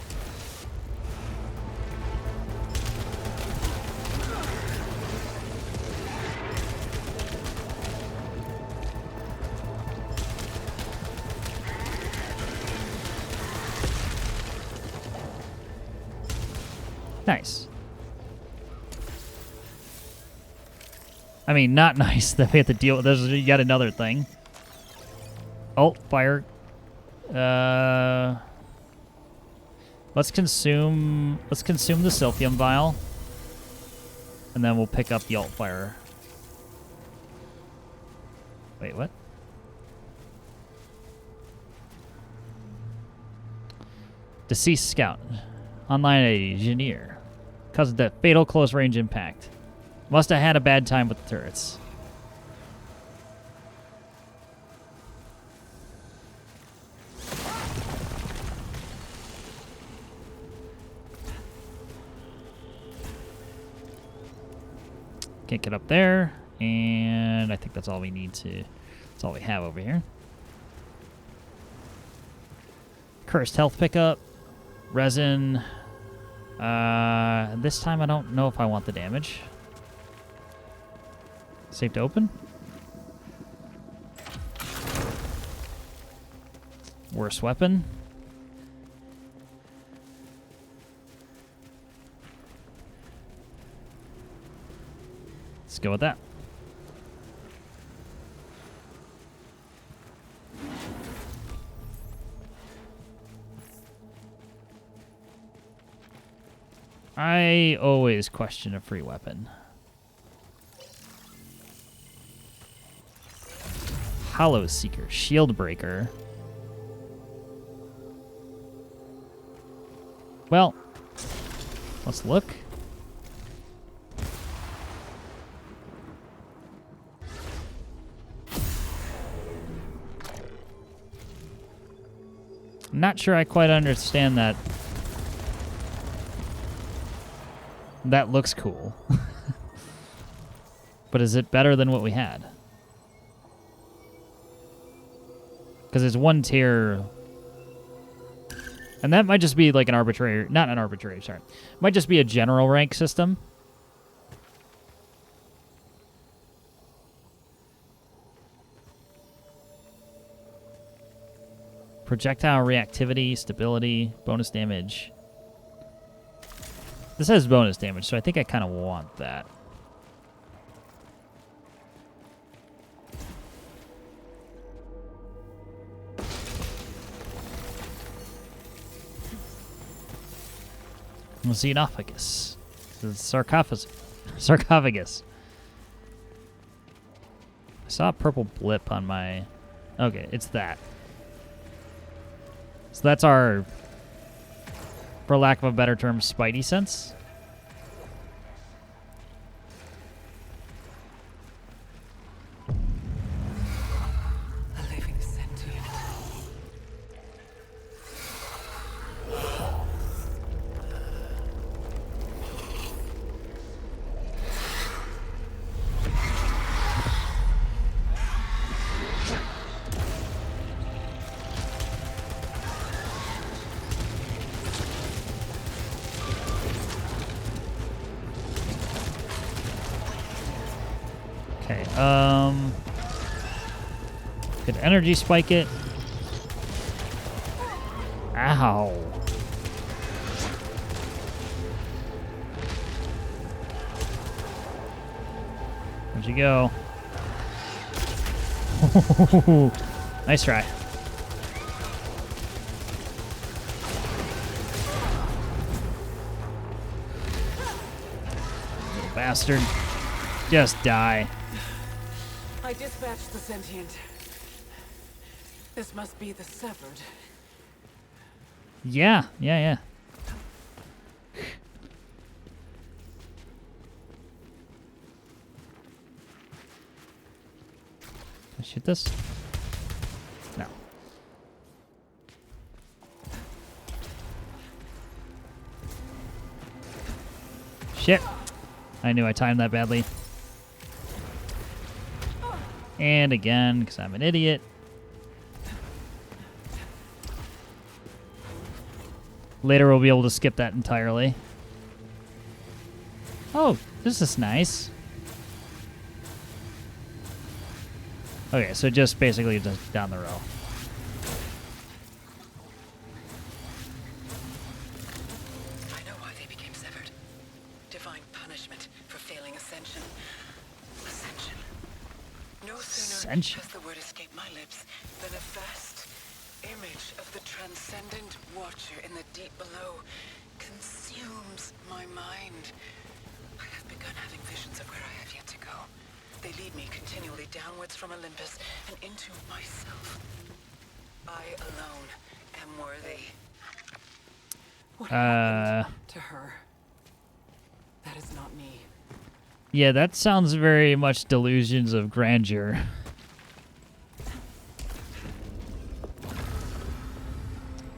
Nice. I mean, not nice that we have to deal with. There's yet another thing. Oh, fire. Let's consume the silphium vial, and then we'll pick up the alt fire. Wait, what? Deceased scout. Online engineer. Caused the fatal close range impact. Must have had a bad time with the turrets. Can't get up there, and I think that's all we need to. That's all we have over here. Cursed health pickup, resin. This time I don't know if I want the damage. Safe to open. Worst weapon. Let's go with that. I always question a free weapon. Hollow Seeker, Shield Breaker. Well, let's look. I'm not sure I quite understand that. That looks cool. But is it better than what we had? Because it's one tier. And that might just be like an arbitrary... Not an arbitrary, sorry. Might just be a general rank system. Projectile reactivity, stability, bonus damage. This has bonus damage, so I think I kind of want that. Xenophagus. The sarcophagus. I saw a purple blip on my... Okay, it's that. So that's our, for lack of a better term, spidey sense. A living sentient. Okay, could energy spike it? Ow. Where'd you go? Nice try. Little bastard. Just die. I dispatched the sentient. This must be the severed. Yeah. I shoot this? No. Shit. I knew I timed that badly. And again, because I'm an idiot. Later we'll be able to skip that entirely. Oh, this is nice. Okay, so just basically just down the row. I know why they became severed. Divine punishment for failing ascension. Ascension. No sooner Ascension. has the word escaped my lips than a vast image of the transcendent watcher in the deep below consumes my mind. I have begun having visions of where I have yet to go. They lead me continually downwards from Olympus and into myself. I alone am worthy. What happened to her? That is not me. Yeah, that sounds very much delusions of grandeur.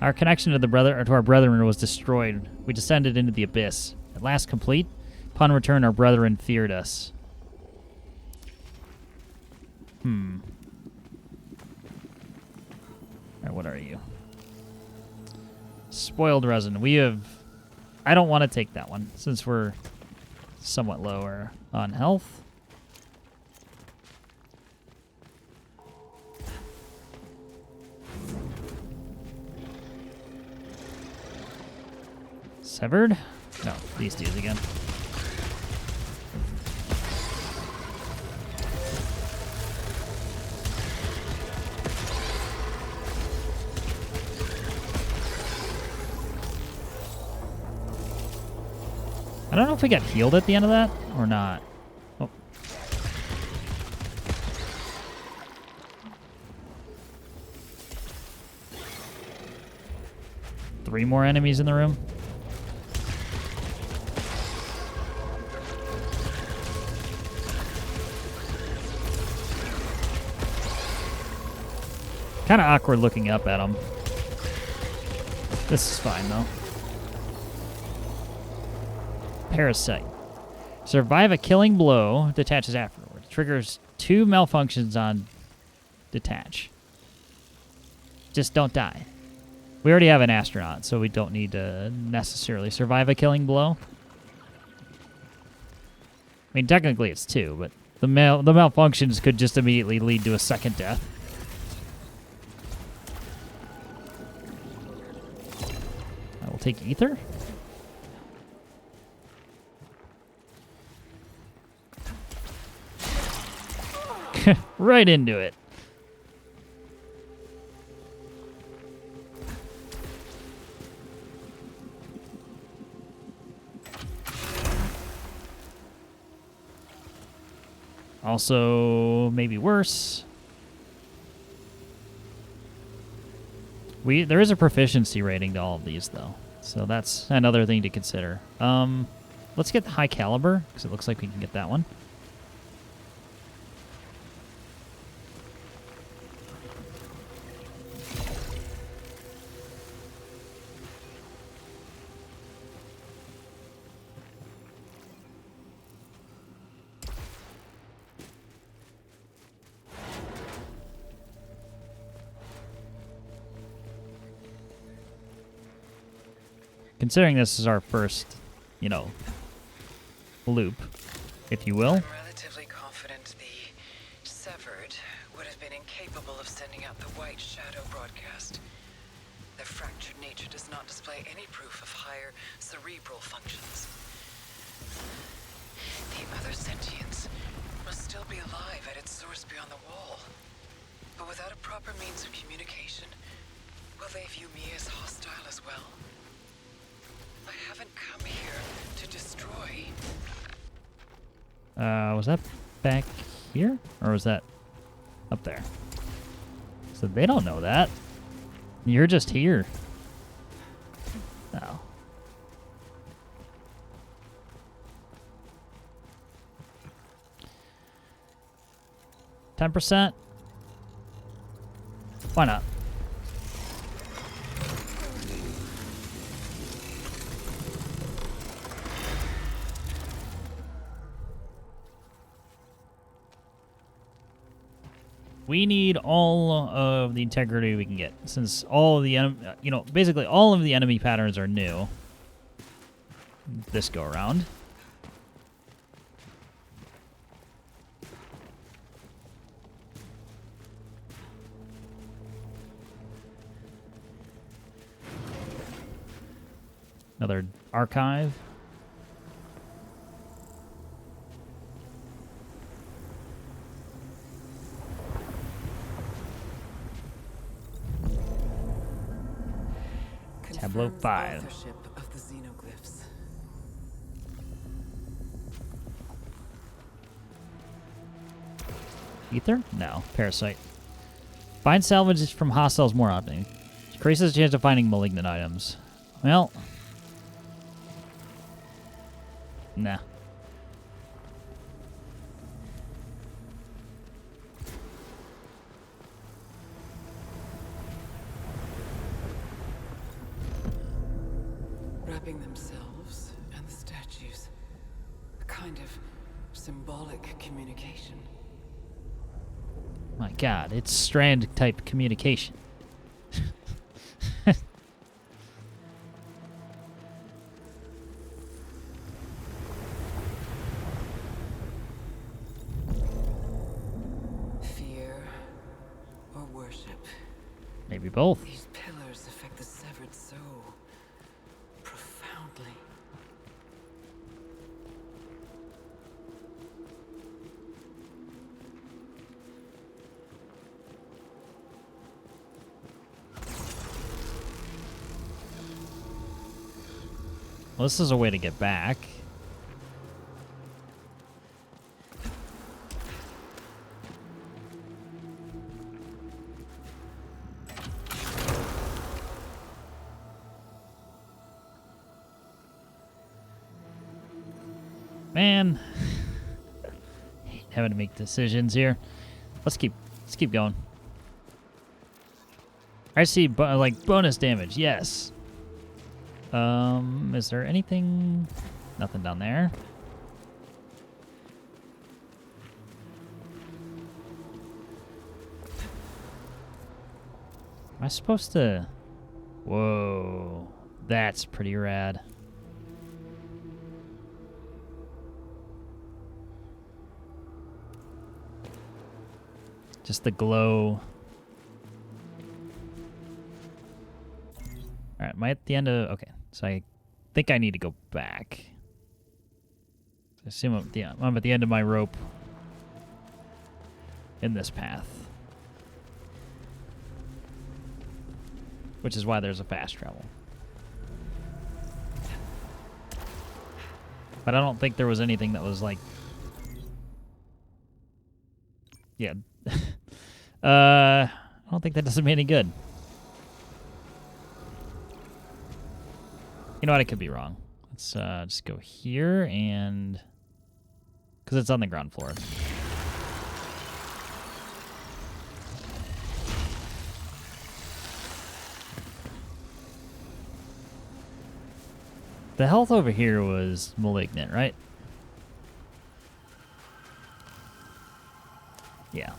Our connection to our brethren was destroyed. We descended into the abyss. At last complete, upon return, our brethren feared us. Alright, what are you? Spoiled resin. We have... I don't want to take that one, since we're somewhat lower on health. Severed? No, these dudes again. I don't know if we got healed at the end of that or not. Oh. Three more enemies in the room. Kind of awkward looking up at them. This is fine though. Parasite. Survive a killing blow, detaches afterward. Triggers 2 malfunctions on detach. Just don't die. We already have an astronaut, so we don't need to necessarily survive a killing blow. I mean, technically it's 2, but the malfunctions could just immediately lead to a second death. I will take ether. Right into it. Also, maybe worse. There is a proficiency rating to all of these, though. So that's another thing to consider. Let's get the high caliber, because it looks like we can get that one. Considering this is our first, you know, loop, if you will. I'm relatively confident the severed would have been incapable of sending out the white shadow broadcast. Their fractured nature does not display any proof of higher cerebral functions. The other sentience must still be alive at its source beyond the wall. But without a proper means of communication, will they view me as hostile as well? I haven't come here to destroy. Was that back here? Or was that up there? So they don't know that. You're just here. Oh. $10%? Why not? We need all of the integrity we can get, since all of the basically all of the enemy patterns are new this go around. Another archive. Tableau 5. Authorship of the xenoglyphs. Ether? No. Parasite. Find salvages from hostiles more often. Increases the chance of finding malignant items. Well. Nah. Wrapping themselves and the statues. A kind of symbolic communication. My god, it's strand-type communication. Fear or worship. Maybe both. These pillars affect the severed so profoundly. Well, this is a way to get back. Man, hate having to make decisions here. Let's keep going. I see like bonus damage. Yes. Is there anything? Nothing down there. Am I supposed to? Whoa, that's pretty rad. Just the glow. All right, am I at the end of? Okay, so I think I need to go back. I assume I'm at the end of my rope in this path, which is why there's a fast travel. But I don't think there was anything that was like, yeah. I don't think that does me any good. You know what? I could be wrong. Let's just go here and... because it's on the ground floor. The health over here was malignant, right? Yeah.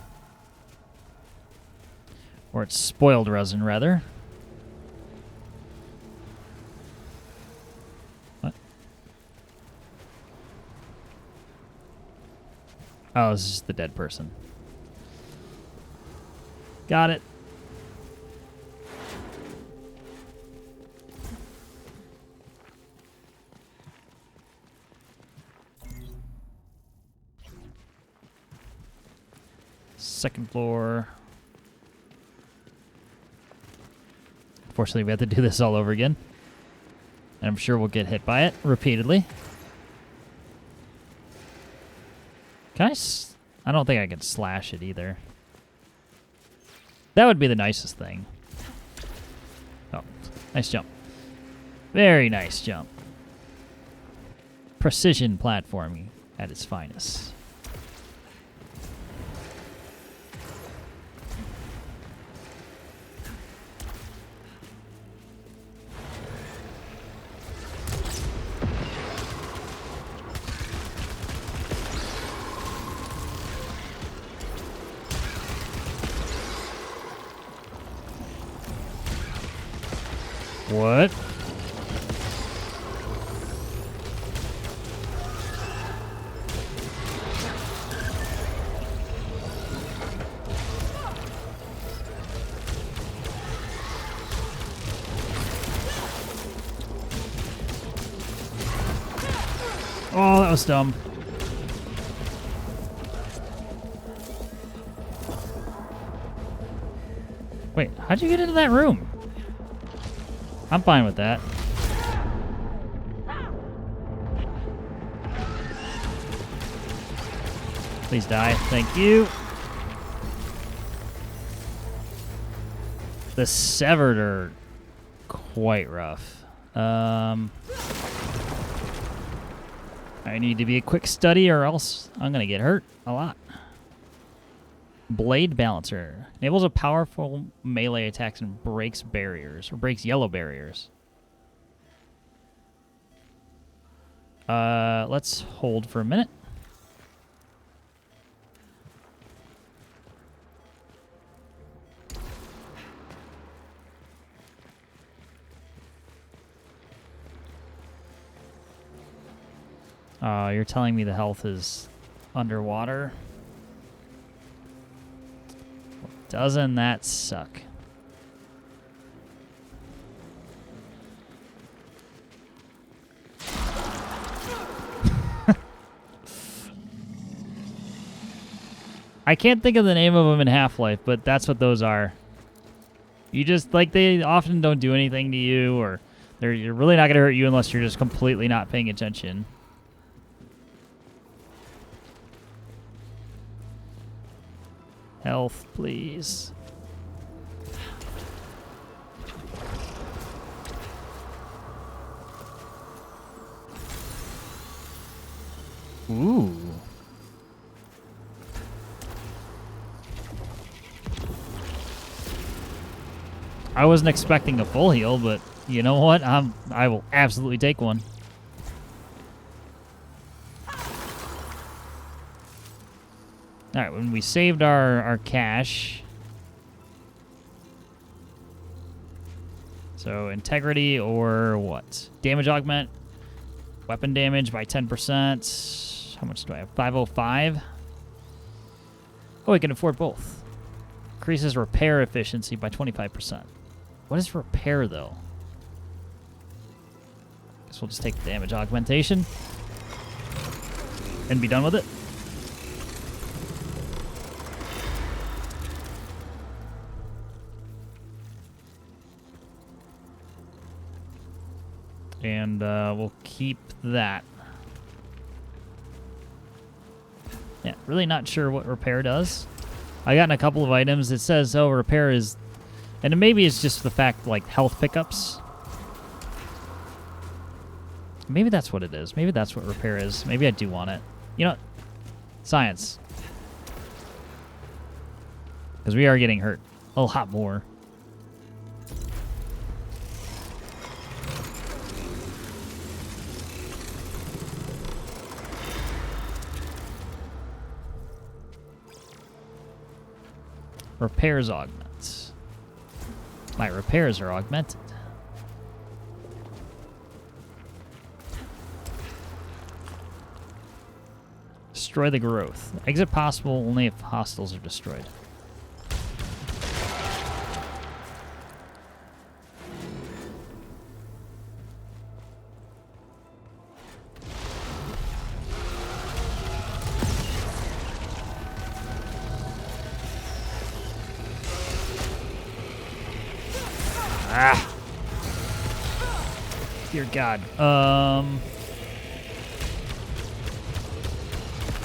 Or it's spoiled resin, rather. What? Oh, this is the dead person. Got it. Second floor. Unfortunately, we have to do this all over again. And I'm sure we'll get hit by it repeatedly. Can I don't think I can slash it either. That would be the nicest thing. Oh, nice jump. Very nice jump. Precision platforming at its finest. What? Oh, that was dumb. Wait, how'd you get into that room? I'm fine with that. Please die. Thank you. The Severed are quite rough. I need to be a quick study or else I'm going to get hurt a lot. Blade Balancer. Enables a powerful melee attacks and breaks barriers, or breaks yellow barriers. Let's hold for a minute. You're telling me the health is underwater? Doesn't that suck? I can't think of the name of them in Half-Life, but that's what those are. You just, like, they often don't do anything to you, or you're really not going to hurt you unless you're just completely not paying attention. Health, please. Ooh. I wasn't expecting a full heal, but you know what? I will absolutely take one. All right, when we saved our cash. So integrity or what? Damage augment. Weapon damage by 10%. How much do I have? 505. Oh, we can afford both. Increases repair efficiency by 25%. What is repair, though? Guess we'll just take the damage augmentation and be done with it. And we'll keep that. Yeah, really not sure what repair does. I got in a couple of items. It says, oh, repair is... And maybe it's just the fact, like, health pickups. Maybe that's what it is. Maybe that's what repair is. Maybe I do want it. You know what? Science. Because we are getting hurt a lot more. Repairs augments. My repairs are augmented. Destroy the growth. Exit possible only if hostiles are destroyed. Ah. Dear God.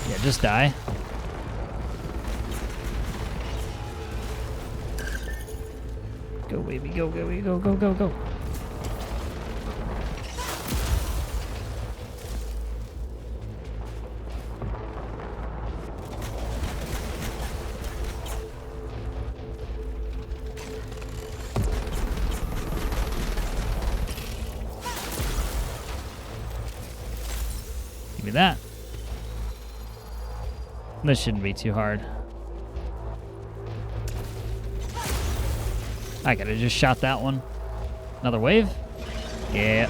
Yeah, just die. Go, baby. Go, go, go, go, go, go. Give me that. This shouldn't be too hard. I could have just shot that one. Another wave? Yeah.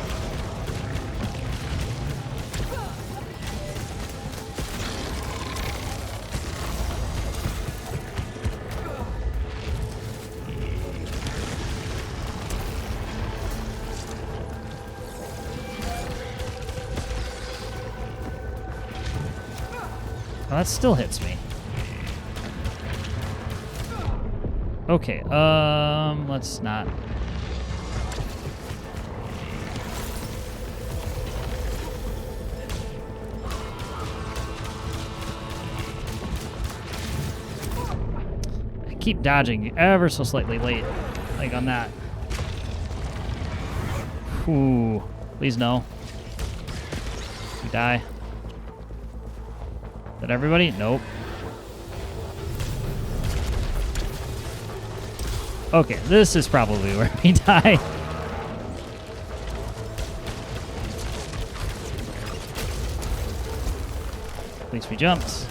Oh, that still hits me. Okay, let's not. I keep dodging ever so slightly late, like on that. Ooh, please no. We die. Is that everybody? Nope. Okay, this is probably where we die. At least we jumped.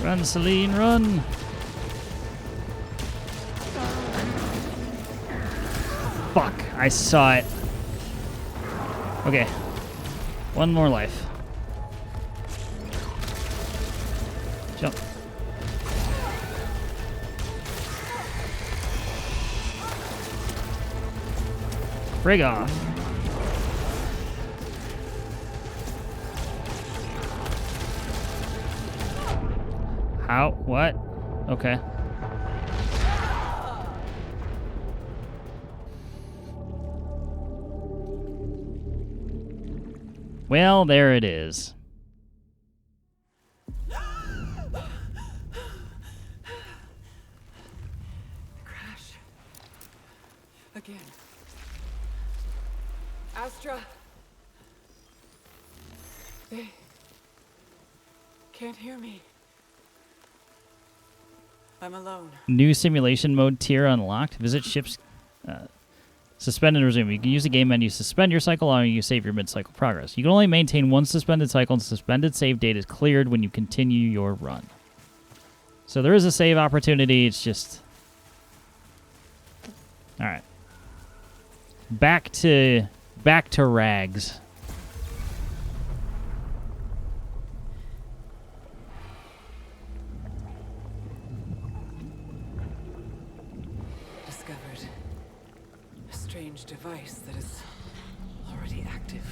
Run, Selene, run! Fuck, I saw it. Okay, one more life. Jump. Frig off. How? What? Okay. Well, there it is. Crash. Again. Astra. They can't hear me. I'm alone. New simulation mode tier unlocked. Visit ships. Suspend and resume. You can use the game menu, suspend your cycle, or you save your mid-cycle progress. You can only maintain one suspended cycle, and suspended save date is cleared when you continue your run. So there is a save opportunity. It's just... All right. Back to rags. Discovered a strange device that is already active.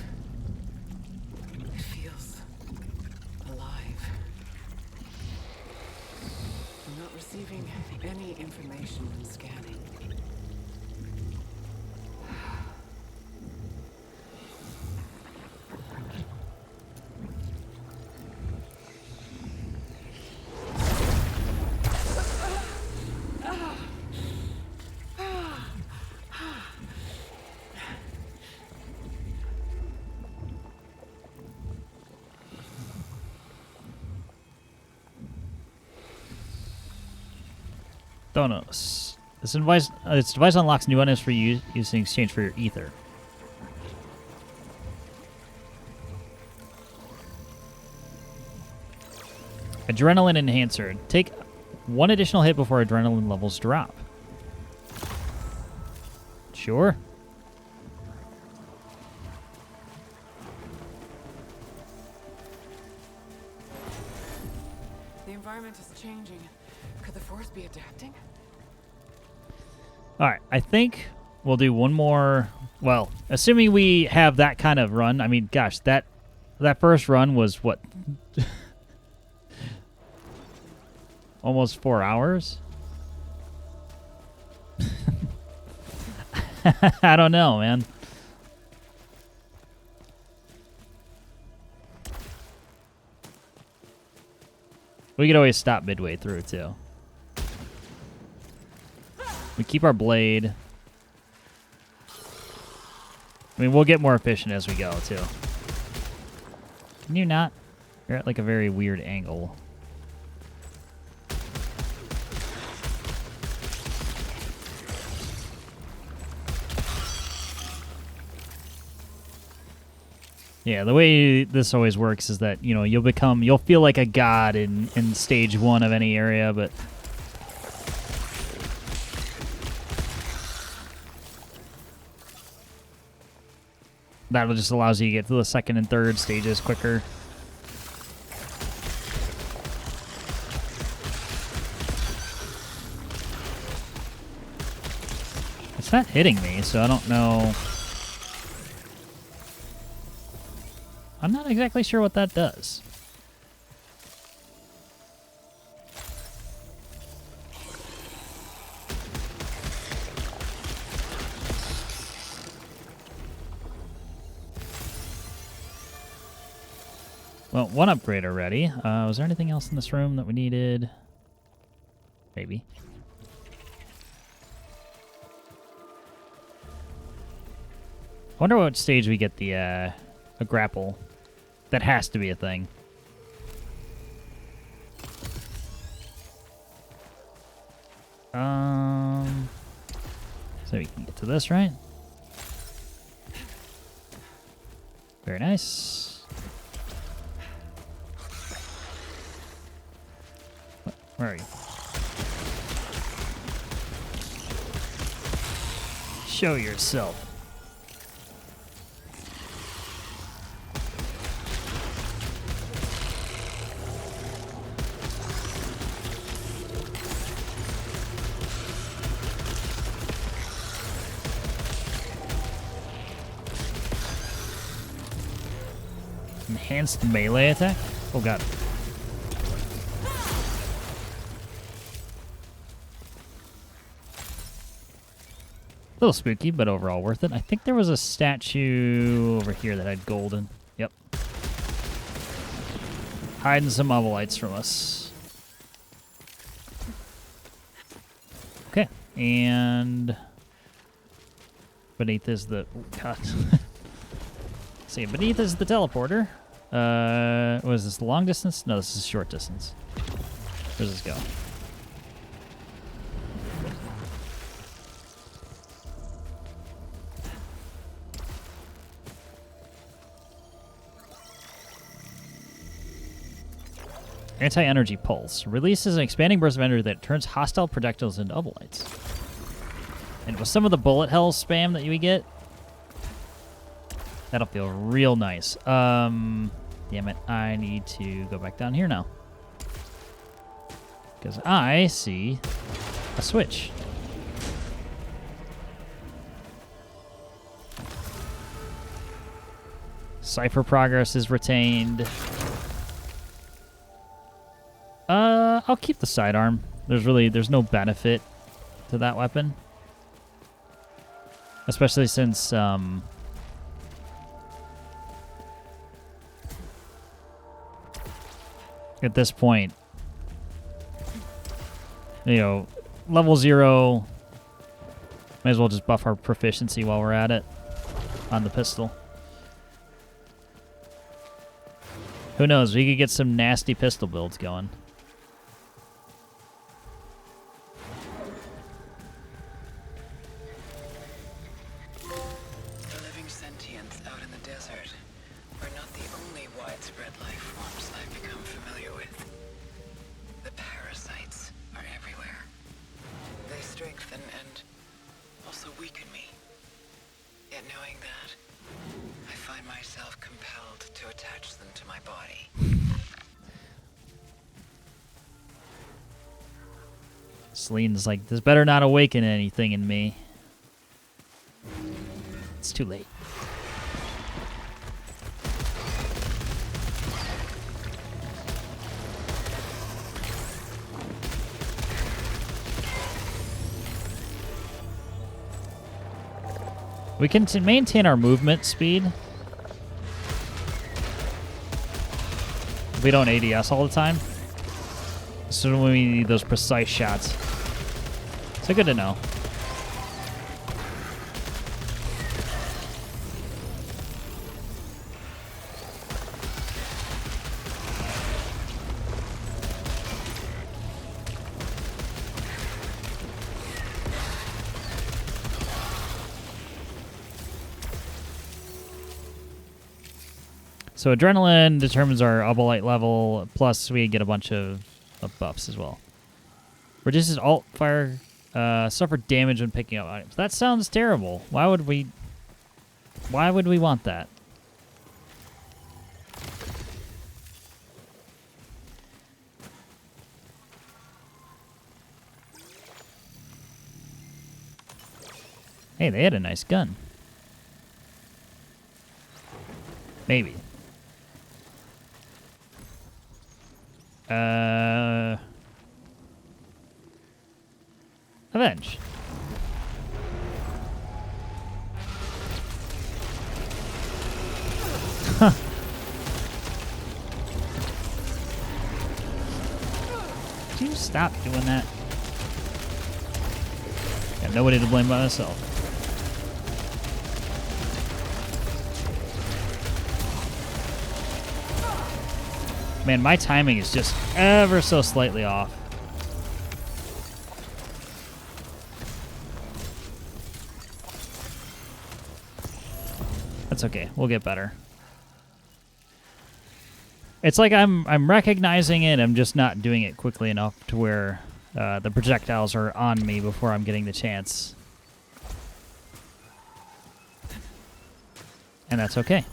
It feels alive. I'm not receiving any information from scanning. Donos. This device unlocks new items for you in exchange for your ether. Adrenaline enhancer. Take one additional hit before adrenaline levels drop. Sure. The environment is changing. Could the force be adapting? All right, I think we'll do one more. Well, assuming we have that kind of run. I mean, gosh, that first run was what? Almost 4 hours? I don't know, man. We could always stop midway through, too. We keep our blade. I mean, we'll get more efficient as we go, too. Can you not? You're at, like, a very weird angle. Yeah, the way this always works is that, you know, you'll feel like a god in stage 1 of any area, but that just allows you to get to the second and third stages quicker. It's not hitting me, so I don't know. I'm not exactly sure what that does. Well, one upgrade already. Was there anything else in this room that we needed? Maybe. I wonder what stage we get the a grapple. That has to be a thing. So we can get to this, right? Very nice. Where are you? Show yourself. Enhanced melee attack? Oh god. A little spooky, but overall worth it. I think there was a statue over here that had golden. Yep. Hiding some Mobbilites from us. Okay. And beneath is the... Oh god. See, beneath is the teleporter. Was this long distance? No, this is short distance. Where does this go? Anti-energy pulse. Releases an expanding burst of energy that turns hostile projectiles into Mobbilites. And with some of the bullet hell spam that you get, that'll feel real nice. Damn it. I need to go back down here now. Because I see a switch. Cipher progress is retained. I'll keep the sidearm. There's no benefit to that weapon. Especially since, at this point, you know, level 0, might as well just buff our proficiency while we're at it on the pistol. Who knows? We could get some nasty pistol builds going. The living sentients out in the desert are not the only widespread life forms I've become familiar with. The parasites are everywhere. They strengthen and also weaken me. Yet knowing that, I find myself compelled to attach them to my body. Selene's like, this better not awaken anything in me. It's too late. We can maintain our movement speed. We don't ADS all the time. So when we need those precise shots. So good to know. So adrenaline determines our obolite level, plus we get a bunch of buffs as well. Reduces alt fire, suffer damage when picking up items. That sounds terrible. Why would we want that? Hey, they had a nice gun. Maybe. Avenge. Huh. Could you stop doing that? Got nobody to blame but myself. Man, my timing is just ever so slightly off. That's okay. We'll get better. It's like I'm recognizing it. I'm just not doing it quickly enough to where the projectiles are on me before I'm getting the chance. And that's okay.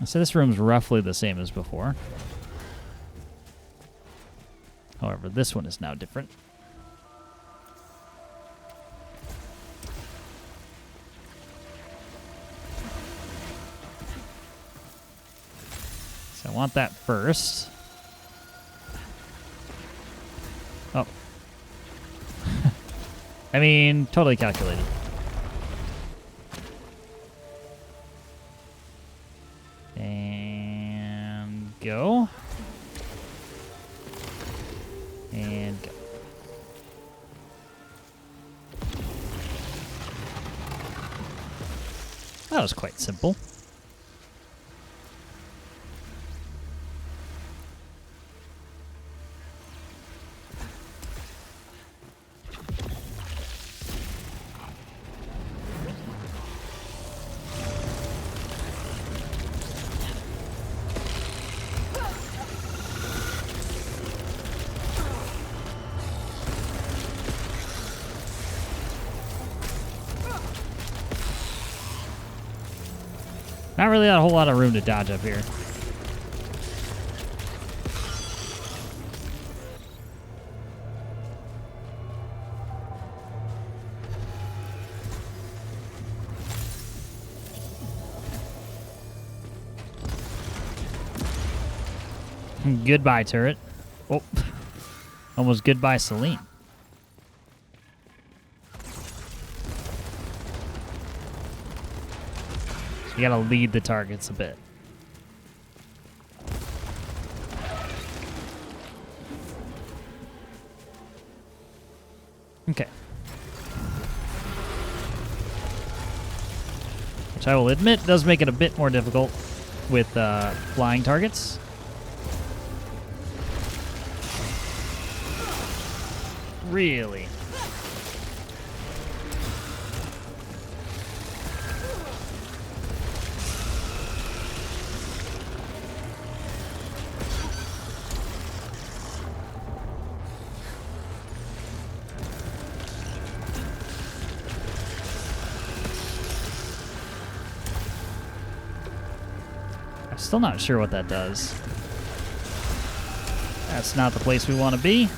So this room's roughly the same as before. However, this one is now different. So I want that first. Oh. I mean, totally calculated. And go. And go. That was quite simple. Not really a whole lot of room to dodge up here. Goodbye, turret. Oh, almost goodbye, Selene. You gotta lead the targets a bit. Okay. Which I will admit does make it a bit more difficult with flying targets. Really? Still not sure what that does. That's not the place we want to be.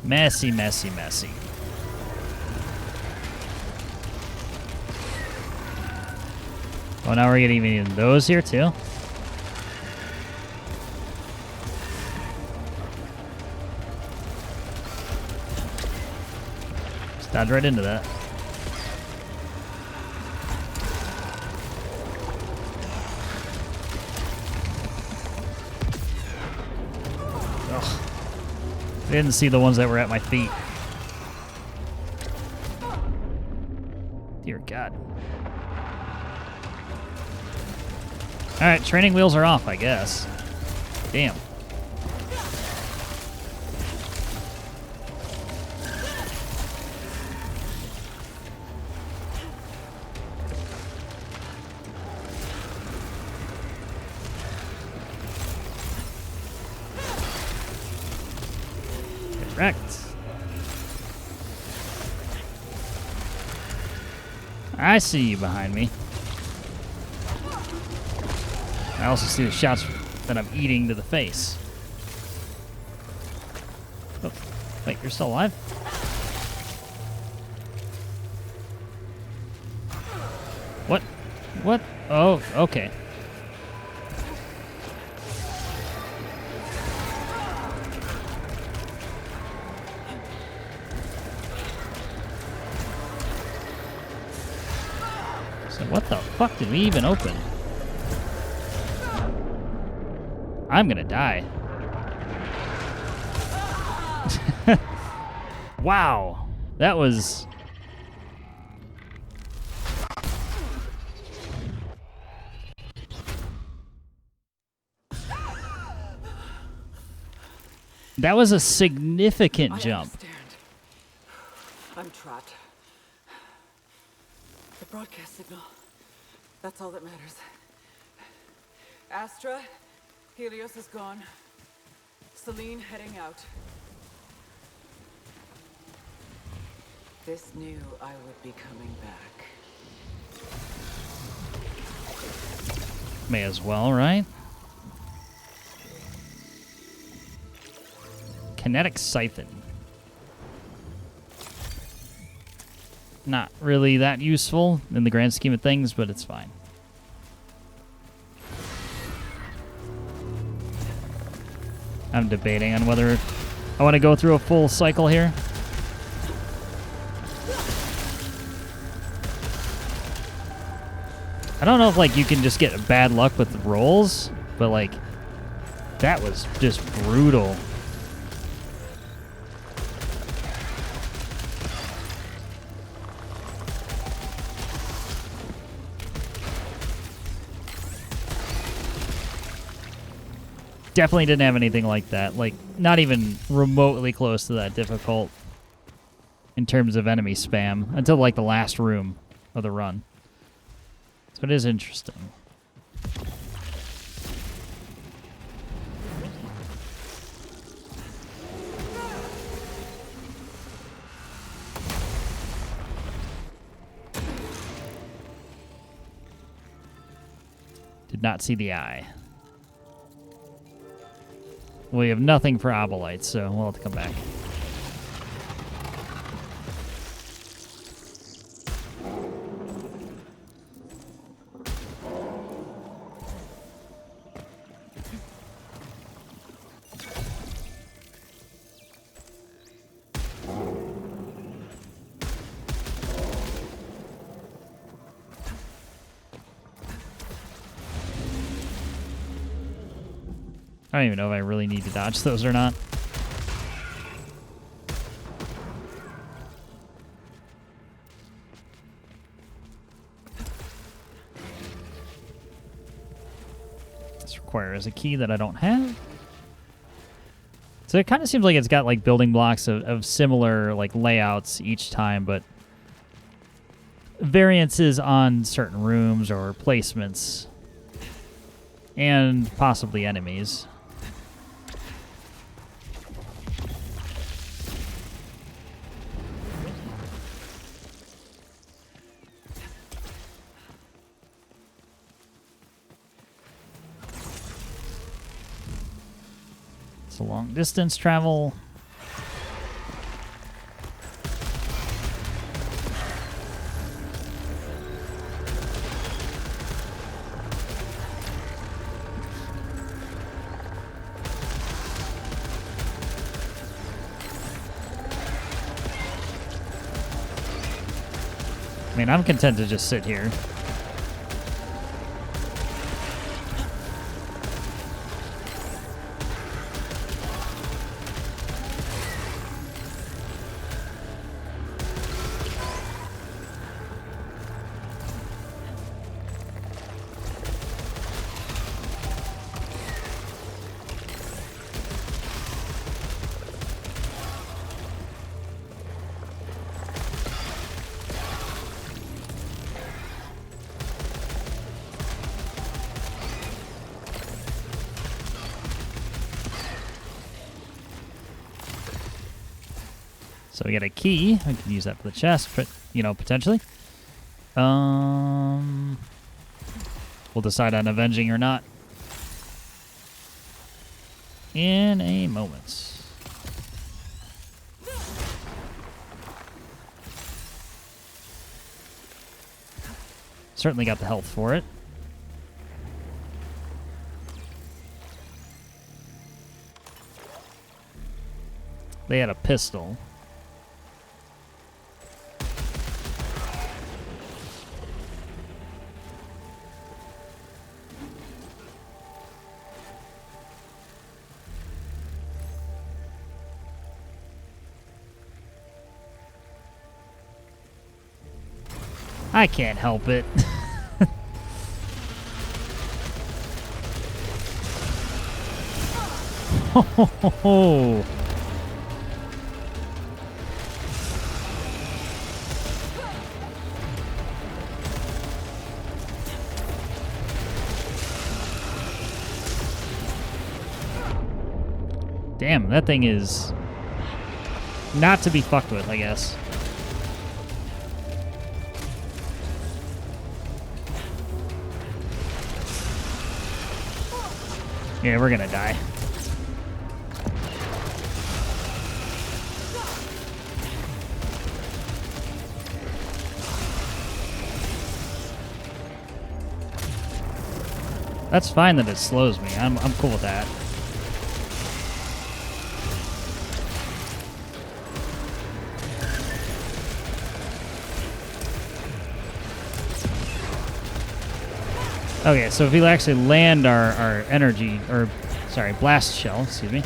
Messy, messy, messy. Oh, now we're getting even those here too. Just dodge right into that. Ugh. I didn't see the ones that were at my feet. Dear God. Alright, training wheels are off, I guess. Damn. Correct. I see you behind me. I also see the shots that I'm eating to the face. Oh, wait, you're still alive? What? What? Oh, okay. So what the fuck did we even open? I'm gonna die. Wow. That was... That was a significant jump. Understand. I'm trapped. The broadcast signal. That's all that matters. Astra, Helios is gone. Selene heading out. This knew I would be coming back. May as well, right? Kinetic siphon. Not really that useful in the grand scheme of things, but it's fine. I'm debating on whether I want to go through a full cycle here. I don't know if like you can just get bad luck with the rolls, but like that was just brutal. Definitely didn't have anything like that. Like, not even remotely close to that difficult in terms of enemy spam until, like, the last room of the run. So it is interesting. Did not see the eye. We have nothing for Obolites, so we'll have to come back. I don't even know if I really need to dodge those or not. This requires a key that I don't have. So it kind of seems like it's got like building blocks of similar like layouts each time, but variances on certain rooms or placements and possibly enemies. It's a long distance travel. I mean, I'm content to just sit here. So we got a key. I can use that for the chest, but, you know, potentially. We'll decide on avenging or not in a moment. Certainly got the health for it. They had a pistol. I can't help it. Oh. Damn, that thing is not to be fucked with, I guess. Yeah, we're gonna die. That's fine that it slows me. I'm cool with that. Okay, so if we actually land our energy, or sorry, blast shell, excuse me.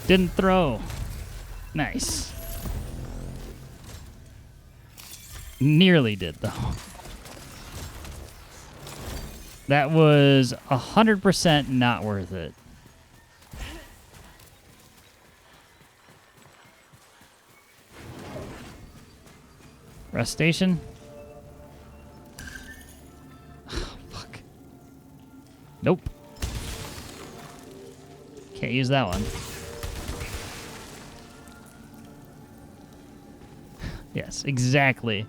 Didn't throw. Nice. Nearly did, though. That was 100% not worth it. Rest station. Oh, fuck. Nope. Can't use that one. Yes, exactly.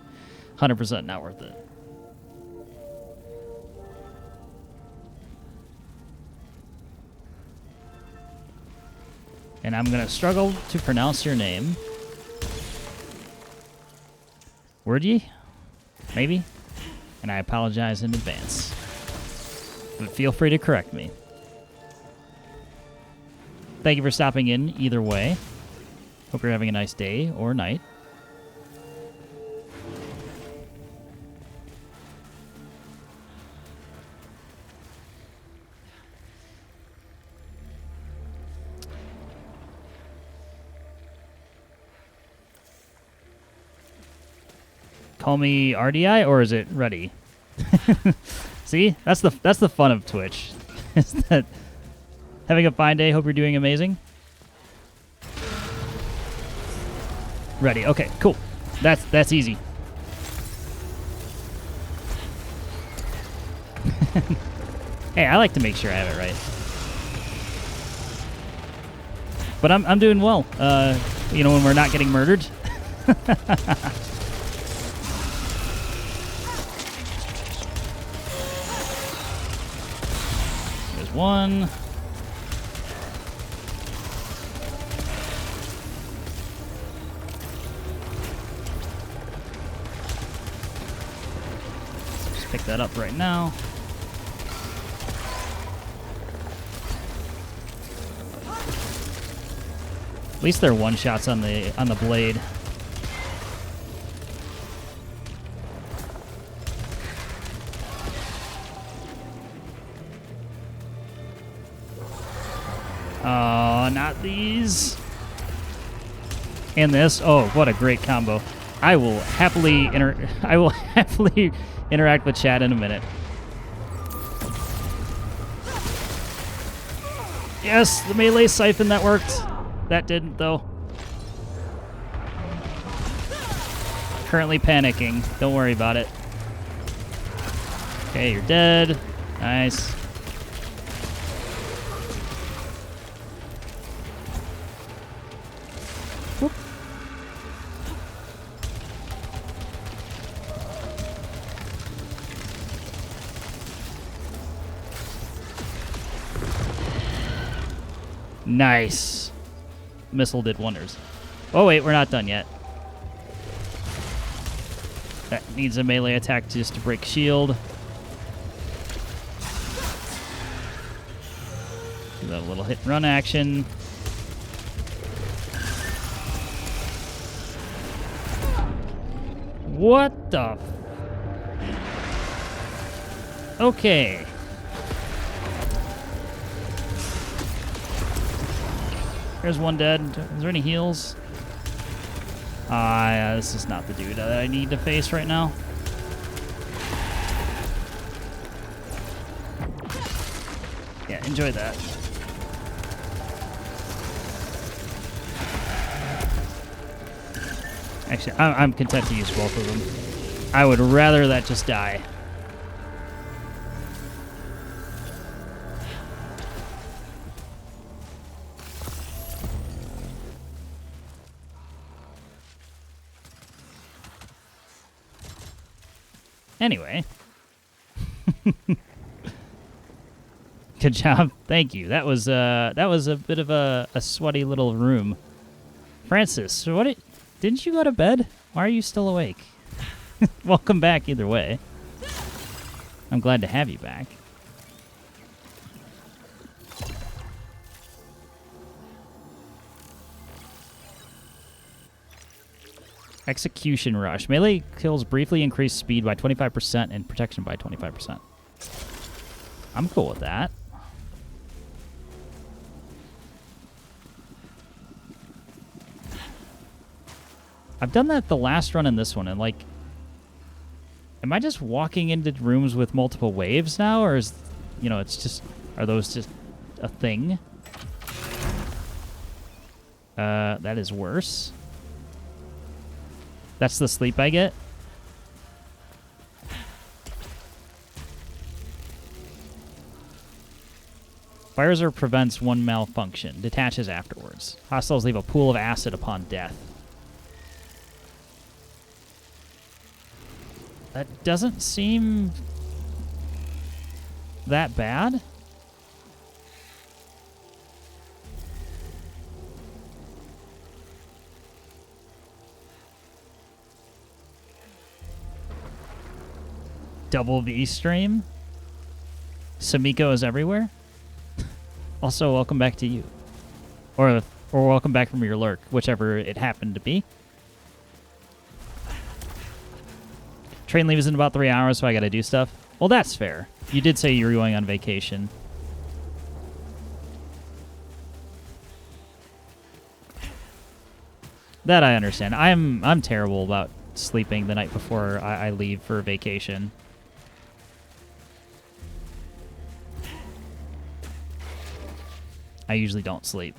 100% not worth it. And I'm going to struggle to pronounce your name. Wordy? Maybe? And I apologize in advance. But feel free to correct me. Thank you for stopping in either way. Hope you're having a nice day or night. Call me RDI, or is it ready? See, that's the fun of Twitch. Is that having a fine day? Hope you're doing amazing. Ready? Okay, cool. That's easy. Hey, I like to make sure I have it right. But I'm doing well. You know, when we're not getting murdered. One. Just pick that up right now. At least they're one shots on the blade. Oh, not these. And this. Oh, what a great combo. I will happily interact with chat in a minute. Yes, the melee siphon, that worked. That didn't, though. Currently panicking. Don't worry about it. Okay, you're dead. Nice. Whoop. Nice. Missile did wonders. Oh wait, we're not done yet. That needs a melee attack just to break shield. Do that little hit and run action. What the? Okay. There's one dead. Is there any heals? Yeah, this is not the dude that I need to face right now. Yeah, enjoy that. Actually, I'm content to use both of them. I would rather that just die. Anyway. Good job. Thank you. That was a bit of a sweaty little room. Francis, didn't you go to bed? Why are you still awake? Welcome back either way. I'm glad to have you back. Execution Rush. Melee kills briefly increase speed by 25% and protection by 25%. I'm cool with that. I've done that the last run in this one, and like, am I just walking into rooms with multiple waves now, or is, it's just, are those just a thing? That is worse. That's the sleep I get? Fires or prevents one malfunction. Detaches afterwards. Hostiles leave a pool of acid upon death. That doesn't seem that bad. Double V stream. Samiko is everywhere. Also, welcome back to you. Or welcome back from your lurk, whichever it happened to be. Train leaves in about 3 hours, so I gotta do stuff. Well, that's fair. You did say you were going on vacation. That I understand. I'm terrible about sleeping the night before I leave for vacation. I usually don't sleep.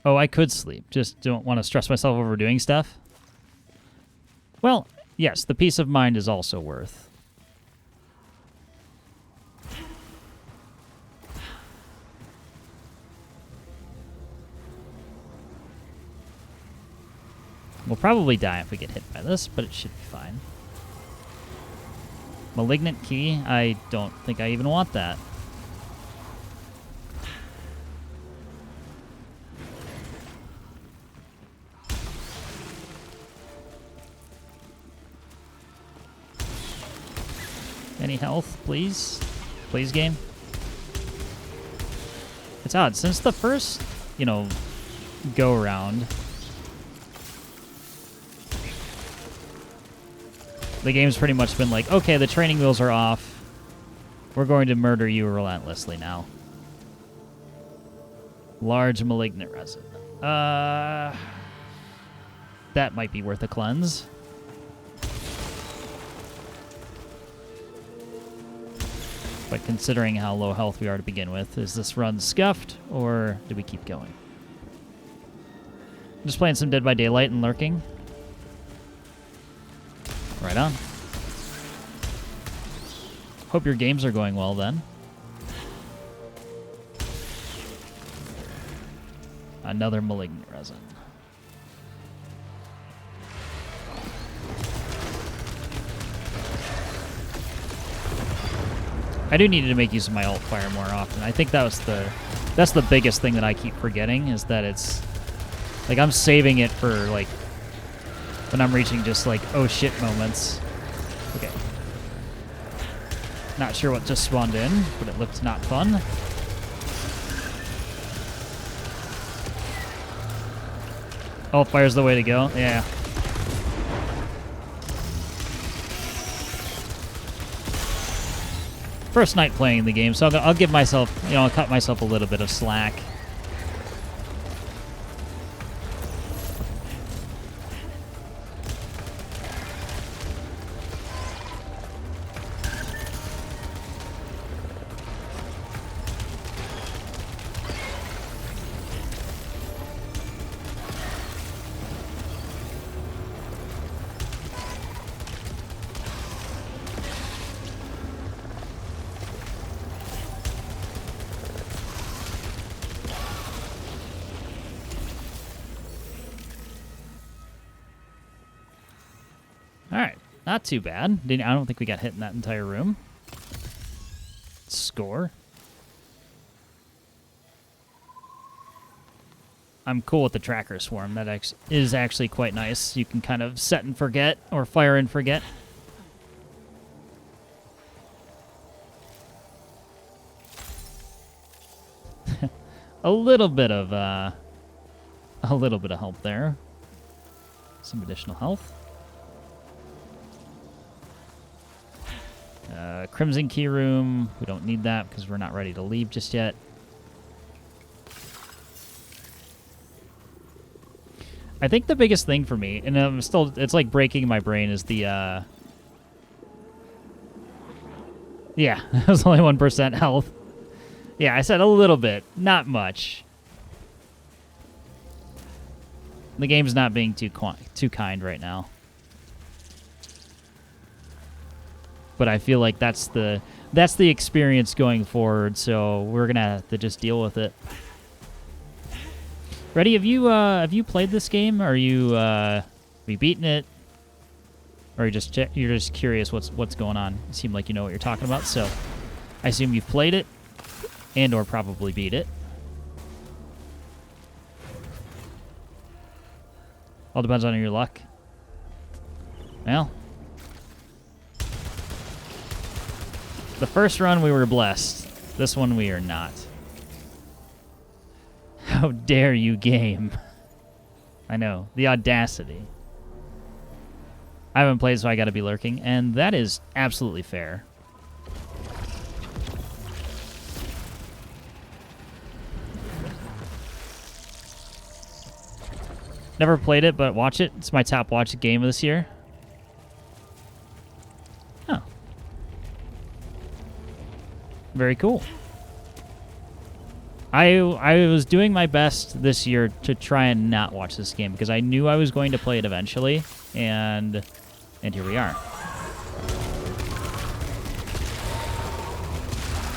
Oh, I could sleep. Just don't want to stress myself over doing stuff. Well, yes, the peace of mind is also worth. We'll probably die if we get hit by this, but it should be fine. Malignant key? I don't think I even want that. Any health, please? Please, game? It's odd. Since the first, go-around, the game's pretty much been like, okay, the training wheels are off. We're going to murder you relentlessly now. Large malignant resin. That might be worth a cleanse. But considering how low health we are to begin with, is this run scuffed, or do we keep going? Just playing some Dead by Daylight and lurking. Right on. Hope your games are going well then. Another malignant resin. I do need to make use of my alt fire more often. I think that's the biggest thing that I keep forgetting, is that it's like I'm saving it for like when I'm reaching just like oh shit moments. Okay. Not sure what just spawned in, but it looked not fun. Alt fire's the way to go. Yeah. First night playing the game, so I'll give myself, I'll cut myself a little bit of slack. Alright, not too bad. I don't think we got hit in that entire room. Score. I'm cool with the tracker swarm. That is actually quite nice. You can kind of set and forget, or fire and forget. a little bit of help there. Some additional health. Crimson key room. We don't need that because we're not ready to leave just yet. I think the biggest thing for me, and it's like breaking my brain, is the, yeah, it was only 1% health. Yeah, I said a little bit, not much. The game's not being too kind right now. But I feel like that's the experience going forward, so we're gonna have to just deal with it. Reddy, have you played this game? Are you have you beaten it? Or you're just curious what's going on? You seem like you know what you're talking about, so I assume you've played it and or probably beat it. All depends on your luck. Well, the first run we were blessed. This one we are not. How dare you, game? I know, the audacity. I haven't played, so I gotta be lurking, and that is absolutely fair. Never played it, but watch it. It's my top watched game of this year. Oh. Very cool. I was doing my best this year to try and not watch this game because I knew I was going to play it eventually, and here we are.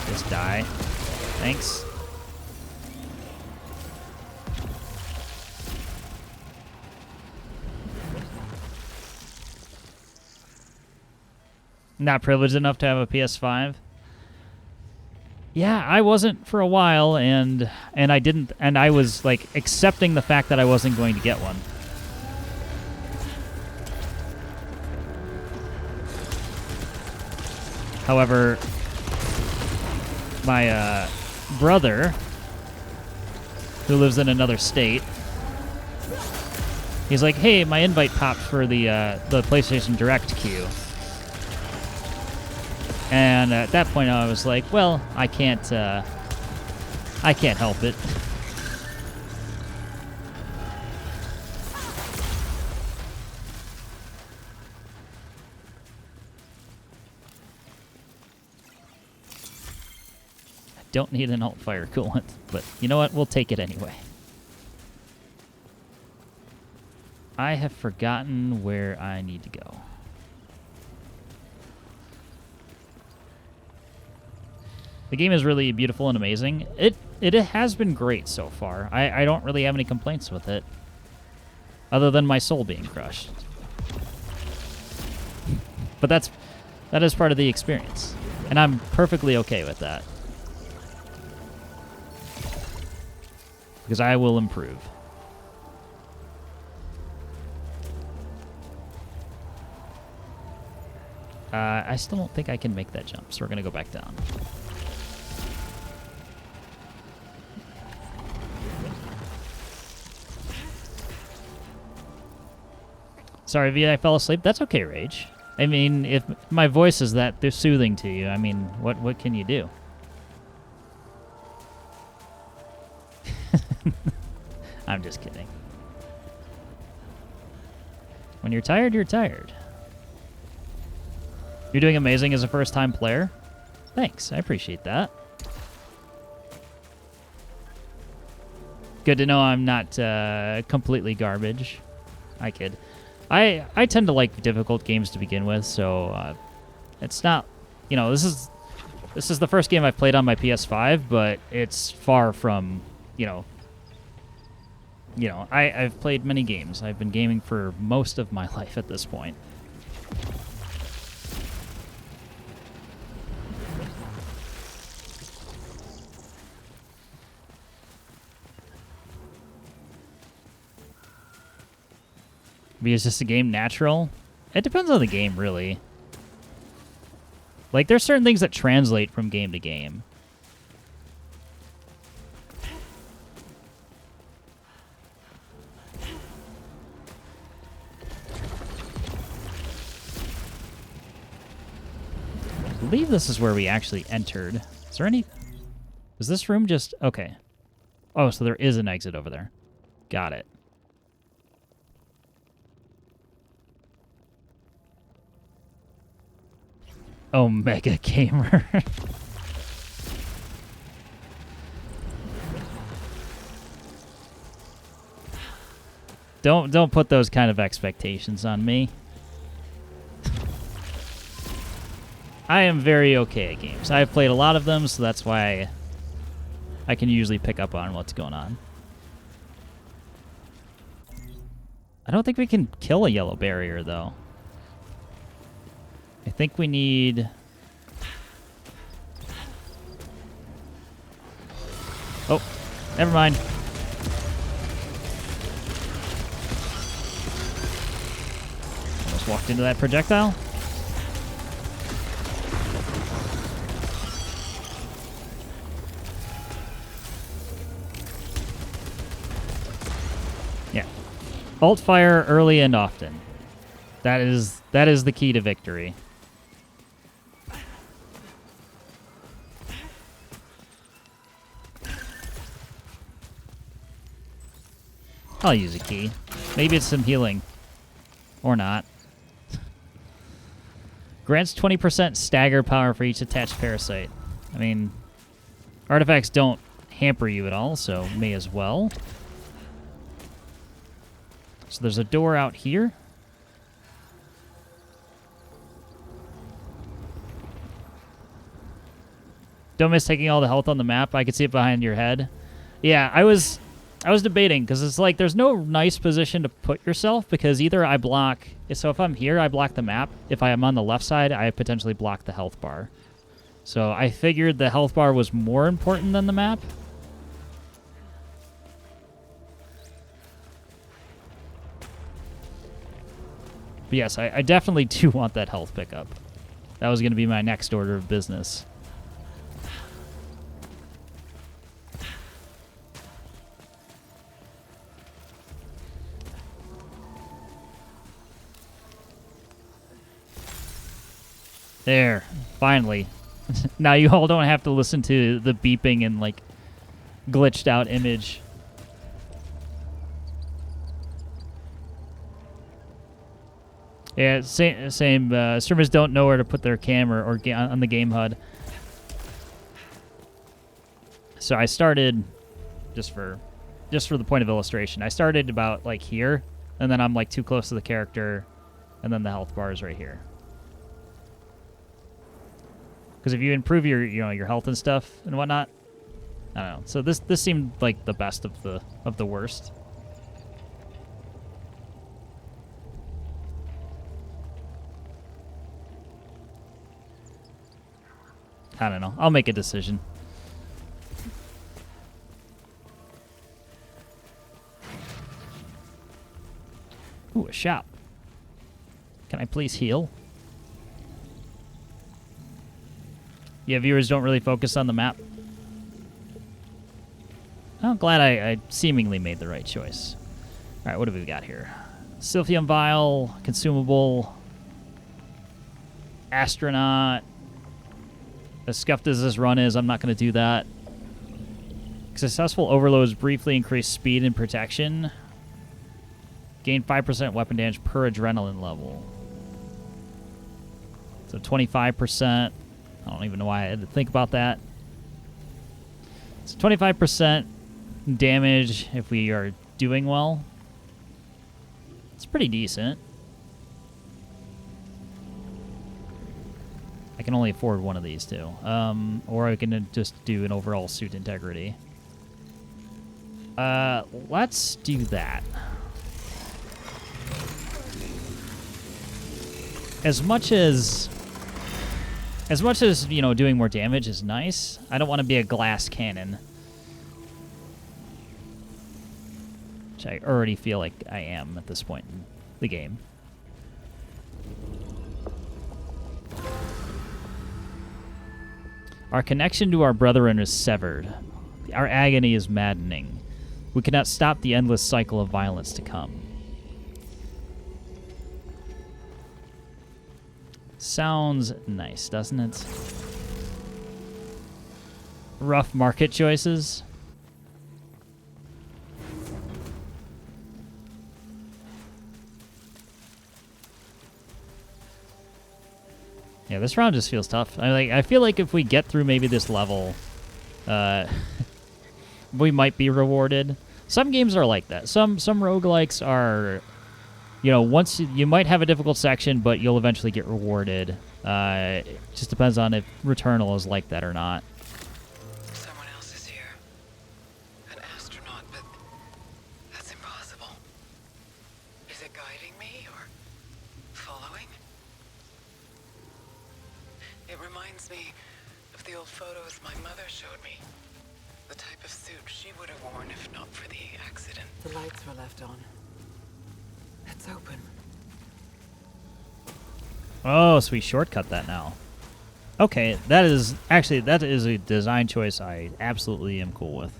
Just die. Thanks. Not privileged enough to have a PS5. Yeah, I wasn't for a while, and I didn't, and I was like accepting the fact that I wasn't going to get one. However, my brother, who lives in another state, he's like, "Hey, my invite popped for the PlayStation Direct queue." And at that point, I was like, "Well, I can't help it." don't need an alt fire coolant, but you know what? We'll take it anyway. I have forgotten where I need to go. The game is really beautiful and amazing. It has been great so far. I don't really have any complaints with it, other than my soul being crushed. But that is part of the experience, and I'm perfectly okay with that. Because I will improve. I still don't think I can make that jump, so we're going to go back down. Sorry, V, I fell asleep. That's okay, Rage. I mean, if my voice is that they're soothing to you, I mean, what can you do? I'm just kidding. When you're tired, you're tired. You're doing amazing as a first-time player. Thanks, I appreciate that. Good to know I'm not completely garbage. I kid. I tend to like difficult games to begin with, so it's not, you know, this is the first game I've played on my PS5, but it's far from, you know, I've played many games. I've been gaming for most of my life at this point. Is this a game natural? It depends on the game, really. Like, there's certain things that translate from game to game. I believe this is where we actually entered. Is there any... Is this room just... Okay. Oh, so there is an exit over there. Got it. Omega Gamer. Don't put those kind of expectations on me. I am very okay at games. I've played a lot of them, so that's why I can usually pick up on what's going on. I don't think we can kill a yellow barrier, though. I think we need... Oh, never mind. Almost walked into that projectile. Yeah. Alt fire early and often. That is the key to victory. I'll use a key. Maybe it's some healing. Or not. Grants 20% stagger power for each attached parasite. I mean, artifacts don't hamper you at all, so may as well. So there's a door out here. Don't miss taking all the health on the map. I could see it behind your head. Yeah, I was debating, because it's like there's no nice position to put yourself, because either I block... So if I'm here, I block the map. If I am on the left side, I potentially block the health bar. So I figured the health bar was more important than the map. But yes, I definitely do want that health pickup. That was going to be my next order of business. There, finally. Now you all don't have to listen to the beeping and, like, glitched out image. Yeah, same. Streamers don't know where to put their camera or on the game HUD. So I started, just for the point of illustration, I started about like here, and then I'm like too close to the character, and then the health bar is right here. Because if you improve your your health and stuff and whatnot, I don't know. So this seemed like the best of the worst. I don't know. I'll make a decision. Ooh, a shop. Can I please heal? Yeah, viewers don't really focus on the map. I'm glad I seemingly made the right choice. All right, what have we got here? Silphium Vial, Consumable, Astronaut. As scuffed as this run is, I'm not going to do that. Successful overloads briefly increase speed and protection. Gain 5% weapon damage per adrenaline level. So 25%. I don't even know why I had to think about that. It's 25% damage if we are doing well. It's pretty decent. I can only afford one of these two. Or I can just do an overall suit integrity. Let's do that. As much as doing more damage is nice, I don't want to be a glass cannon. Which I already feel like I am at this point in the game. Our connection to our brethren is severed. Our agony is maddening. We cannot stop the endless cycle of violence to come. Sounds nice, doesn't it? Rough market choices. Yeah, this round just feels tough. I feel like if we get through maybe this level, we might be rewarded. Some games are like that. Some roguelikes are, once you might have a difficult section, but you'll eventually get rewarded. It just depends on if Returnal is like that or not. Someone else is here. An astronaut, but that's impossible. Is it guiding me or following? It reminds me of the old photos my mother showed me. The type of suit she would have worn if not for the accident. The lights were left on. It's open. Oh, so we shortcut that now. Okay, that is a design choice I absolutely am cool with.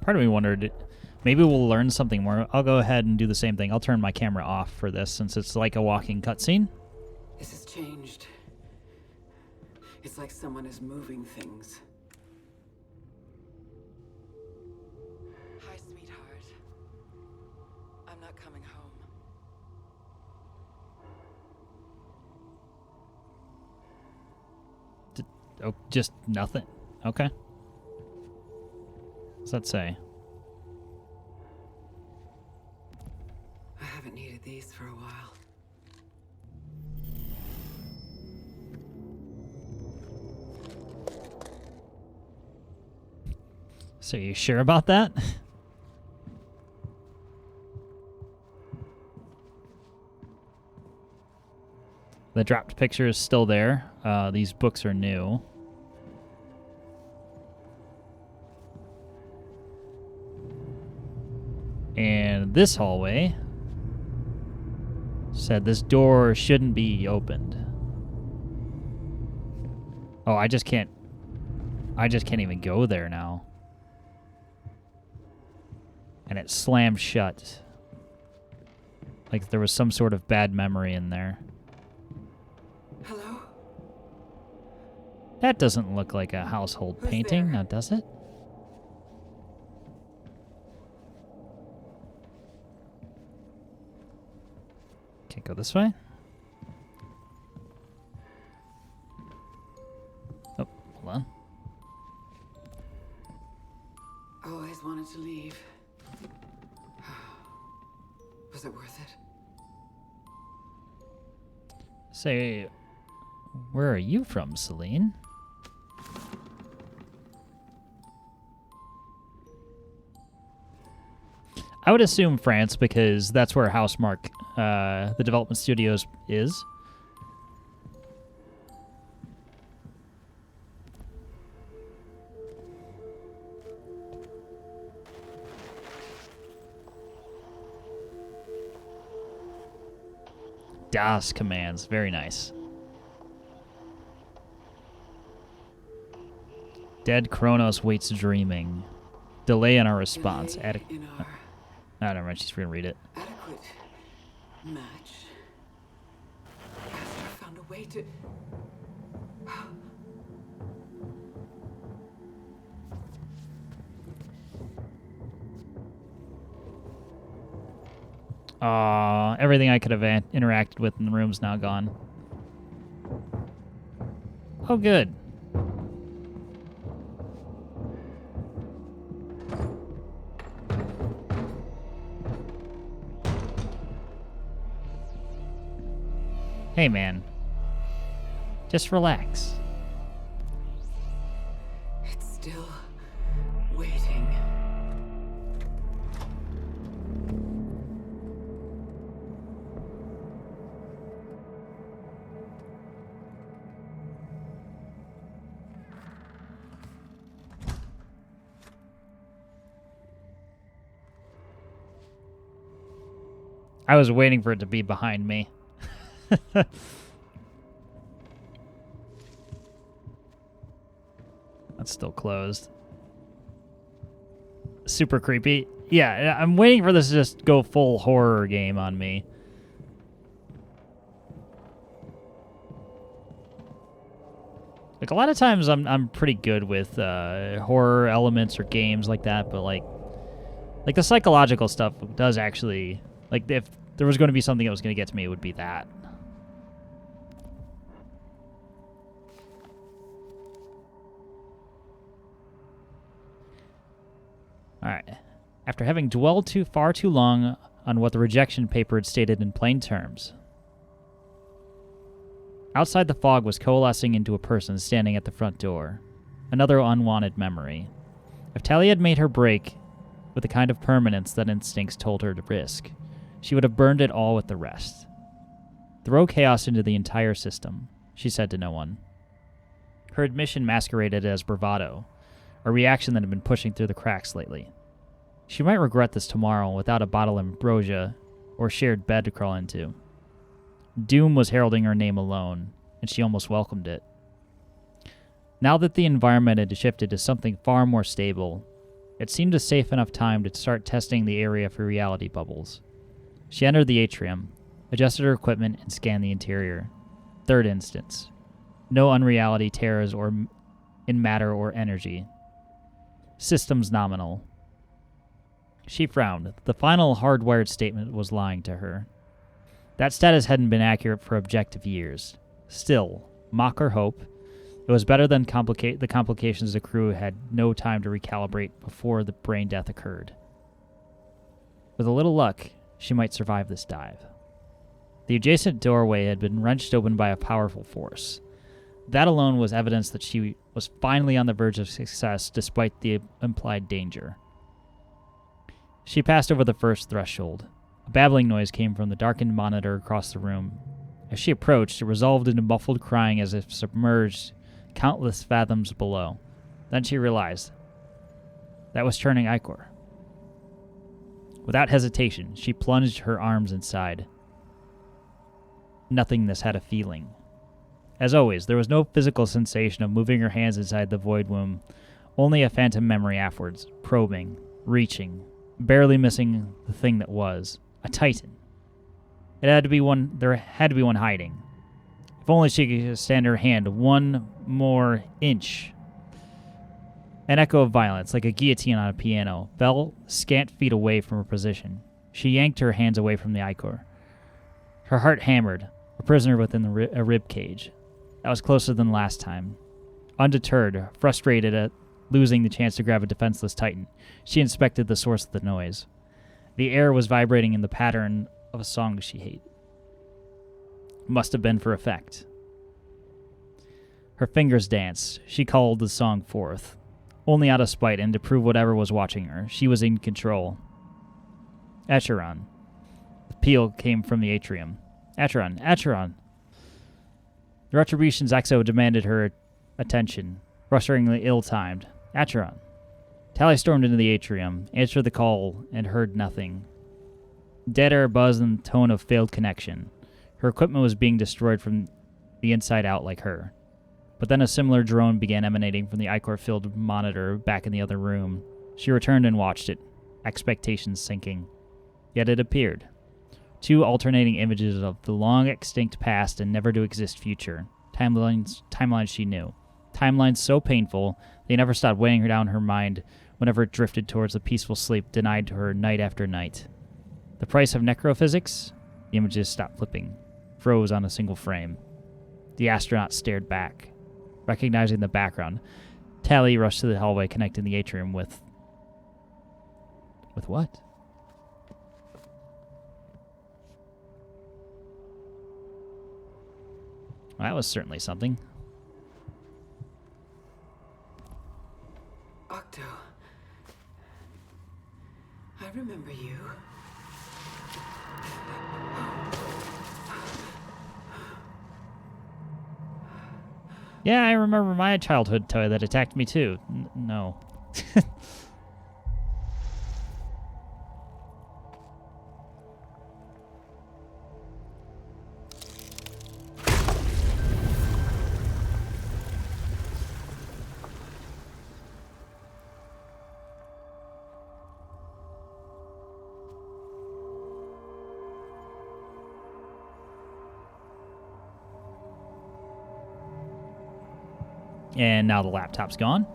Part of me wondered, maybe we'll learn something more. I'll go ahead and do the same thing. I'll turn my camera off for this since it's like a walking cutscene. This has changed. It's like someone is moving things. Hi, sweetheart. I'm not coming home. Oh, just nothing. Okay. What's that say? I haven't needed these for a while. So you sure about that? The dropped picture is still there. These books are new. And this hallway said this door shouldn't be opened. Oh, I just can't even go there now. And it slammed shut. Like there was some sort of bad memory in there. Hello? That doesn't look like a household Who's painting, there? now does it? Can't go this way. Oh, hold on. Always wanted to leave. Was it worth it? Say, where are you from, Selene? I would assume France because that's where Housemarque, the development studios, is. DOS commands, very nice. Dead Kronos waits dreaming. Delay in our response. Never mind, she's gonna read it. Adequate match. After I found a way to. Everything I could have interacted with in the room's now gone. Oh, good. Hey, man. Just relax. It's still waiting. I was waiting for it to be behind me. That's still closed. Super creepy. Yeah, I'm waiting for this to just go full horror game on me. Like, a lot of times I'm pretty good with horror elements or games like that, but like the psychological stuff does actually, like, if there was going to be something that was going to get to me, it would be that. Alright. After having dwelled far too long on what the rejection paper had stated in plain terms. Outside, the fog was coalescing into a person standing at the front door. Another unwanted memory. If Tali had made her break with the kind of permanence that instincts told her to risk, she would have burned it all with the rest. Throw chaos into the entire system, she said to no one. Her admission masqueraded as bravado, a reaction that had been pushing through the cracks lately. She might regret this tomorrow without a bottle of ambrosia or shared bed to crawl into. Doom was heralding her name alone, and she almost welcomed it. Now that the environment had shifted to something far more stable, it seemed a safe enough time to start testing the area for reality bubbles. She entered the atrium, adjusted her equipment, and scanned the interior. Third instance. No unreality terrors or in matter or energy. Systems nominal. She frowned. The final hardwired statement was lying to her. That status hadn't been accurate for objective years. Still, mock or hope, it was better than the complications the crew had no time to recalibrate before the brain death occurred. With a little luck, she might survive this dive. The adjacent doorway had been wrenched open by a powerful force. That alone was evidence that she was finally on the verge of success despite the implied danger. She passed over the first threshold. A babbling noise came from the darkened monitor across the room. As she approached, it resolved into muffled crying as if submerged countless fathoms below. Then she realized that was turning Icor. Without hesitation, she plunged her arms inside. Nothingness had a feeling. As always, there was no physical sensation of moving her hands inside the void womb, only a phantom memory afterwards, probing, reaching, barely missing the thing that was. A titan. There had to be one hiding. If only she could extend her hand one more inch. An echo of violence, like a guillotine on a piano, fell scant feet away from her position. She yanked her hands away from the Icor. Her heart hammered, a prisoner within a rib cage. That was closer than last time. Undeterred, frustrated at losing the chance to grab a defenseless titan, she inspected the source of the noise. The air was vibrating in the pattern of a song she hated. Must have been for effect. Her fingers danced. She called the song forth. Only out of spite and to prove whatever was watching her. She was in control. Acheron. The peal came from the atrium. Acheron! Acheron! The Retribution's exo demanded her attention, frustratingly ill-timed. Acheron. Tally stormed into the atrium, answered the call, and heard nothing. Dead air buzzed in the tone of failed connection. Her equipment was being destroyed from the inside out like her. But then a similar drone began emanating from the ichor-filled monitor back in the other room. She returned and watched it, expectations sinking. Yet it appeared. 2 alternating images of the long-extinct past and never-to-exist future. Timelines she knew. Timelines so painful, they never stopped weighing down her mind whenever it drifted towards the peaceful sleep denied to her night after night. The price of necrophysics? The images stopped flipping, froze on a single frame. The astronaut stared back. Recognizing the background, Tally rushed to the hallway connecting the atrium with... With what? Well, that was certainly something. Octo. I remember you. Yeah, I remember my childhood toy that attacked me too. No. And now the laptop's gone.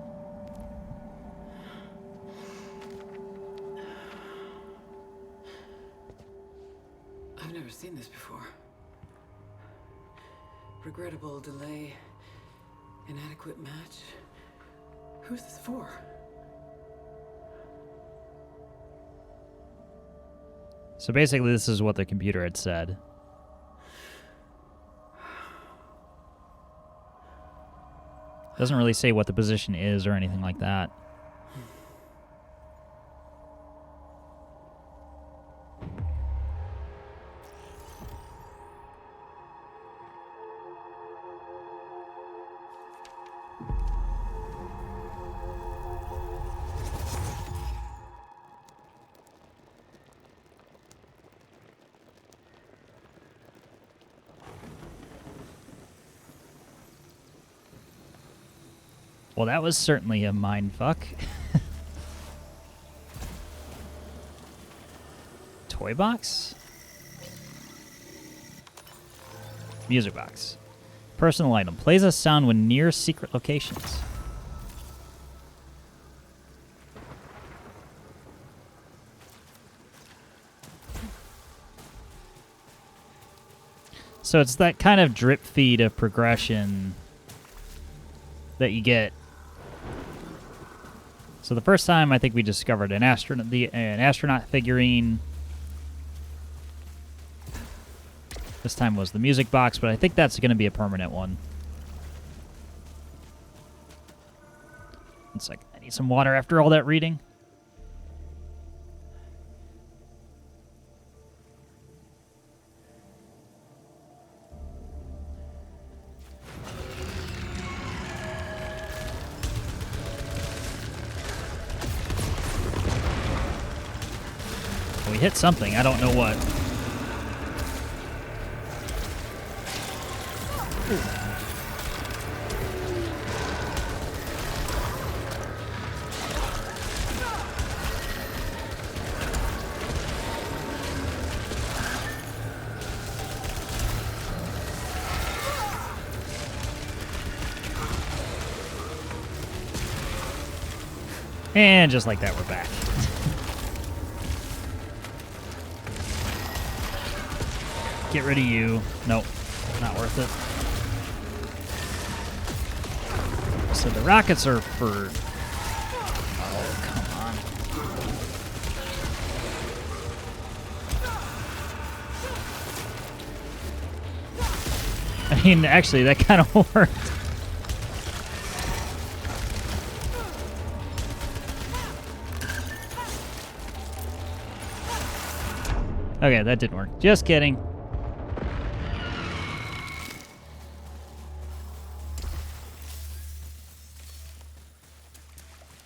I've never seen this before. Regrettable delay. Inadequate match. Who's this for? So basically this is what the computer had said. Doesn't really say what the position is or anything like that. Well, that was certainly a mindfuck. Toy box? Music box. Personal item. Plays a sound when near secret locations. So it's that kind of drip feed of progression that you get. So the first time I think we discovered an astronaut figurine. This time was the music box, but I think that's going to be a permanent one. It's like, I need some water after all that reading. We hit something, I don't know what. And just like that, we're back. Get rid of you. Nope. Not worth it. So the rockets are for... Oh, come on. I mean, actually, that kind of worked. Okay, that didn't work. Just kidding.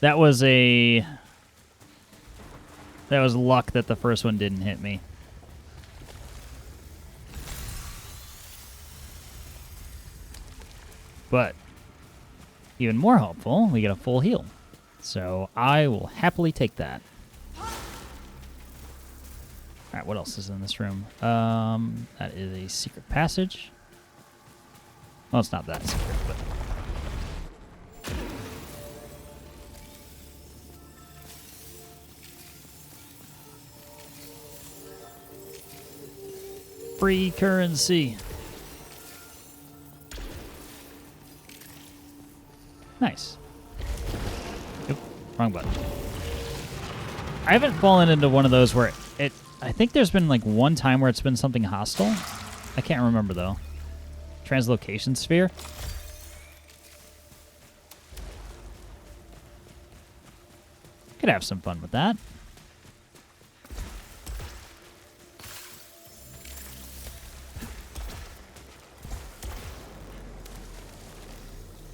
That was luck that the first one didn't hit me. But even more helpful, we get a full heal. So I will happily take that. Alright, what else is in this room? That is a secret passage. Well, it's not that secret, but... Free currency. Nice. Oop, wrong button. I haven't fallen into one of those where I think there's been like one time where it's been something hostile. I can't remember though. Translocation sphere. Could have some fun with that.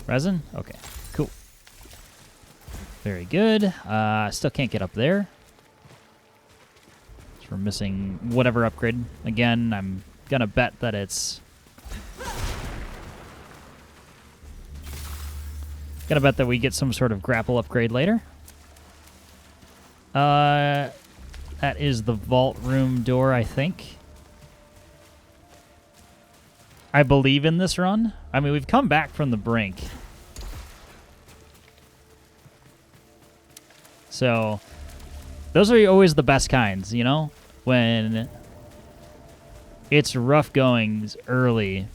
Resin? Okay, cool. Very good. Still can't get up there. So we're missing whatever upgrade. Again, I'm gonna bet that it's... Gonna bet that we get some sort of grapple upgrade later. That is the vault room door, I think. I believe in this run. I mean, we've come back from the brink. So, those are always the best kinds, you know? When it's rough goings early,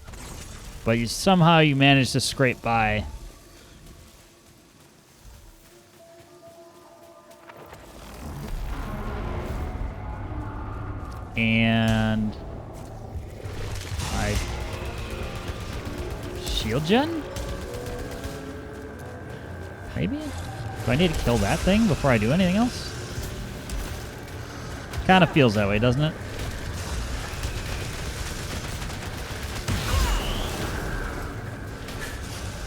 but somehow you manage to scrape by. And... Shield gen? Maybe? Do I need to kill that thing before I do anything else? Kind of feels that way, doesn't it?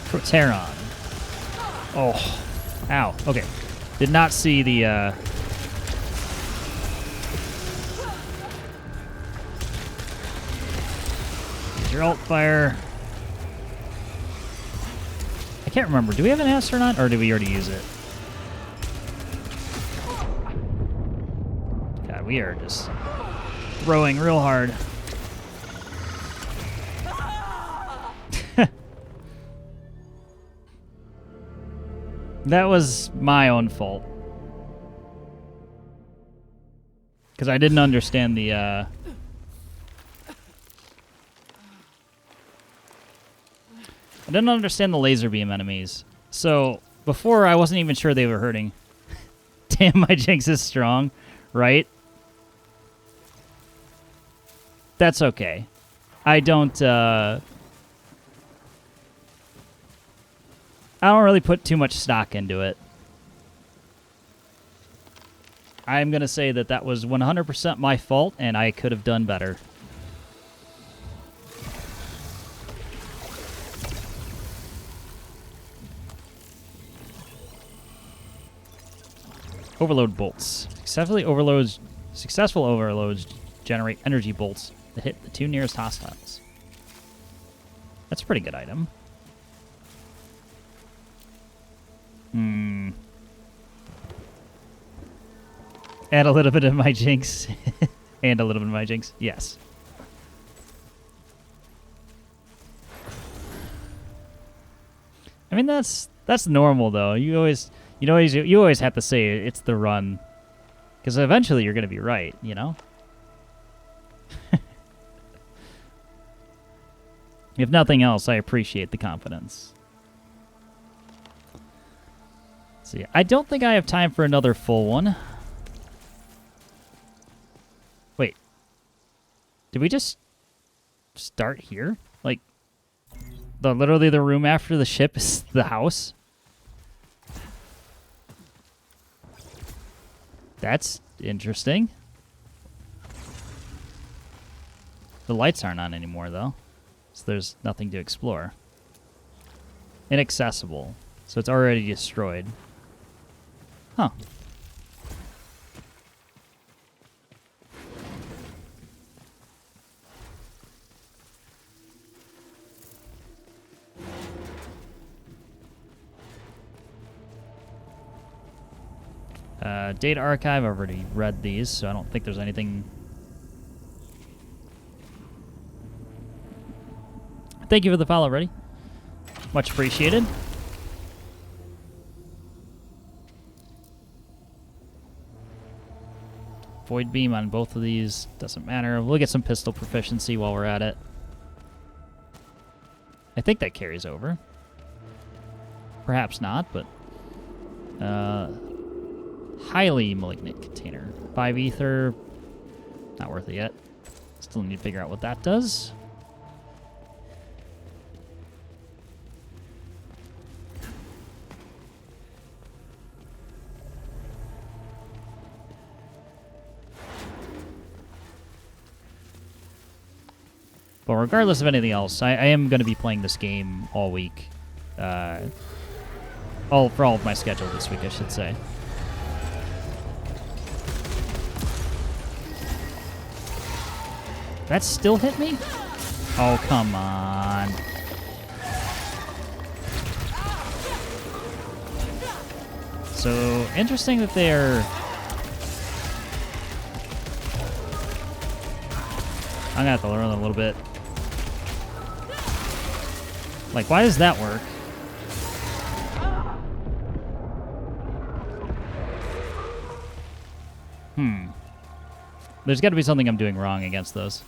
Proteron. Oh. Ow. Okay. Did not see the, your alt fire. I can't remember. Do we have an astronaut, or did we already use it? God, we are just throwing real hard. That was my own fault. Because I didn't understand the, I didn't understand the laser beam enemies. So, before I wasn't even sure they were hurting. Damn, my Jinx is strong, right? That's okay. I don't really put too much stock into it. I'm going to say that that was 100% my fault, and I could have done better. Overload bolts. Successful overloads generate energy bolts that hit the two nearest hostiles. That's a pretty good item. Add a little bit of my Jinx. And a little bit of my Jinx. Yes. I mean, that's normal though. You always have to say it's the run, because eventually you're gonna be right, you know. If nothing else, I appreciate the confidence. Let's see, I don't think I have time for another full one. Wait. Did we just start here? Like, literally the room after the ship is the house? That's interesting. The lights aren't on anymore, though. So there's nothing to explore. Inaccessible. So it's already destroyed. Huh. Data archive, I've already read these, so I don't think there's anything. Thank you for the follow, Reddy. Much appreciated. Void beam on both of these. Doesn't matter. We'll get some pistol proficiency while we're at it. I think that carries over. Perhaps not, but... highly malignant container. 5 ether. Not worth it yet. Still need to figure out what that does. But regardless of anything else, I am going to be playing this game all week. For all of my schedule this week, I should say. That still hit me? Oh, come on. So, interesting that they're... I'm gonna have to learn a little bit. Like, why does that work? There's got to be something I'm doing wrong against those.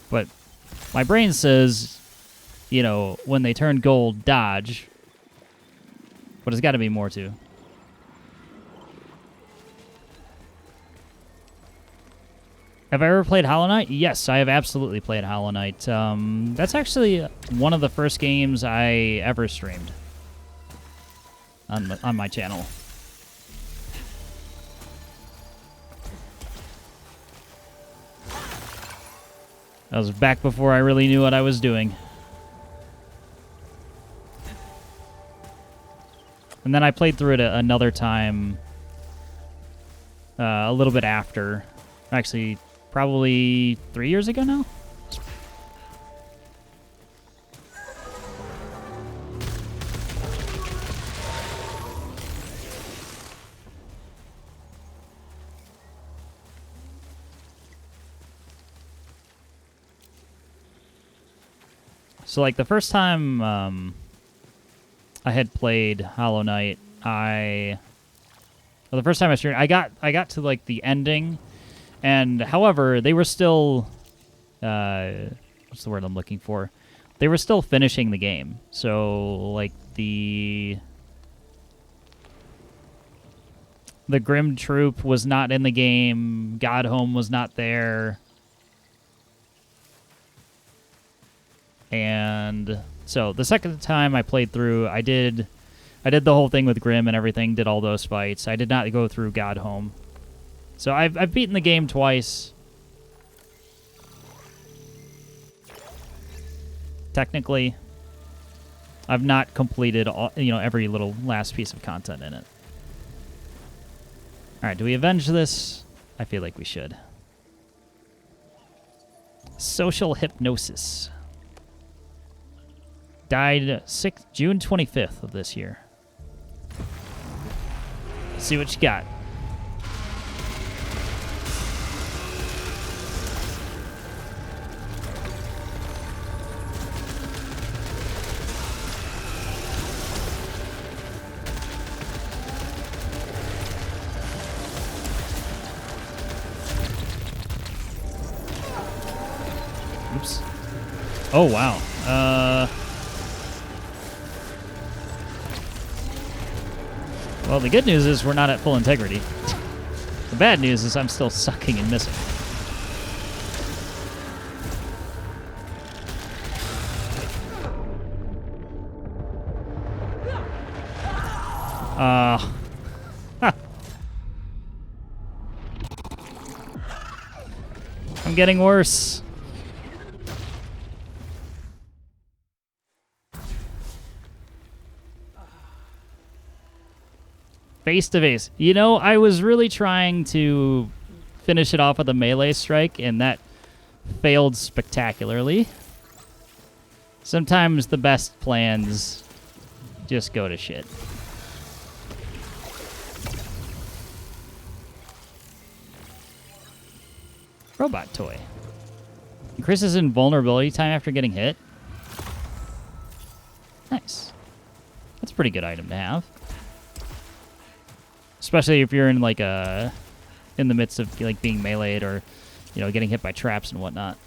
But my brain says, you know, when they turn gold, dodge. But there's got to be more to. Have I ever played Hollow Knight? Yes, I have absolutely played Hollow Knight. That's actually one of the first games I ever streamed on my channel. That was back before I really knew what I was doing. And then I played through it another time a little bit after. Actually, probably 3 years ago now? So, like, the first time I had played Hollow Knight, the first time I streamed, I got to, like, the ending, and, however, they were still, what's the word I'm looking for? They were still finishing the game. So, like, the Grim Troop was not in the game, Godhome was not there. And so the second time I played through, I did the whole thing with Grim and everything, did all those fights. I did not go through Godhome. So I've beaten the game twice. Technically, I've not completed all, every little last piece of content in it. All right, do we avenge this? I feel like we should. Social hypnosis. Died June 25th of this year. Let's see what you got. Oops. Oh, wow. Well, the good news is we're not at full integrity. The bad news is I'm still sucking and missing. I'm getting worse. Face to face. You know, I was really trying to finish it off with a melee strike, and that failed spectacularly. Sometimes the best plans just go to shit. Robot toy. Increases invulnerability time after getting hit. Nice. That's a pretty good item to have. Especially if you're in like in the midst of like being meleeed or, you know, getting hit by traps and whatnot.